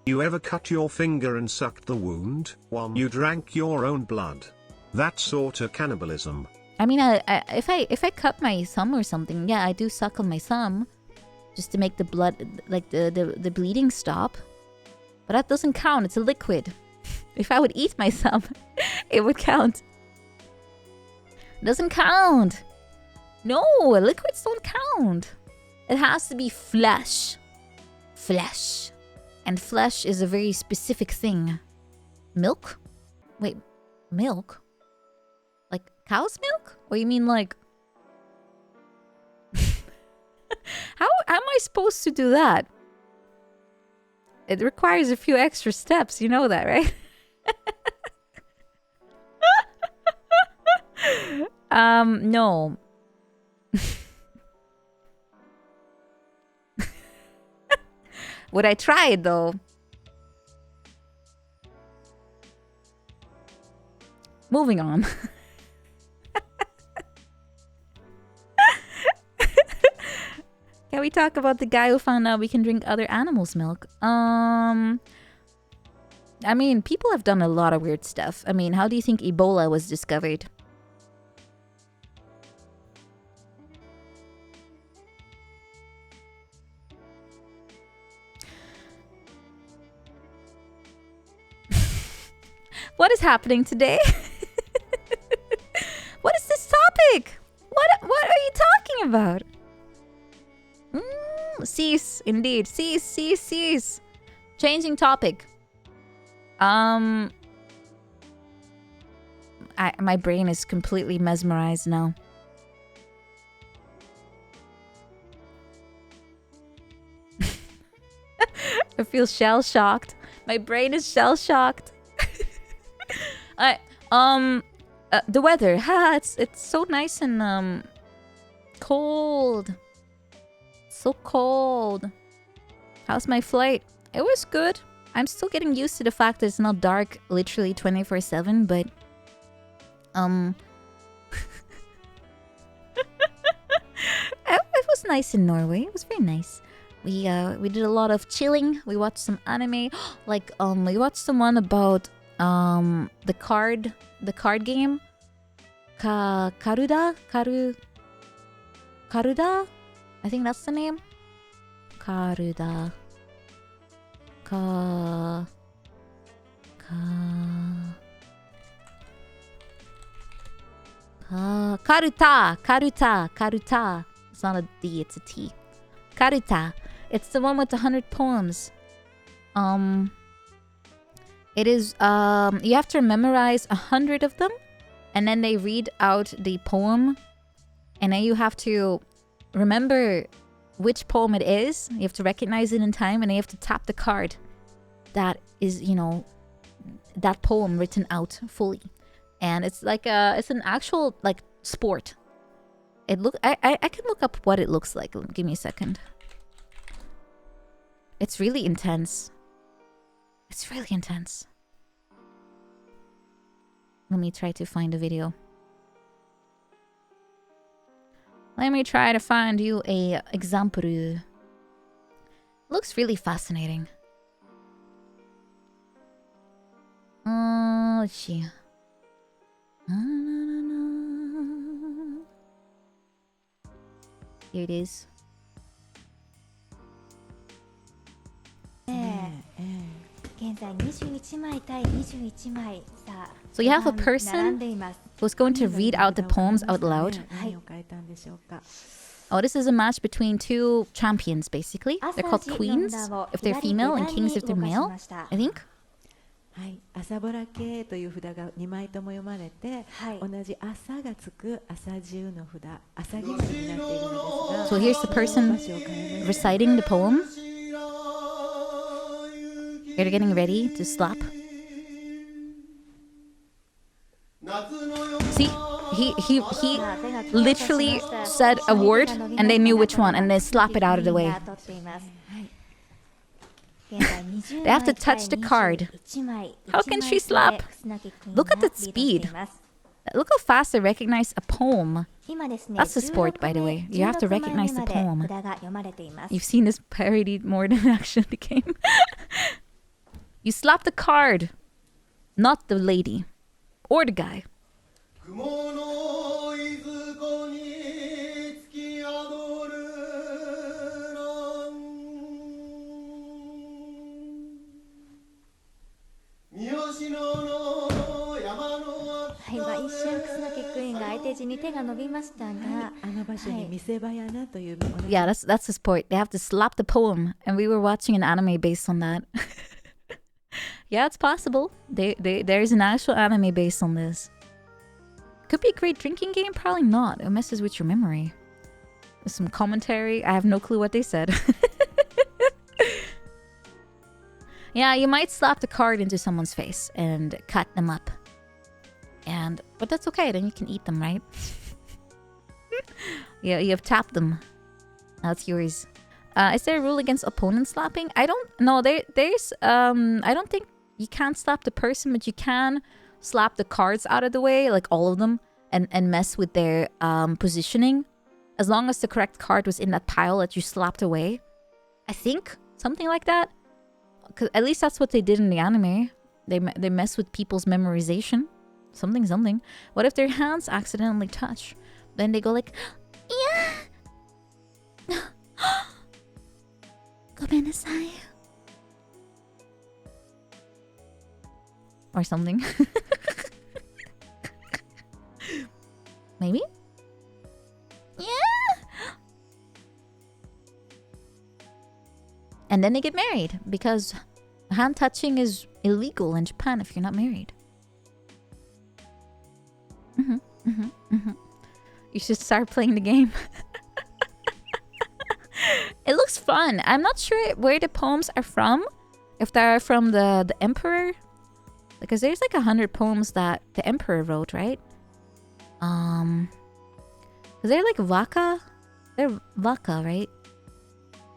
You ever cut your finger and sucked the wound? You drank your own blood. That's sorta cannibalism. I mean, if I cut my thumb or something, yeah, I do suck on my thumb just to make the blood, like the bleeding stop. But that doesn't count. It's a liquid. If I would eat my thumb, it would count. It doesn't count. No, liquids don't count. It has to be flesh. Flesh. And flesh is a very specific thing. Milk? Wait, milk? Like cow's milk? Or you mean like... How am I supposed to do that? It requires a few extra steps, you know that, right? No. Would I try it though? Moving on. Can we talk about the guy who found out we can drink other animals' milk? I mean, people have done a lot of weird stuff. I mean, how do you think Ebola was discovered? What is happening today? What is this topic? What are you talking about? Cease, indeed. Cease. Changing topic. My brain is completely mesmerized now. I feel shell-shocked. My brain is shell-shocked. The weather. It's so nice and cold. So cold. How's my flight? It was good. I'm still getting used to the fact that it's not dark literally 24/7, but it was nice in Norway. It was very nice. We did a lot of chilling. We watched some anime. Like we watched the one about the card game. Karuda? I think that's the name. Karuda. Karuta. It's not a D, it's a T. Karuta. It's the one with the 100 poems. It is, you have to memorize 100 of them, and then they read out the poem, and then you have to remember which poem it is. You have to recognize it in time, and you have to tap the card that is, that poem written out fully. And it's like it's an actual like sport. I can look up what it looks like. Give me a second. It's really intense. It's really intense. Let me try to find a video. Let me try to find you a example. Looks really fascinating. Let's see. Here it is. So you have a person who's going to read out the poems out loud. Oh, this is a match between two champions, basically. They're called queens if they're female and kings if they're male, I think. はい、朝ぼら系という札が2枚とも読まれて、同じ朝がつく朝十の札、朝決まりになっているのですが、 So here's the person reciting the poem. They're getting ready to slap. See, he literally said a word and they knew which one and they slap it out of the way. They have to touch the card. How can she slap? Look at the speed. Look how fast they recognize a poem. That's a sport, by the way. You have to recognize the poem. You've seen this parodied more than actually the game. You slap the card, not the lady or the guy. Yeah, that's the sport. They have to slap the poem, and we were watching an anime based on that. Yeah, it's possible. There's an actual anime based on this. Could be a great drinking game, probably not. It messes with your memory. There's some commentary. I have no clue what they said. Yeah, you might slap the card into someone's face and cut them up. But that's okay, then you can eat them, right? Yeah, you have tapped them. That's yours. Is there a rule against opponent slapping? I don't know. There's I don't think you can't slap the person, but you can slap the cards out of the way, like all of them, and mess with their positioning. As long as the correct card was in that pile that you slapped away. I think something like that. 'Cause at least that's what they did in the anime. They mess with people's memorization. Something. What if their hands accidentally touch? Then they go like, yeah. Gomenasai. Or something. Maybe? Yeah. And then they get married because hand touching is illegal in Japan if you're not married. You should start playing the game. It looks fun. I'm not sure where the poems are from. If they're from the emperor. Because there's like 100 poems that the emperor wrote, right? They're like Vaka. They're Vaka, right?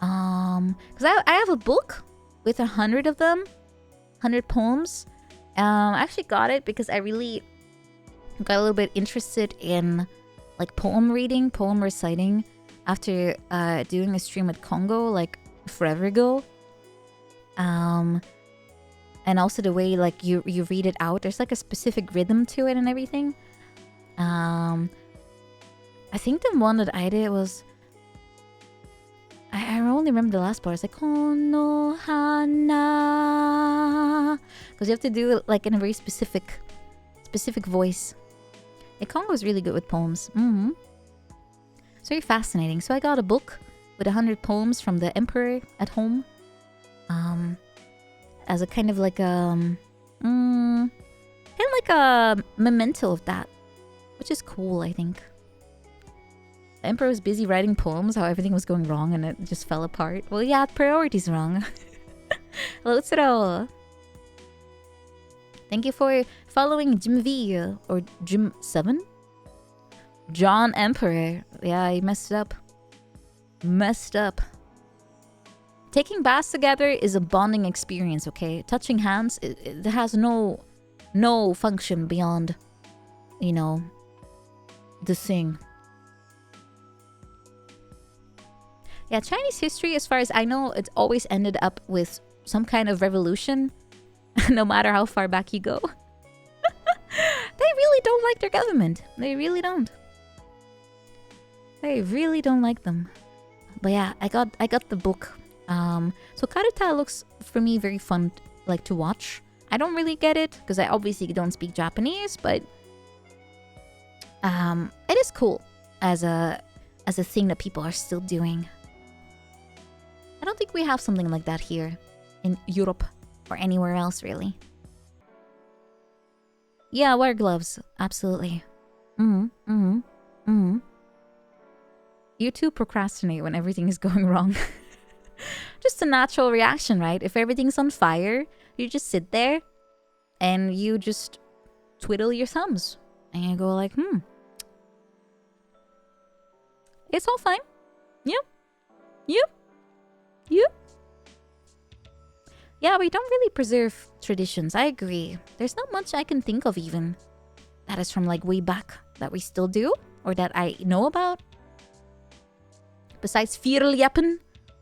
Because I have a book with 100 of them. 100 poems. I actually got it because I really got a little bit interested in like poem reading, poem reciting after doing a stream with Congo like forever ago. And also the way like you read it out. There's like a specific rhythm to it and everything. I think the one that I did was I only remember the last part. It's like Kono Hana, because you have to do it like in a very specific voice. Yeah, Congo is really good with poems. It's very fascinating. So I got a book with 100 poems from the emperor at home, as a kind of like a memento of that, which is cool, I think. Emperor was busy writing poems, how everything was going wrong and it just fell apart. Well, yeah, priorities wrong. Hello, Tsuro. Thank you for following Jim V or Jim 7. John Emperor. Yeah, he messed up. Messed up. Taking baths together is a bonding experience, okay? Touching hands, it has no function beyond, you know, the thing. Yeah, Chinese history, as far as I know, it's always ended up with some kind of revolution, no matter how far back you go. They really don't like their government. They really don't. They really don't like them. But yeah, I got the book. So Karuta looks for me very fun, like, to watch. I don't really get it because I obviously don't speak Japanese, but it is cool as a thing that people are still doing. I don't think we have something like that here in Europe or anywhere else, really. Yeah, wear gloves. Absolutely. You too procrastinate when everything is going wrong. Just a natural reaction, right? If everything's on fire, you just sit there and you just twiddle your thumbs. And you go like, it's all fine. Yep. Yeah, we don't really preserve traditions. I agree. There's not much I can think of even that is from like way back that we still do or that I know about. Besides Vierljeppen,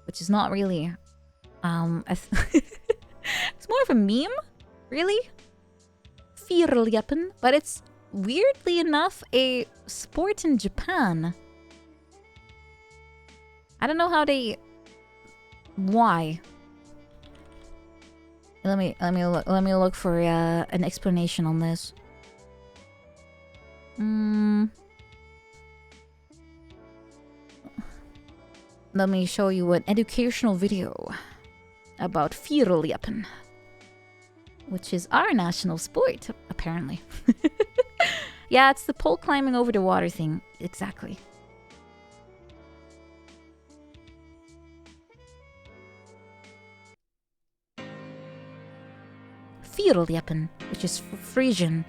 which is not really it's more of a meme, really. Vierljeppen, but it's weirdly enough a sport in Japan. I don't know why. Let me look for an explanation on this. Let me show you an educational video about Vierljeppen, which is our national sport, apparently. Yeah, it's the pole climbing over the water thing. Exactly. Vierljeppen, which is Frisian.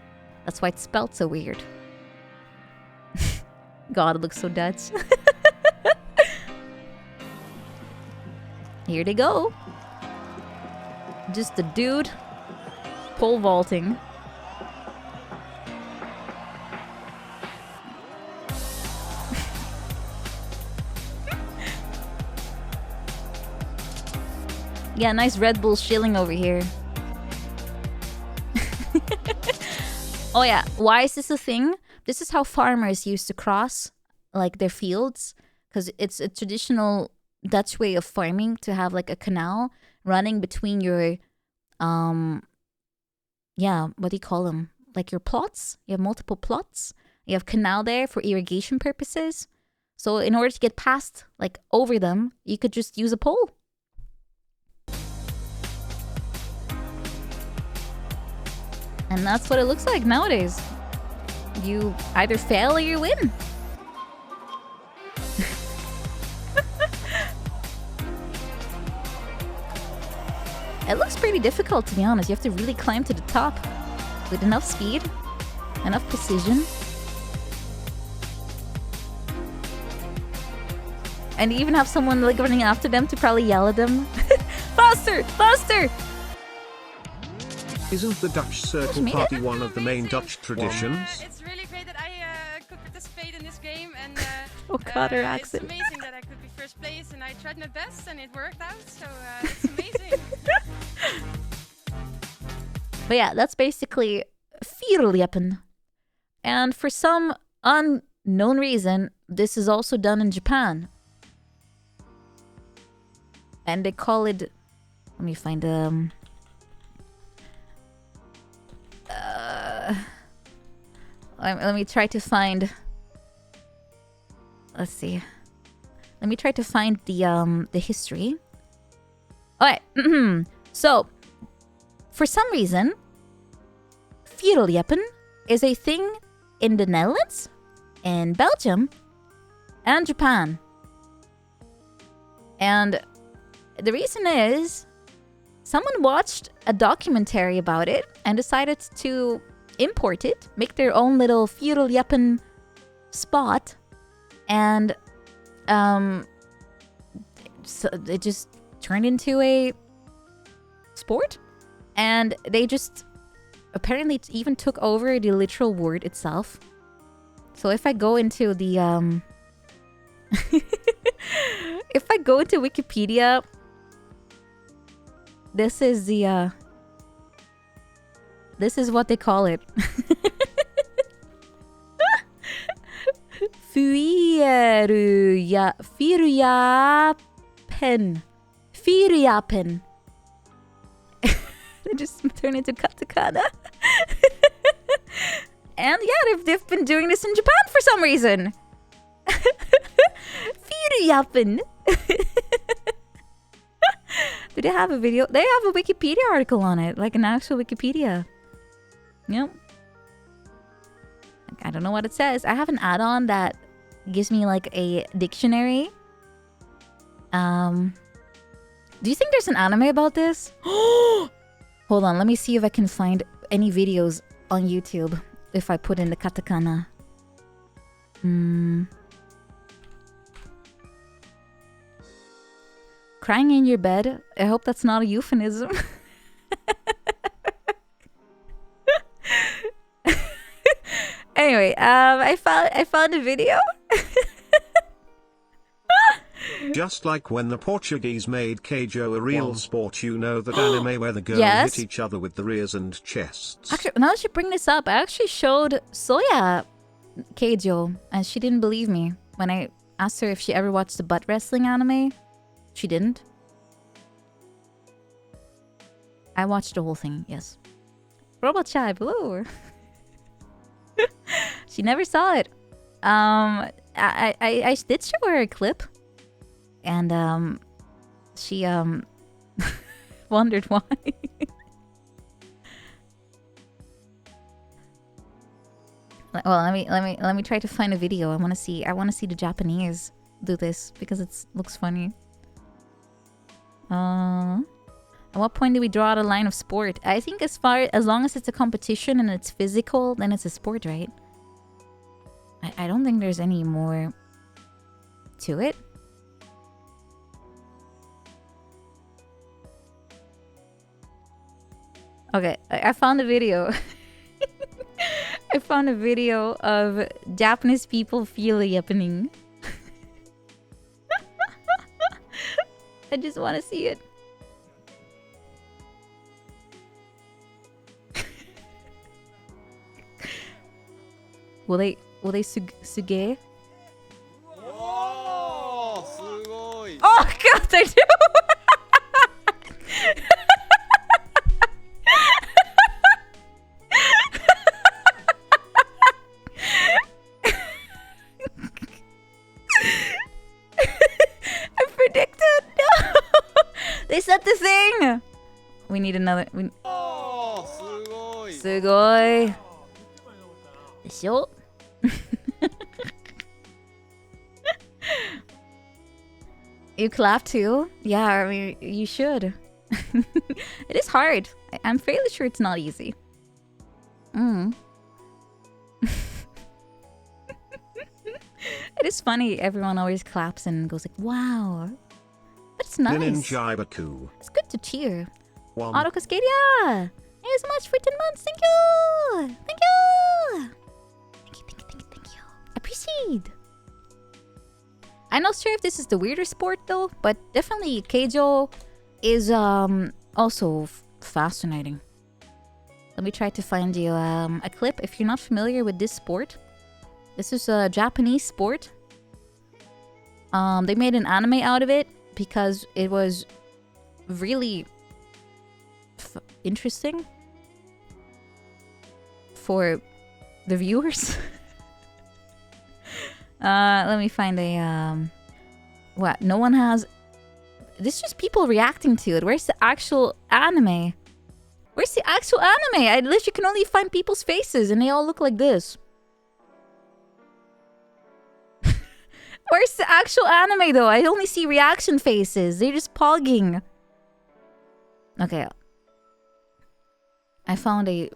That's why it's spelled so weird. God, it looks so Dutch. Here they go. Just a dude pole vaulting. Yeah, nice Red Bull shilling over here. Oh yeah, why is this a thing? This is how farmers used to cross like their fields, because it's a traditional Dutch way of farming to have like a canal running between your yeah, what do you call them? Like your plots? You have multiple plots. You have canal there for irrigation purposes. So in order to get past, like over them, you could just use a pole. And that's what it looks like nowadays. You either fail or you win. It looks pretty difficult, to be honest. You have to really climb to the top with enough speed, enough precision. And you even have someone like running after them to probably yell at them. Faster! Faster! Isn't the Dutch Circle Party one of the main Dutch traditions? It's really great that I could participate in this game, and Oh god, her accent. it's amazing that I could be first place, and I tried my best and it worked out, so it's amazing. But yeah, that's basically Vierljeppen. And for some unknown reason, this is also done in Japan. And they call it... Let me find let me try to find... Let's see. Let me try to find the history. Alright. So, for some reason, Vierljeppen is a thing in the Netherlands and Belgium and Japan. And the reason is someone watched a documentary about it and decided to import it, make their own little feudal Japan spot, and so it just turned into a sport. And they just apparently even took over the literal word itself. So if I go into the if I go into Wikipedia, this is the this is what they call it. Fyrjapen. They just turn into katakana. And yeah, they've been doing this in Japan for some reason. Fyrjapen. Do they have a video? They have a Wikipedia article on it, like an actual Wikipedia. Yep. I don't know what it says. I have an add-on that gives me like a dictionary. Do you think there's an anime about this? Hold on, let me see if I can find any videos on YouTube if I put in the katakana. Crying in your bed? I hope that's not a euphemism. Anyway, I found a video. Just like when the Portuguese made Keijo a real sport, you know that anime where the girls Yes. hit each other with the rears and chests. Actually, now that you bring this up, I actually showed Soya Keijo, and she didn't believe me when I asked her if she ever watched the butt wrestling anime. She didn't. I watched the whole thing, yes. Robot Chai, hello. She never saw it. I did show her a clip, and she wondered why. Well, let me try to find a video. I want to see the Japanese do this because it looks funny. At what point do we draw the line of sport? I think as long as it's a competition and it's physical, then it's a sport, right? I don't think there's any more to it. Okay, I found a video. I found a video of Japanese people feeling happening. I just want to see it. Will they suge? Oh god, I do! I predicted! No! They said the thing! We need another... Sugoi! でしょ? You clap too? Yeah, I mean, you should. It is hard. I'm fairly sure it's not easy. It is funny. Everyone always claps and goes like, wow. But it's nice. It's good to cheer. Auto Cascadia! Thank you so much for 10 months. Thank you! Thank you! Thank you. Appreciate. I'm not sure if this is the weirder sport though, but definitely Keijo is also fascinating. Let me try to find you a clip. If you're not familiar with this sport, this is a Japanese sport. They made an anime out of it because it was really interesting for the viewers. Let me find a what? No one has. This is just people reacting to it. Where's the actual anime? Where's the actual anime? I literally can only find people's faces, and they all look like this. Where's the actual anime though? I only see reaction faces. They're just pogging. Okay. I found a...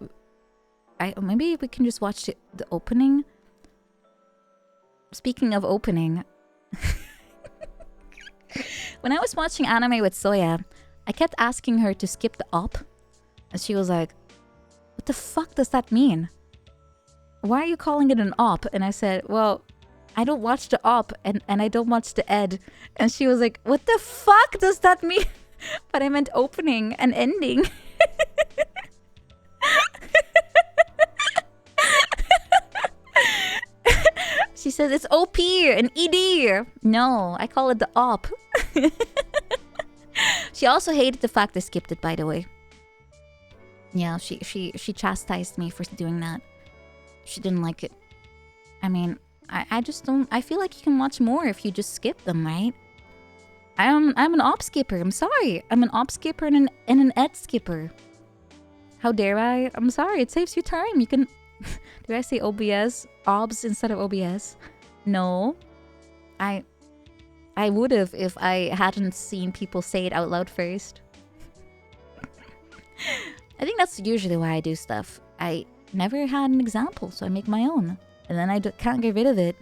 maybe we can just watch the opening. Speaking of opening... When I was watching anime with Soya, I kept asking her to skip the op. And she was like, what the fuck does that mean? Why are you calling it an op? And I said, well, I don't watch the op and I don't watch the ed. And she was like, what the fuck does that mean? But I meant opening and ending. She said it's OP and ED. No, I call it the op. She also hated the fact I skipped it, by the way. Yeah, she chastised me for doing that. She didn't like it. I mean, I just don't... I feel like you can watch more if you just skip them, right? I'm an op skipper. I'm sorry. I'm an op skipper and an ed skipper. How dare I? I'm sorry. It saves you time. You can... Did I say OBS? OBS instead of OBS? No. I would have if I hadn't seen people say it out loud first. I think that's usually why I do stuff. I never had an example, so I make my own. And then I can't get rid of it.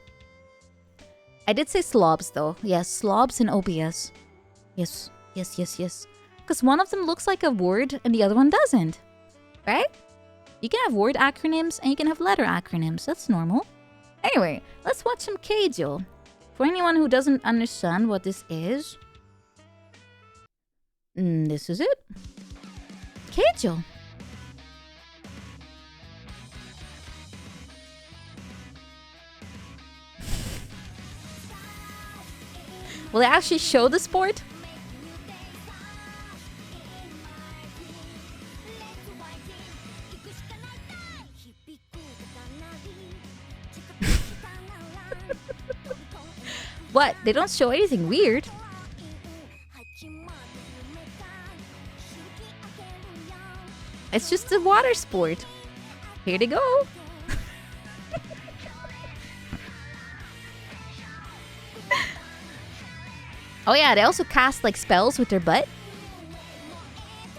I did say slobs, though. Yes, slobs and OBS. Yes. Because one of them looks like a word and the other one doesn't. Right? You can have word acronyms and you can have letter acronyms. That's normal. Anyway, let's watch some Keijo. For anyone who doesn't understand what this is... this is it. Keijo. Will they actually show the sport? What? They don't show anything weird. It's just a water sport. Here they go. Oh yeah, they also cast like spells with their butt.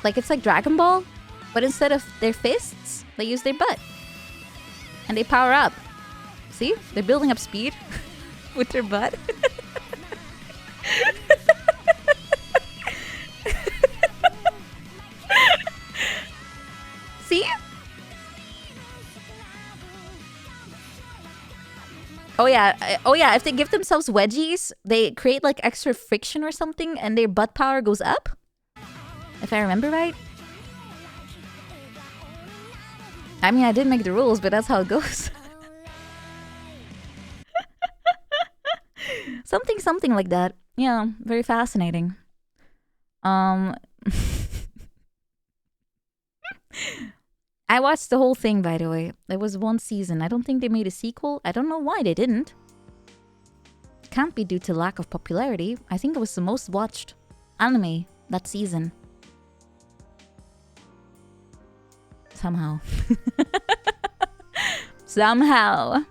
Like it's like Dragon Ball, but instead of their fists, they use their butt. And they power up. See? They're building up speed with their butt. See? Oh yeah, if they give themselves wedgies, they create like extra friction or something and their butt power goes up. If I remember right. I mean, I didn't make the rules, but that's how it goes. Something like that. Yeah, very fascinating. I watched the whole thing, by the way. There was one season. I don't think they made a sequel. I don't know why they didn't. Can't be due to lack of popularity. I think it was the most watched anime that season. Somehow. Somehow.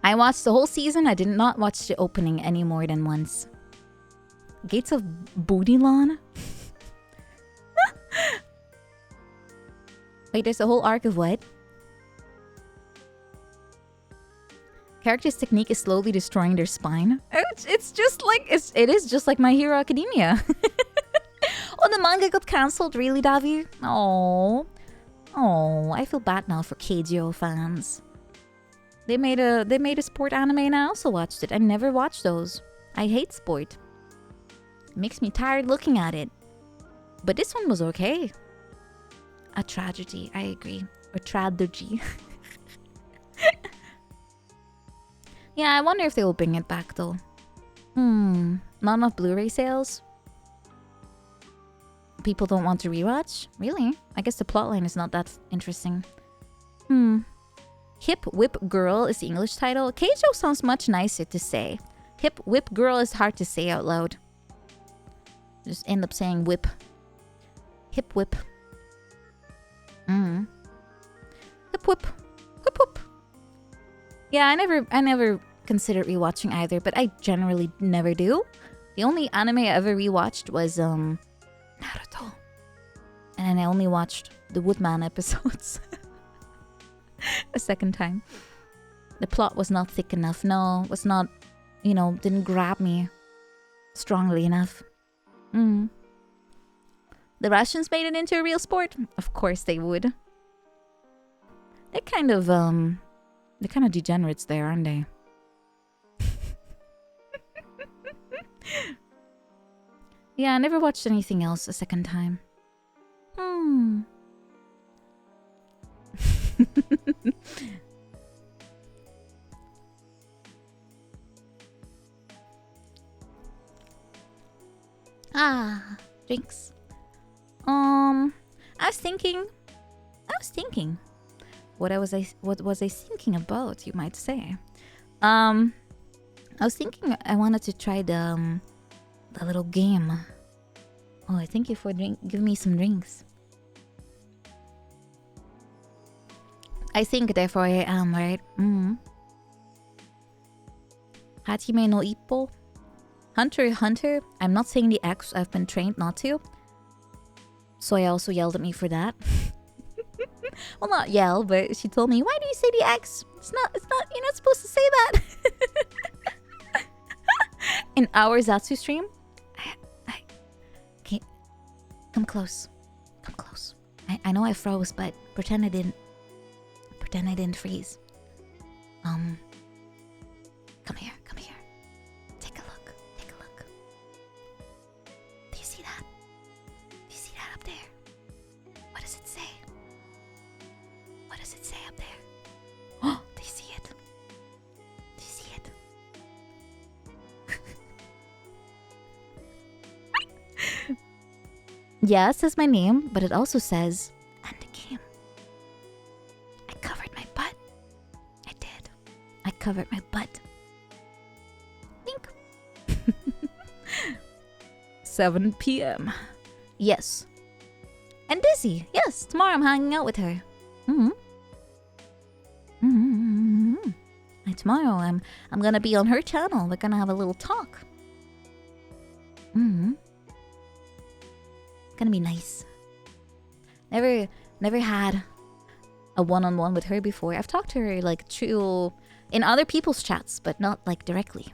I watched the whole season. I did not watch the opening any more than once. Gates of Bootylawn? Wait, there's a whole arc of what? Character's technique is slowly destroying their spine. It's just like... It is just like My Hero Academia. Oh, the manga got cancelled? Really, Davi? Oh, I feel bad now for Keijo fans. They made a sport anime and I also watched it. I never watched those. I hate sport. It makes me tired looking at it. But this one was okay. A tragedy, I agree. Or tragedy. Yeah, I wonder if they will bring it back though. Not enough Blu-ray sales? People don't want to rewatch? Really? I guess the plotline is not that interesting. Hip Whip Girl is the English title. Keijo sounds much nicer to say. Hip Whip Girl is hard to say out loud. Just end up saying whip. Hip Whip. Hip Whip. Whip Whip. Yeah, I never considered rewatching either, but I generally never do. The only anime I ever rewatched was Naruto. And then I only watched the Woodman episodes a second time. The plot was not thick enough. No, was not, didn't grab me strongly enough. The Russians made it into a real sport? Of course they would. They're kind of degenerates there, aren't they? Yeah, I never watched anything else a second time. Drinks. I was thinking. What was I thinking about, you might say? I was thinking I wanted to try the little game. Oh, thank you for giving me some drinks. I think, therefore I am, right? Hajime no Ippo. Hunter x Hunter. I'm not saying the X. I've been trained not to. So I also yelled at me for that. Well, not yell, but she told me, why do you say the X? It's not, you're not supposed to say that. In our Zatsu stream, I can't. Come close. I know I froze, but pretend I didn't freeze. Come here. Take a look. Do you see that? Up there? What does it say? Up there? Oh, do you see it? Yeah, it says my name, but it also says end game. I covered my butt. I did. I covered my butt. Think. 7 p.m. Yes. And Dizzy. Yes, tomorrow I'm hanging out with her. And tomorrow I'm gonna be on her channel. We're gonna have a little talk. Gonna be nice. Never had a one-on-one with her before. I've talked to her like through in other people's chats, but not like directly.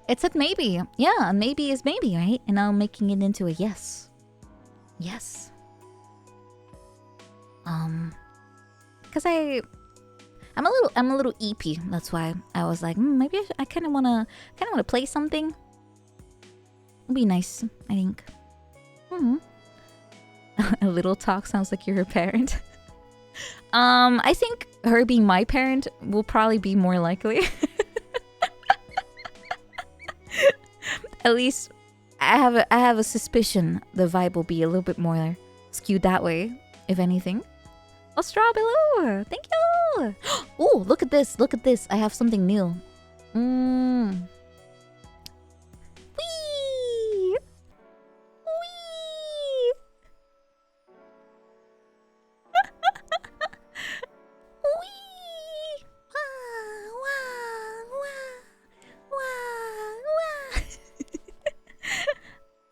It said maybe. Yeah, and maybe is maybe, right? And now I'm making it into a yes. Yes. Because I'm a little eepy. That's why I was like, maybe I kind of wanna play something. It'd be nice, I think. A little talk sounds like you're a parent. I think her being my parent will probably be more likely. At least I have a suspicion the vibe will be a little bit more skewed that way, if anything. Oh, straw below! Thank you! Oh, look at this! I have something new. Whee!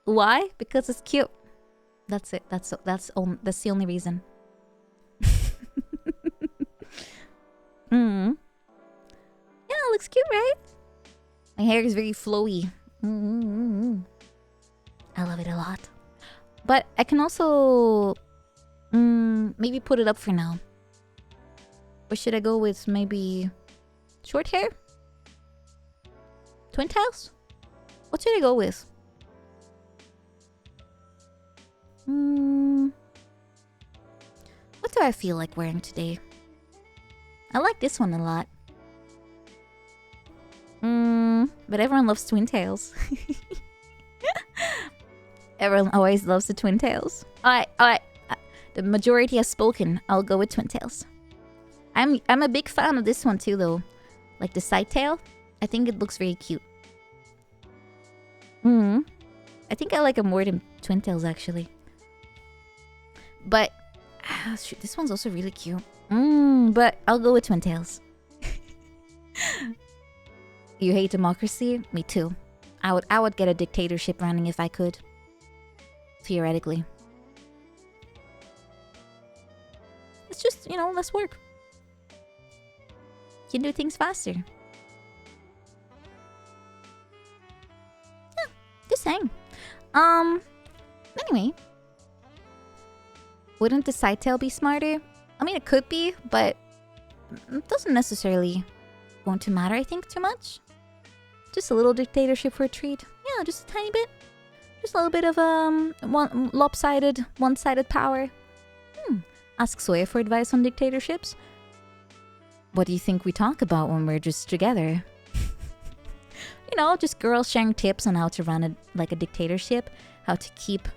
Why? Because it's cute. That's it. That's the only reason. Yeah, it looks cute, right? My hair is very flowy. I love it a lot. But I can also maybe put it up for now. Or should I go with maybe short hair? Twin tails? What should I go with? What do I feel like wearing today? I like this one a lot. But everyone loves twin tails. Everyone always loves the twin tails. Alright. The majority has spoken. I'll go with twin tails. I'm a big fan of this one too, though. Like the side tail. I think it looks very cute. I think I like it more than twin tails, actually. But shoot, this one's also really cute. But I'll go with twin tails. You hate democracy? Me too. I would get a dictatorship running if I could. Theoretically. It's just, you know, less work. You can do things faster. Yeah, just saying. Anyway. Wouldn't the side tail be smarter? I mean, it could be, but it doesn't necessarily going to matter, I think, too much. Just a little dictatorship for a treat. Yeah, just a tiny bit. Just a little bit of one-sided power. Ask Soya for advice on dictatorships. What do you think we talk about when we're just together? You know, just girls sharing tips on how to run a dictatorship, how to keep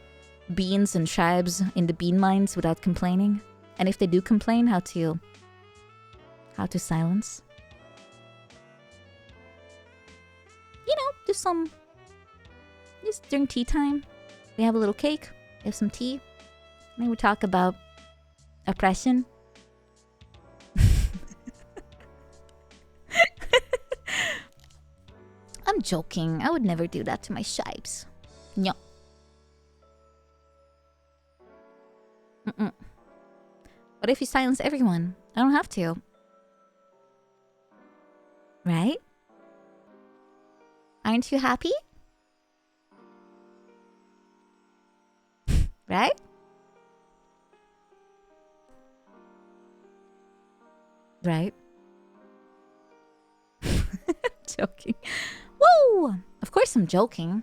beans and tribes in the bean mines without complaining, and if they do complain, how to silence. You know, just during tea time, we have a little cake, we have some tea, and we talk about oppression. I'm joking. I would never do that to my shibes. No. What if you silence everyone? I don't have to. Right? Aren't you happy? Right? Right? Joking. Woo! Of course I'm joking.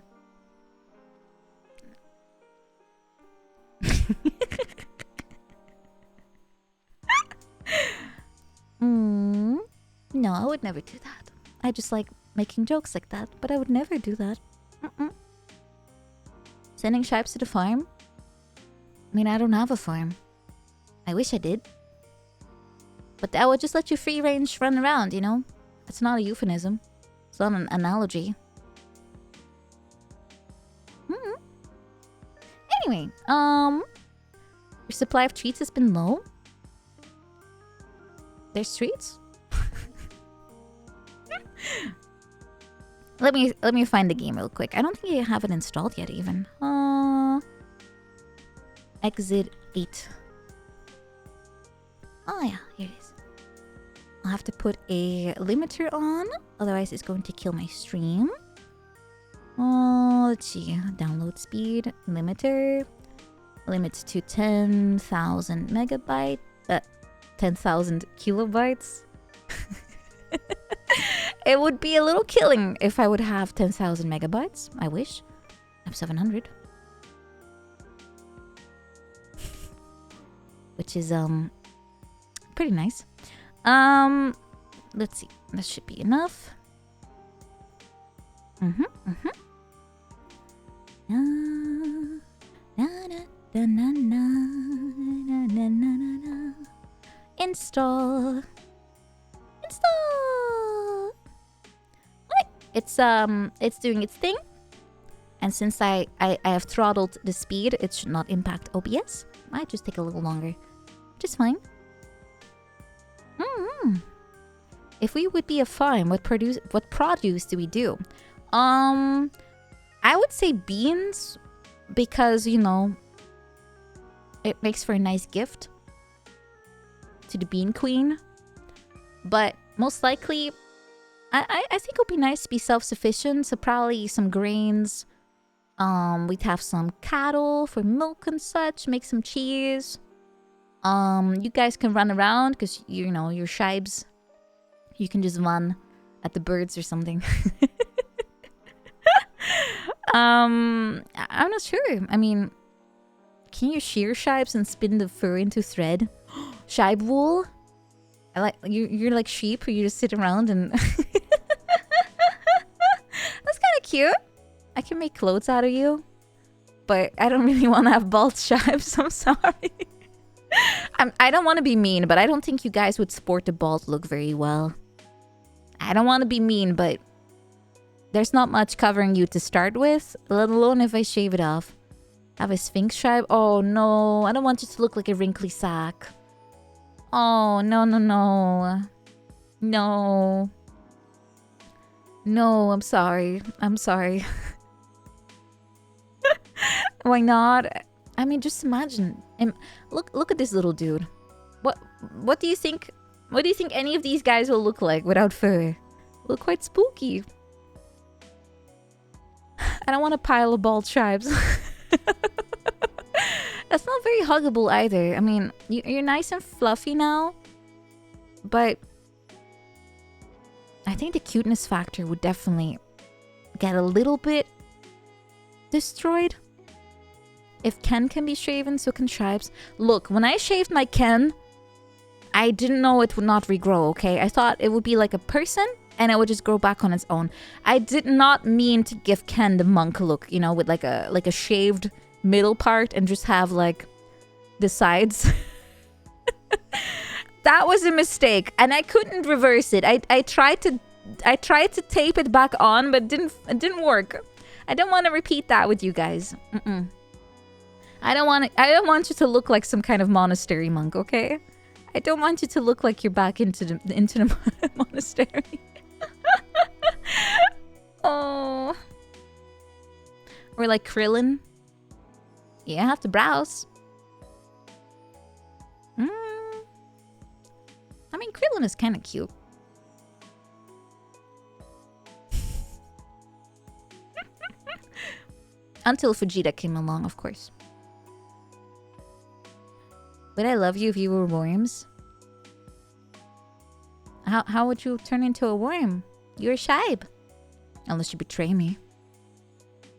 No, I would never do that. I just like making jokes like that, but I would never do that. Sending shipes to the farm? I mean, I don't have a farm. I wish I did. But I would just let you free range run around, you know? It's not a euphemism. It's not an analogy. Anyway, your supply of treats has been low. There's treats? Let me find the game real quick. I don't think I have it installed yet even. Exit 8. Oh yeah, here it is. I'll have to put a limiter on, otherwise it's going to kill my stream. Let's see. Download speed, limiter. Limits to 10,000 megabytes. 10,000 kilobytes. It would be a little killing if I would have 10,000 megabytes. I wish. I have 700. Which is, pretty nice. Let's see. That should be enough. Install. It's doing its thing. And since I have throttled the speed, it should not impact OBS. Might just take a little longer. Just fine. If we would be a farm, what produce do we do? I would say beans, because, you know, it makes for a nice gift to the bean queen. But most likely, I think it would be nice to be self-sufficient, so probably some grains. We'd have some cattle for milk and such, make some cheese. You guys can run around, because, you know, you're shibes. You can just run at the birds or something. I'm not sure. I mean, can you shear shibes and spin the fur into thread? Shibe wool? You're like sheep, you just sit around and... That's kind of cute. I can make clothes out of you. But I don't really want to have bald shibes, I'm sorry. I don't want to be mean, but I don't think you guys would sport the bald look very well. I don't want to be mean, but there's not much covering you to start with, let alone if I shave it off. Have a sphinx shibe? Oh no, I don't want you to look like a wrinkly sack. Oh, no. No. No, I'm sorry. I'm sorry. Why not? I mean, just imagine. Look at this little dude. What do you think? What do you think any of these guys will look like without fur? Look quite spooky. I don't want a pile of bald tribes. That's not very huggable either. I mean, you're nice and fluffy now, but I think the cuteness factor would definitely get a little bit destroyed. If Ken can be shaven, so can tribes. Look, when I shaved my Ken, I didn't know it would not regrow, okay? I thought it would be like a person and it would just grow back on its own. I did not mean to give Ken the monk look, you know, with like a shaved middle part and just have like the sides. That was a mistake and I couldn't reverse it. I tried to tape it back on, but it didn't work. I don't want to repeat that with you guys. I don't want you to look like some kind of monastery monk, okay? I don't want you to look like you're back into the monastery. Oh. Or like Krillin. You have to browse. I mean, Krillin is kind of cute. Until Vegeta came along, of course. Would I love you if you were worms? How would you turn into a worm? You're a shibe. Unless you betray me.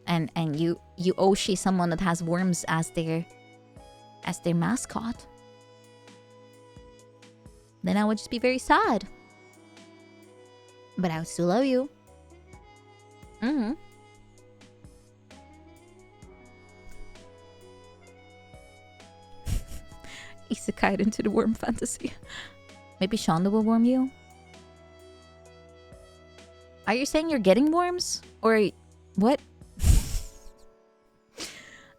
And you Oshi someone that has worms as their mascot. Then I would just be very sad. But I would still love you. Isekai into the worm fantasy. Maybe Shonda will worm you? Are you saying you're getting worms? Or what?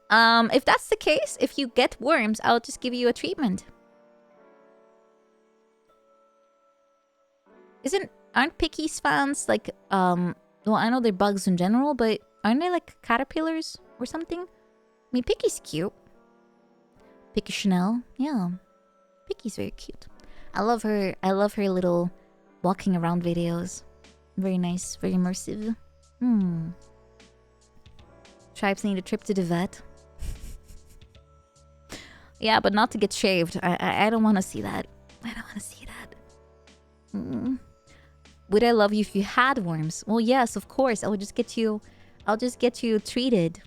If that's the case, if you get worms, I'll just give you a treatment. Aren't pickies fans like, well, I know they're bugs in general, but aren't they like caterpillars or something? I mean, Picky's cute. Picky Chanel, yeah. Picky's very cute. I love her little walking around videos. Very nice, very immersive. Tribes need a trip to the vet. Yeah, but not to get shaved. I don't want to see that. I don't want to see that. Would I love you if you had worms? Well, yes, of course. I'll just get you treated.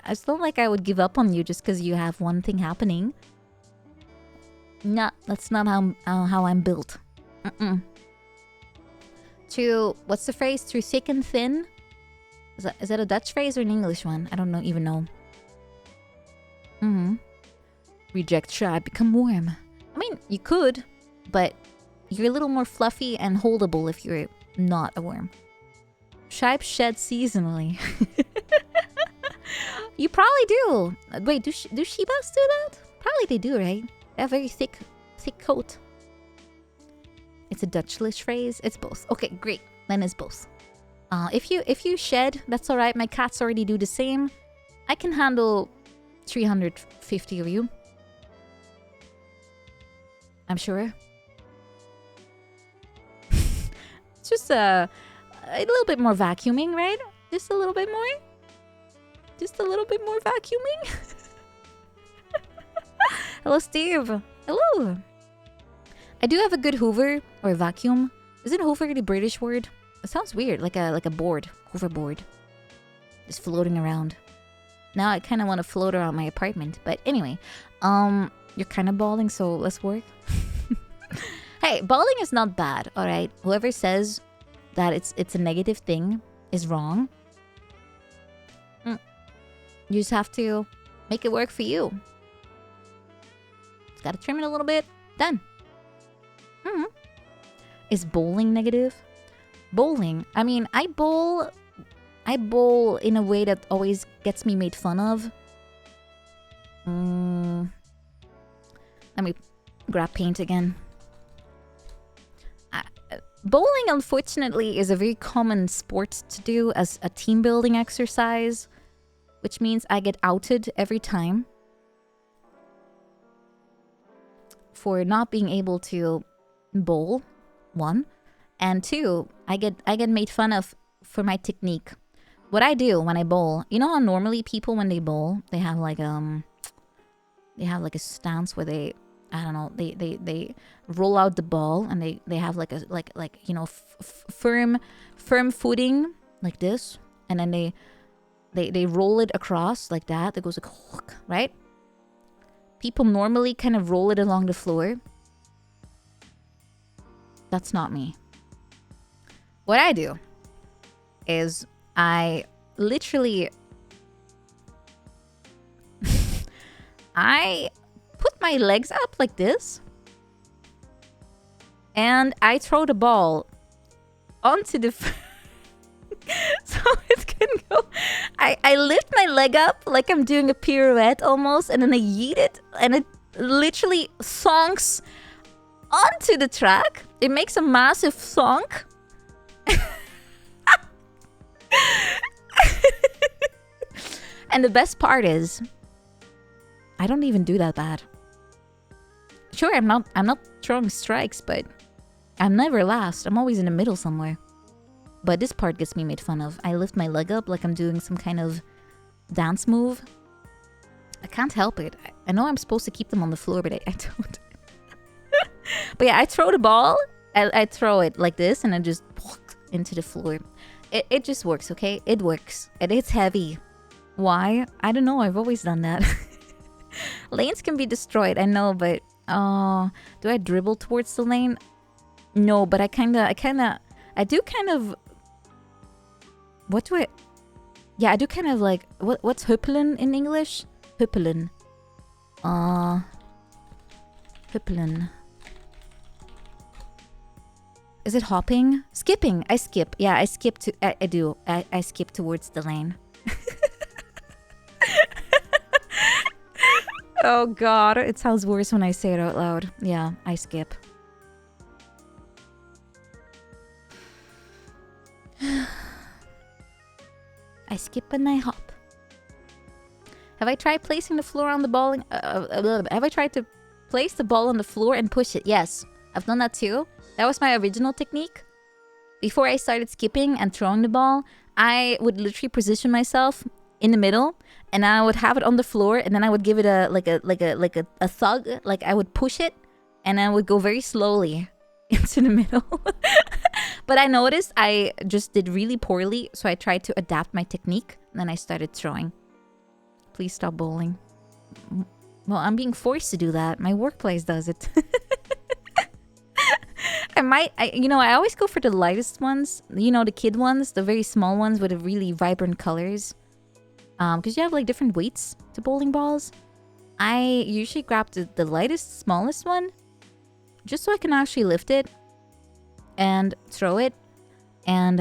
It's not like I would give up on you just because you have one thing happening. No, that's not how I'm built. What's the phrase? Through thick and thin? Is that a Dutch phrase or an English one? I don't even know. Reject tribe, become worm. I mean, you could, but you're a little more fluffy and holdable if you're not a worm. Tribe shed seasonally. You probably do. Wait, do Shibas do that? Probably they do, right? They have very thick coat. It's a Dutchlish phrase. It's both. Okay, great. Then it's both. If you shed, that's all right. My cats already do the same. I can handle 350 of you. I'm sure. It's just a little bit more vacuuming, right? Just a little bit more. Just a little bit more vacuuming. Hello, Steve. Hello. I do have a good Hoover or vacuum. Isn't Hoover the British word? It sounds weird, like a board, hoverboard, just floating around. Now I kind of want to float around my apartment, but anyway, you're kind of balding, so let's work. Hey, balding is not bad, all right. Whoever says that it's a negative thing is wrong. You just have to make it work for you. Just gotta trim it a little bit. Done. Is bowling negative? Bowling. I mean, I bowl in a way that always gets me made fun of. Let me grab paint again. Bowling, unfortunately, is a very common sport to do as a team building exercise, which means I get outed every time for not being able to bowl, one, and two, I get made fun of for my technique. What I do when I bowl, you know how normally people when they bowl, they have like a stance where they, I don't know, they roll out the ball and they have like a you know, firm footing like this, and then they roll it across like that. That goes like hook, right? People normally kind of roll it along the floor. That's not me. What I do is I literally I put my legs up like this and I throw the ball onto the so it can go. I lift my leg up like I'm doing a pirouette almost, and then I yeet it and it literally sonks onto the track. It makes a massive thonk. And the best part is I don't even do that bad. Sure, I'm not throwing strikes, but I'm never last. I'm always in the middle somewhere. But this part gets me made fun of. I lift my leg up like I'm doing some kind of dance move. I can't help it. I know I'm supposed to keep them on the floor, but I don't. But yeah, I throw the ball. I throw it like this and I just into the floor. It just works, okay? It works. And it's heavy. Why? I don't know. I've always done that. Lanes can be destroyed, I know, but do I dribble towards the lane? No, but I do kind of. What do I? Yeah, I do kind of like what's huppelen in English? Huppelen. Huppelen. Is it hopping? Skipping. I skip. Yeah, I skip to. I do. I skip towards the lane. Oh god, it sounds worse when I say it out loud. Yeah, I skip. I skip and I hop. Have I tried placing the floor on the ball? Have I tried to place the ball on the floor and push it? Yes, I've done that too. That was my original technique. Before I started skipping and throwing the ball, I would literally position myself in the middle, and I would have it on the floor, and then I would give it a thug, like I would push it, and I would go very slowly into the middle. But I noticed I just did really poorly, so I tried to adapt my technique, and then I started throwing. Please stop bowling. Well, I'm being forced to do that. My workplace does it. I always go for the lightest ones. You know, the kid ones, the very small ones with the really vibrant colors. Because you have like different weights to bowling balls. I usually grab the lightest, smallest one, just so I can actually lift it and throw it. And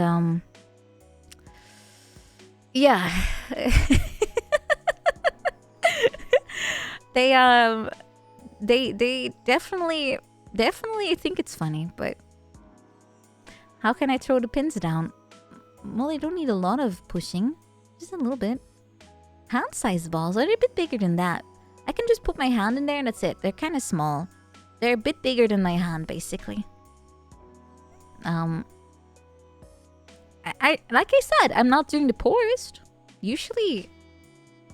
yeah. They definitely think it's funny, but how can I throw the pins down? Well, they don't need a lot of pushing, just a little bit. Hand-sized balls are a bit bigger than that. I can just put my hand in there and that's it. They're kind of small. They're a bit bigger than my hand, basically. I like I said, I'm not doing the poorest. Usually,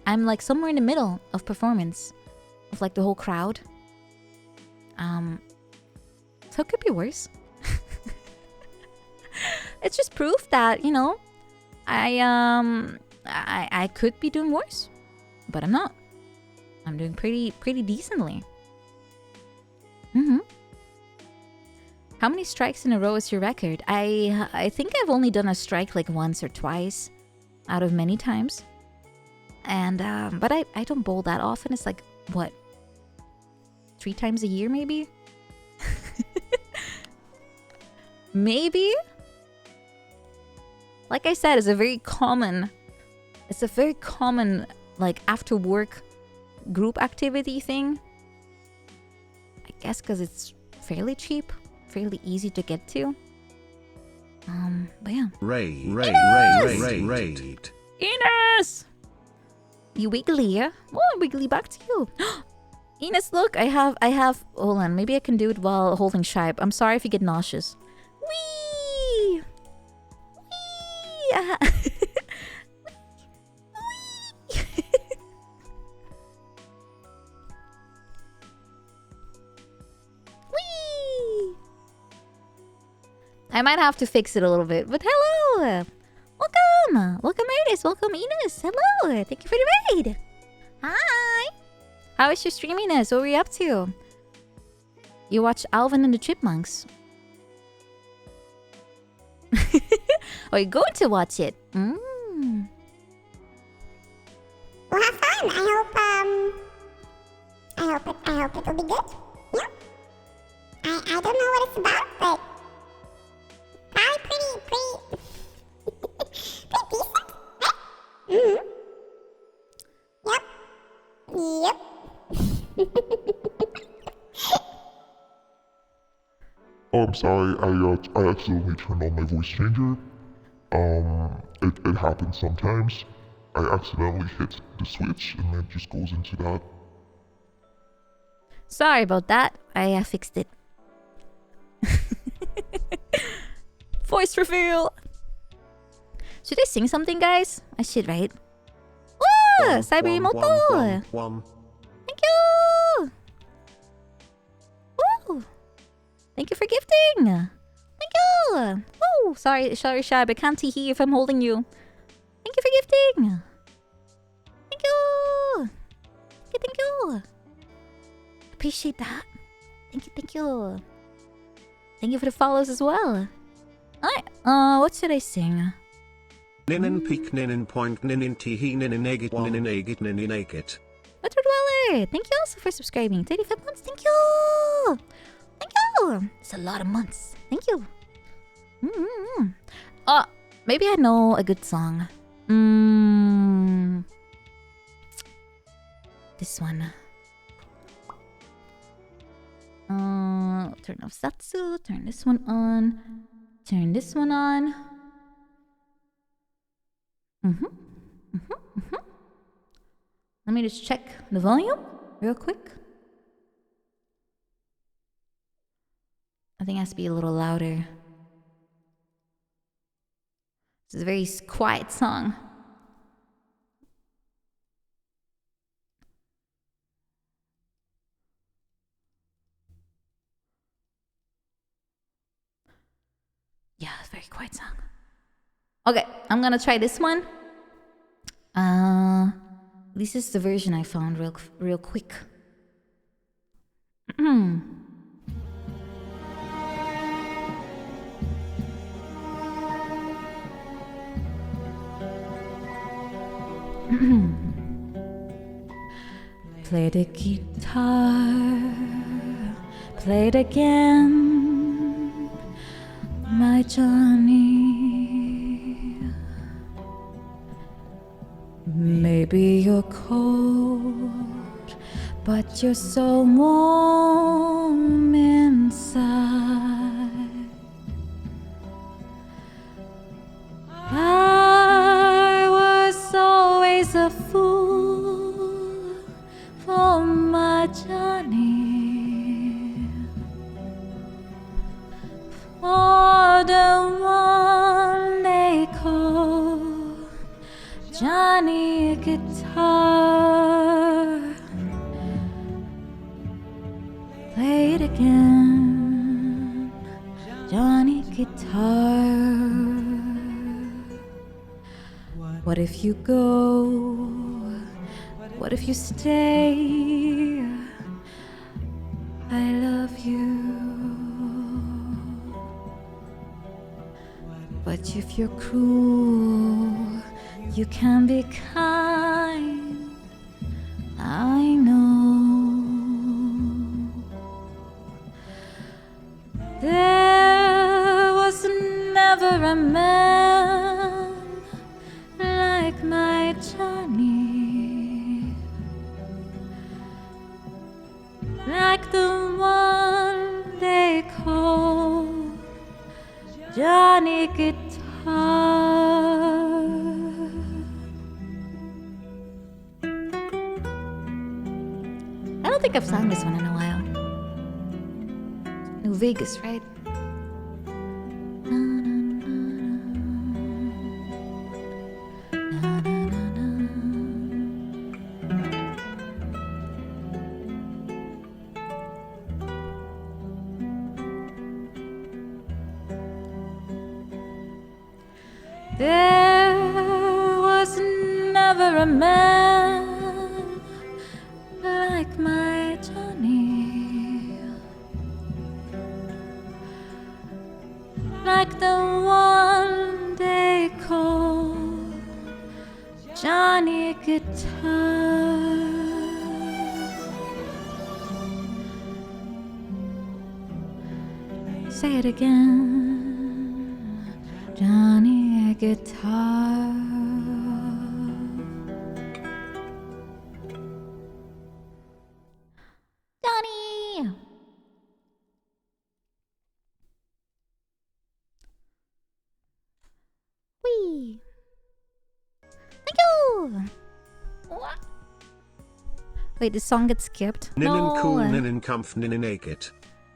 I'm like somewhere in the middle of performance of like the whole crowd. So it could be worse. It's just proof that, you know, I could be doing worse, but I'm not. I'm doing pretty decently. How many strikes in a row is your record? I think I've only done a strike like once or twice out of many times. And but I don't bowl that often. It's like what, 3 times a year maybe? Maybe? Like I said, it's a very common like after work group activity thing. I guess because it's fairly cheap, fairly easy to get to. But yeah. Raid. Ines! You wiggly? Oh, wiggly back to you. Ines, look, I have, hold on, maybe I can do it while holding Shibe. I'm sorry if you get nauseous. Whee! Whee! Whee! I might have to fix it a little bit, but hello! Welcome Ines, welcome Ines, hello! Thank you for the raid! Hi! How is your streaminess? What were you up to? You watch Alvin and the Chipmunks. Are you going to watch it? We'll have fun. I hope it'll be good. Yeah. I don't know what it's about, but probably pretty decent, right? Yep. Oh, I'm sorry. I accidentally turned on my voice changer. It happens sometimes. I accidentally hit the switch and then it just goes into that. Sorry about that. I fixed it. Voice reveal. Should I sing something, guys? I should, right? Woo! Cyberimoto! Thank you! Woo! Thank you for gifting! Thank you! Woo! Sorry, Shab, I can't hear if I'm holding you. Thank you for gifting! Thank you! Thank you! Appreciate that. Thank you. Thank you for the follows as well. Alright, what should I sing? Ninin peak ninin point ninin tihi ninin egit ninin egit ninin egit. Metro Dweller, thank you also for subscribing. 35 months, thank you! Thank you! It's a lot of months. Thank you. Maybe I know a good song. This one. Turn off Satsu, turn this one on. Turn this one on. Let me just check the volume real quick. I think it has to be a little louder. This is a very quiet song. Yeah, it's a very quiet song. Okay, I'm gonna try this one. This is the version I found real quick. Play the guitar, play it again, my Johnny. Maybe you're cold, but you're so warm inside. I was always a fool for my Johnny, for the one they call Johnny Guitar. Play it again, Johnny Guitar. What if you go? What if you stay? I love you. But if you're cruel, you can be kind. I know. There was never a man like my Johnny, like the one they call Johnny Guitar. I don't think I've sung this one in a while. New Vegas, right? There was never a man like my Johnny, like the one they call Johnny Guitar. Say it again, Johnny Guitar. Johnny! Wee! Thank you! What? Wait, the song gets skipped? Ninin cool ninin comf ninin naked.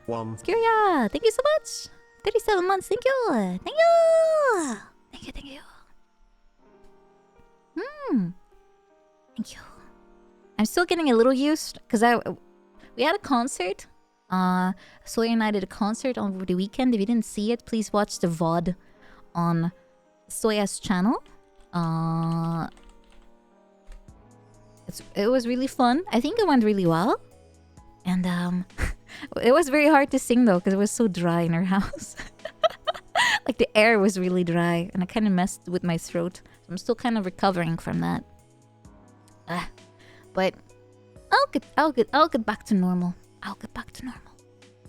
1. Skirya, thank you so much. 37 months, thank you. Thank you. Thank you, thank you. Thank you. I'm still getting a little used because we had a concert. Soya and I did a concert over the weekend. If you didn't see it, please watch the VOD on Soya's channel. It was really fun. I think it went really well. And it was very hard to sing though because it was so dry in our house. Like the air was really dry and I kind of messed with my throat. So I'm still kind of recovering from that. But I'll get back to normal. I'll get back to normal.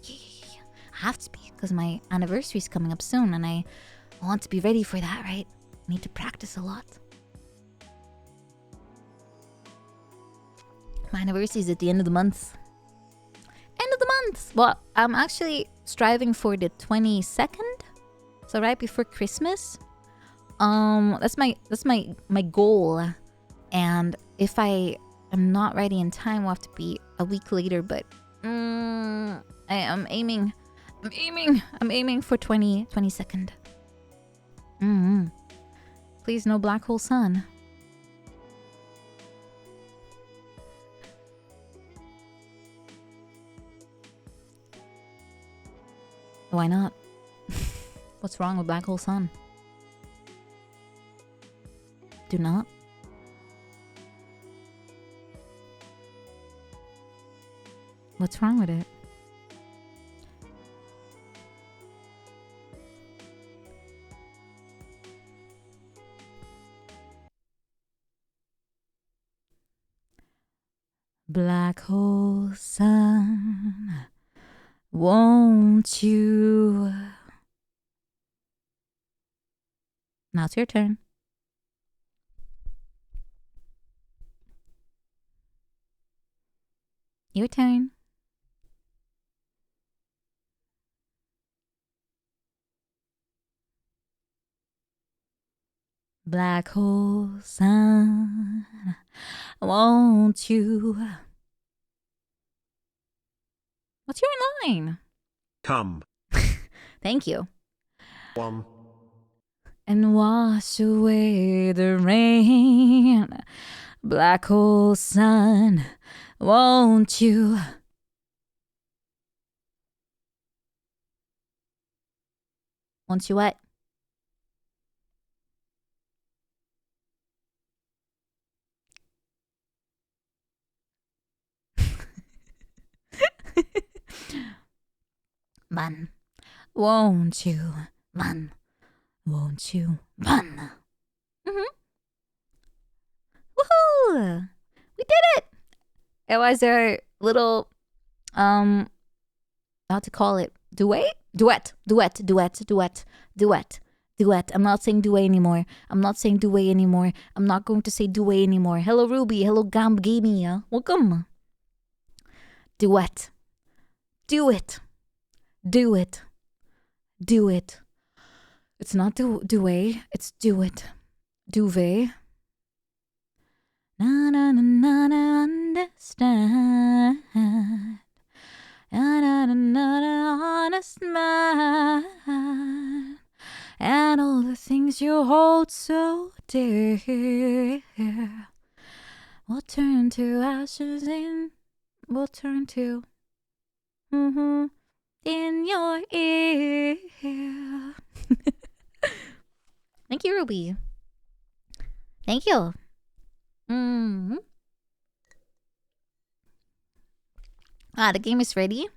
Yeah. I have to be because my anniversary is coming up soon and I want to be ready for that, right? I need to practice a lot. My anniversary is at the end of the month. End of the month! Well, I'm actually striving for the 22nd. So right before Christmas. That's my goal. And if I am not ready in time, we'll have to be a week later. But I'm aiming for 22nd. Please, no black hole sun. Why not? What's wrong with black hole sun? Do not. What's wrong with it? Black hole sun, won't you? Now it's your turn. Your turn. Black hole sun, won't you? What's your line? Come. Thank you. 1. And wash away the rain. Black hole sun, won't you? Won't you what? Man, won't you? Man, won't you? Man. Woohoo! We did it! It was our little, how to call it? Duet. I'm not saying duet anymore. I'm not going to say duet anymore. Hello, Ruby. Hello, Gambini. Welcome. Duet. Do it. It's not duet. It's duet. Duvet. Na na na na na understand. Na na na na na honest man. And all the things you hold so dear will turn to ashes in. Will turn to in your ear. Thank you, Ruby. Thank you. The game is ready.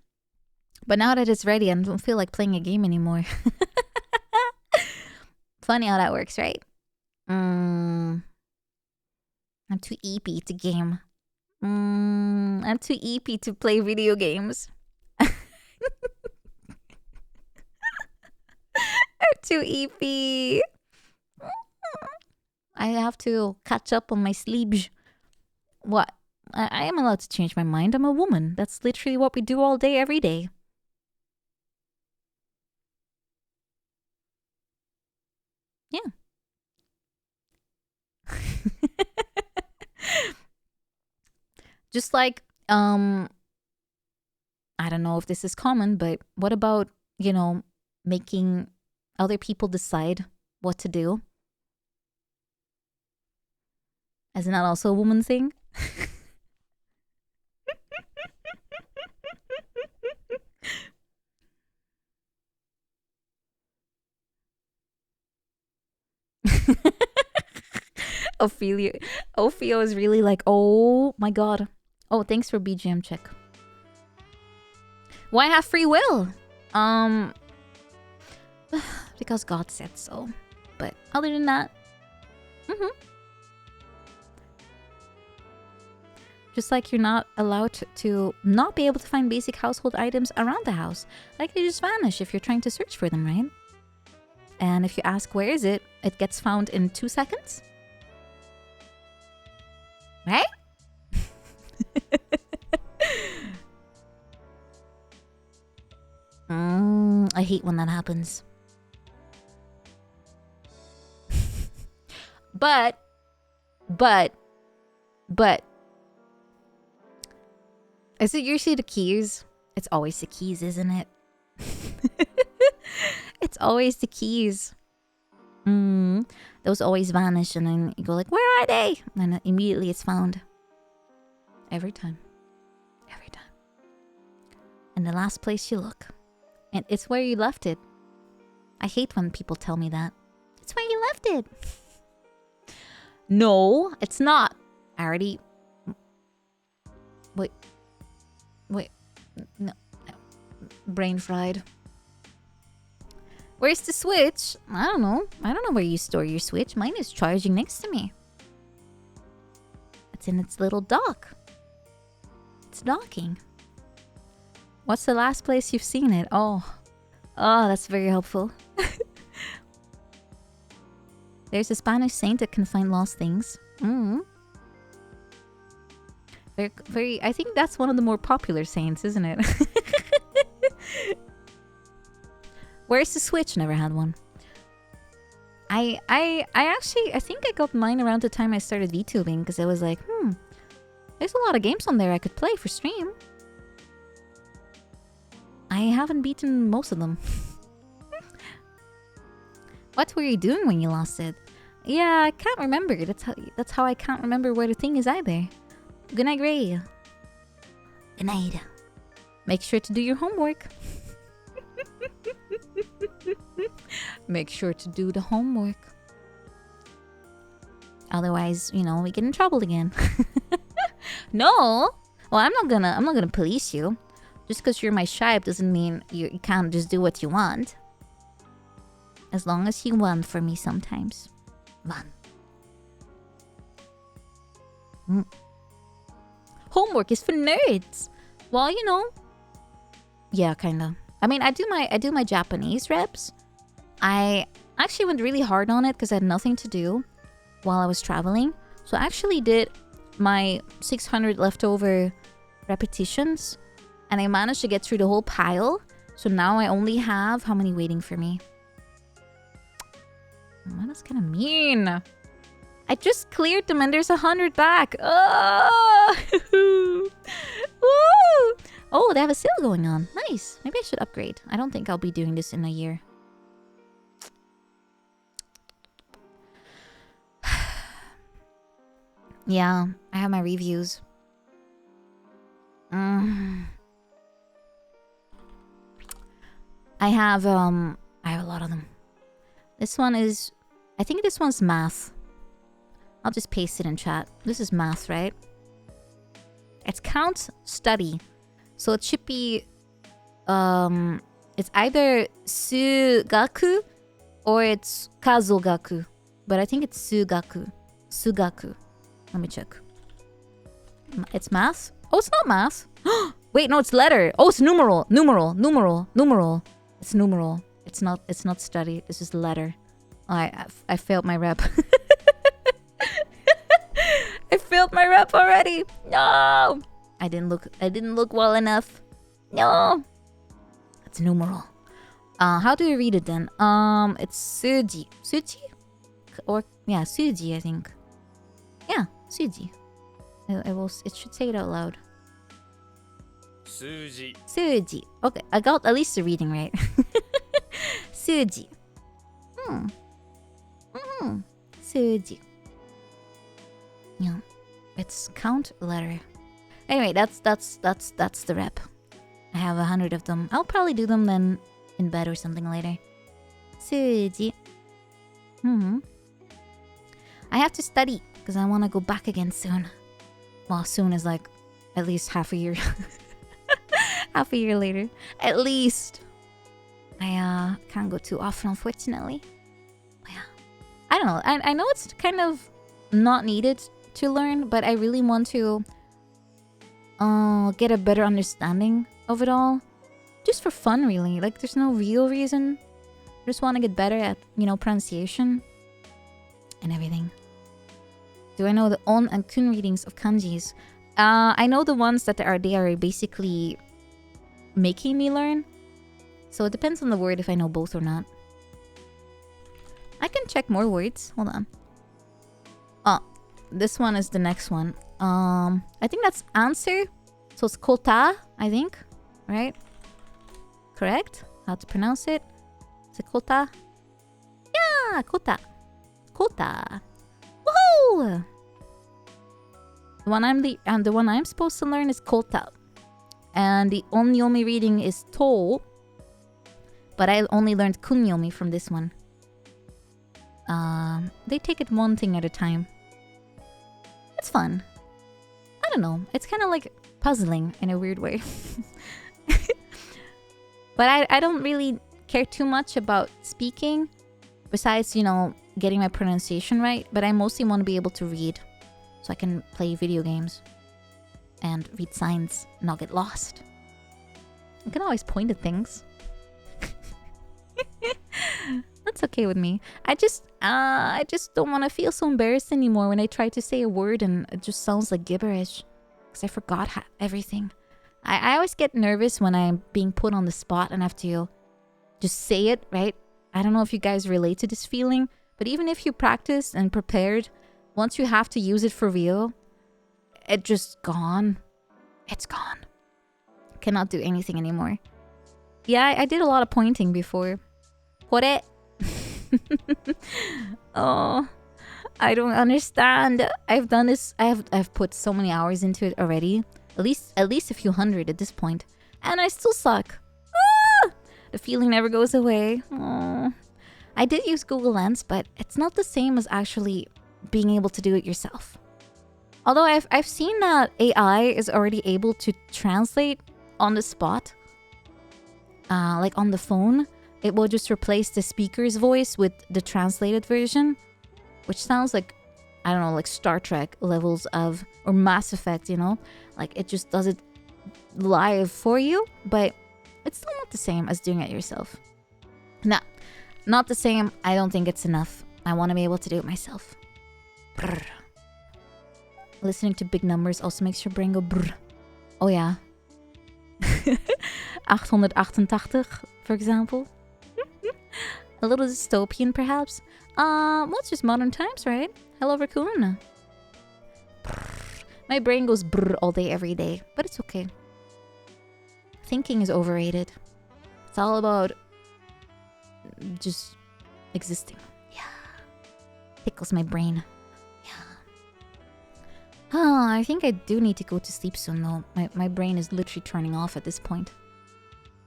But now that it's ready, I don't feel like playing a game anymore. Funny how that works, right? I'm too eepy to game. I'm too eepy to play video games. I'm too eepy. I have to catch up on my sleep. What? I am allowed to change my mind. I'm a woman. That's literally what we do all day, every day. Yeah. Just like, I don't know if this is common, but what about, making other people decide what to do? Isn't that also a woman thing? Ophio is really like, oh my god. Oh, thanks for BGM check. Why have free will? Because God said so. But other than that, just like you're not allowed to not be able to find basic household items around the house. Like they just vanish if you're trying to search for them, right? And if you ask where is it, it gets found in 2 seconds. Right? I hate when that happens. But is it usually the keys? It's always the keys, isn't it? It's always the keys. Those always vanish, and then you go like, where are they? And immediately it's found. Every time. Every time. And the last place you look. And it's where you left it. I hate when people tell me that. It's where you left it. No, it's not. I already... Wait. No. Brain fried. Where's the Switch? I don't know. I don't know where you store your Switch. Mine is charging next to me. It's in its little dock. It's docking. What's the last place you've seen it? Oh, that's very helpful. There's a Spanish saint that can find lost things. Very. I think that's one of the more popular saints, isn't it? Where's the Switch? Never had one. I think I got mine around the time I started VTubing because I was like, there's a lot of games on there I could play for stream. I haven't beaten most of them. What were you doing when you lost it? Yeah, I can't remember. That's how I can't remember where the thing is either. Good night, Gray. Good night. Make sure to do your homework. Make sure to do the homework. Otherwise, we get in trouble again. No. Well, I'm not gonna police you. Just because you're my tribe doesn't mean you can't just do what you want. As long as you want for me sometimes. Homework is for nerds. Well, yeah, kinda. I mean, I do my Japanese reps. I actually went really hard on it because I had nothing to do while I was traveling. So I actually did my 600 leftover repetitions, and I managed to get through the whole pile. So now I only have how many waiting for me? That's kind of mean. I just cleared them and there's 100 back. Oh! Woo! Oh, they have a sale going on. Nice. Maybe I should upgrade. I don't think I'll be doing this in a year. Yeah, I have my reviews. I have a lot of them. This one is, I think this one's math. I'll just paste it in chat. This is math, right? It's count study. So it should be it's either sugaku or it's kazogaku. But I think it's sugaku. Sugaku. Let me check. It's math? Oh, it's not math. Wait, no, it's letter. Oh, it's numeral. Numeral. It's numeral. It's not study. This is letter. I failed my rep. I failed my rep already. No. I didn't look well enough. No. It's numeral. How do you read it then? It's suji. Suji? Or yeah, suji, I think. Yeah, suji. It should say it out loud. Suji. Suji. Okay, I got at least the reading right. Suji. Suji. Yeah. It's count letter. Anyway, that's the rep. I have 100 of them. I'll probably do them then in bed or something later. Suji. I have to study because I want to go back again soon. Well, soon is like at least half a year. Half a year later. At least. I can't go too often, unfortunately. But yeah. I don't know. I know it's kind of not needed to learn, but I really want to get a better understanding of it all. Just for fun, really. Like, there's no real reason. I just want to get better at, pronunciation and everything. Do I know the on and kun readings of kanjis? I know the ones that they are basically making me learn. So it depends on the word if I know both or not. I can check more words. Hold on. Oh, this one is the next one. I think that's answer. So it's kota, I think. Right? Correct? How to pronounce it? Is it kota? Yeah, kota. Kota. Woohoo! The one I'm supposed to learn is kota. And the onyomi reading is to. But I only learned kunyomi from this one. They take it one thing at a time. It's fun. I don't know. It's kind of like puzzling in a weird way. But I don't really care too much about speaking. Besides, getting my pronunciation right. But I mostly want to be able to read. So I can play video games. And read signs. And not get lost. I can always point at things. That's okay with me. I just don't want to feel so embarrassed anymore when I try to say a word and it just sounds like gibberish. Because I forgot everything. I always get nervous when I'm being put on the spot and have to just say it, right? I don't know if you guys relate to this feeling, but even if you practiced and prepared, once you have to use it for real, it's just gone. It's gone. Cannot do anything anymore. Yeah, I did a lot of pointing before. Kore. Oh, I don't understand. I've done this. I've put so many hours into it already. At least a few hundred at this point, and I still suck. Ah! The feeling never goes away. Oh. I did use Google Lens, but it's not the same as actually being able to do it yourself. Although I've seen that AI is already able to translate on the spot, like on the phone. It will just replace the speaker's voice with the translated version, which sounds like, I don't know, like Star Trek levels of, or Mass Effect, Like it just does it live for you, but it's still not the same as doing it yourself. No, not the same. I don't think it's enough. I want to be able to do it myself. Brr. Listening to big numbers also makes your brain go brr. Oh yeah. 888, for example. A little dystopian, perhaps. Well, it's just modern times, right? Hello, raccoon. My brain goes brr all day, every day, but it's okay. Thinking is overrated. It's all about just existing. Yeah. Tickles my brain. I think I do need to go to sleep soon though. My brain is literally turning off at this point.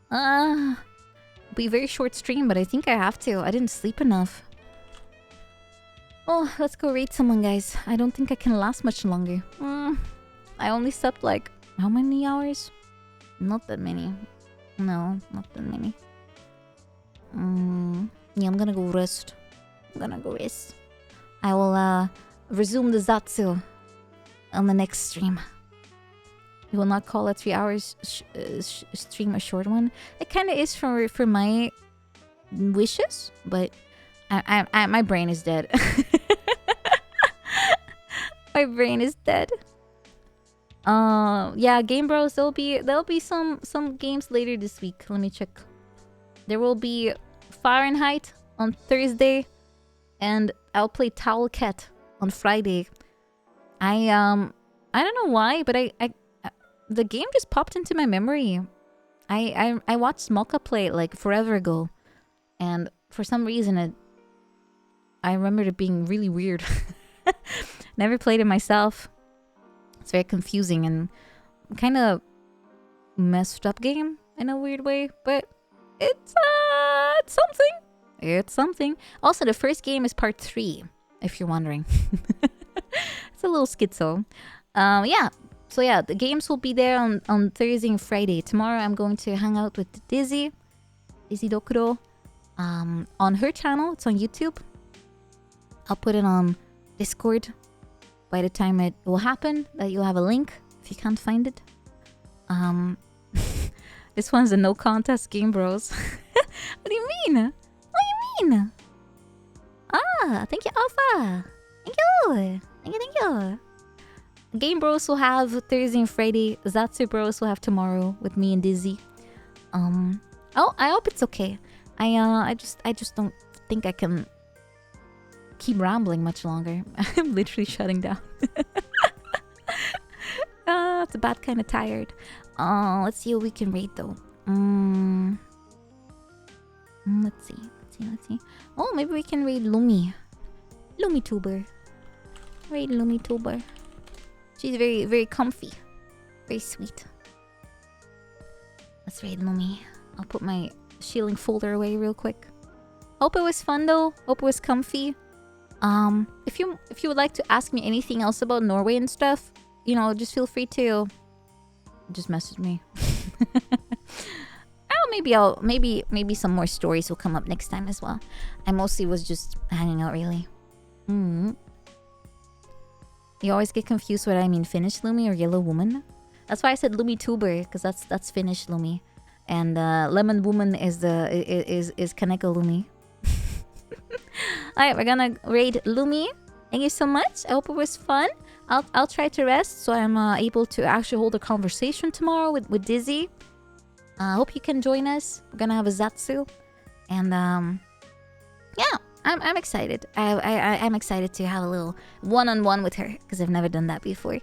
Be a very short stream, but I think I have to. I didn't sleep enough. Oh, let's go raid someone, guys. I don't think I can last much longer. I only slept like, how many hours? Not that many. No, not that many. Yeah, I'm gonna go rest. I will resume the Zatsu on the next stream. We will not call a 3 hours stream a short one. It kind of is for my wishes, but my brain is dead. My brain is dead. Yeah, Game Bros. There'll be some games later this week. Let me check. There will be Fahrenheit on Thursday, and I'll play Towel Cat on Friday. I don't know why, but I the game just popped into my memory. I watched Smolka play it like forever ago, and for some reason I remembered it being really weird. Never played it myself. It's very confusing and kind of messed up game in a weird way, but it's something. It's something. Also, the first game is part 3, if you're wondering. It's a little schizo. Yeah. So yeah, the games will be there on Thursday and Friday. Tomorrow I'm going to hang out with Dizzy Dokuro. On her channel. It's on YouTube. I'll put it on Discord by the time it will happen. You'll have a link if you can't find it. This one's a no contest Game Bros. What do you mean? What do you mean? Thank you, Alpha. Thank you. Thank you. Game Bros will have Thursday and Friday. Zatsu Bros will have tomorrow with me and Dizzy. Oh, I hope it's okay. I just don't think I can keep rambling much longer. I'm literally shutting down. It's a bad kind of tired. Let's see what we can rate though. Let's see. Oh, maybe we can raid Lumi. LumiTuber. Raid LumiTuber. She's very, very comfy. Very sweet. Let's raid Lumi. I'll put my shielding folder away real quick. Hope it was fun though. Hope it was comfy. If you would like to ask me anything else about Norway and stuff, you know, just feel free to just message me. Maybe some more stories will come up next time as well. I mostly was just hanging out really. You always get confused what I mean, Finnish Lumi or Yellow Woman. That's why I said LumiTuber, because that's Finnish Lumi, and Lemon Woman is Kaneko Lumi. Alright, we're gonna raid Lumi. Thank you so much. I hope it was fun. I'll try to rest so I'm able to actually hold a conversation tomorrow with Dizzy. I hope you can join us. We're gonna have a Zatsu, and yeah, I'm excited. I'm excited to have a little one-on-one with her because I've never done that before.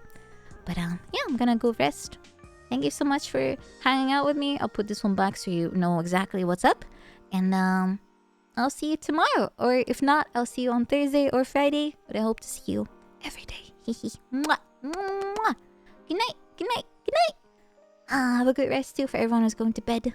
But yeah, I'm gonna go rest. Thank you so much for hanging out with me. I'll put this one back so you know exactly what's up, and I'll see you tomorrow, or if not, I'll see you on Thursday or Friday. But I hope to see you every day. Mwah. Mwah. Good night. Good night. Good night. Have a good rest too for everyone who's going to bed.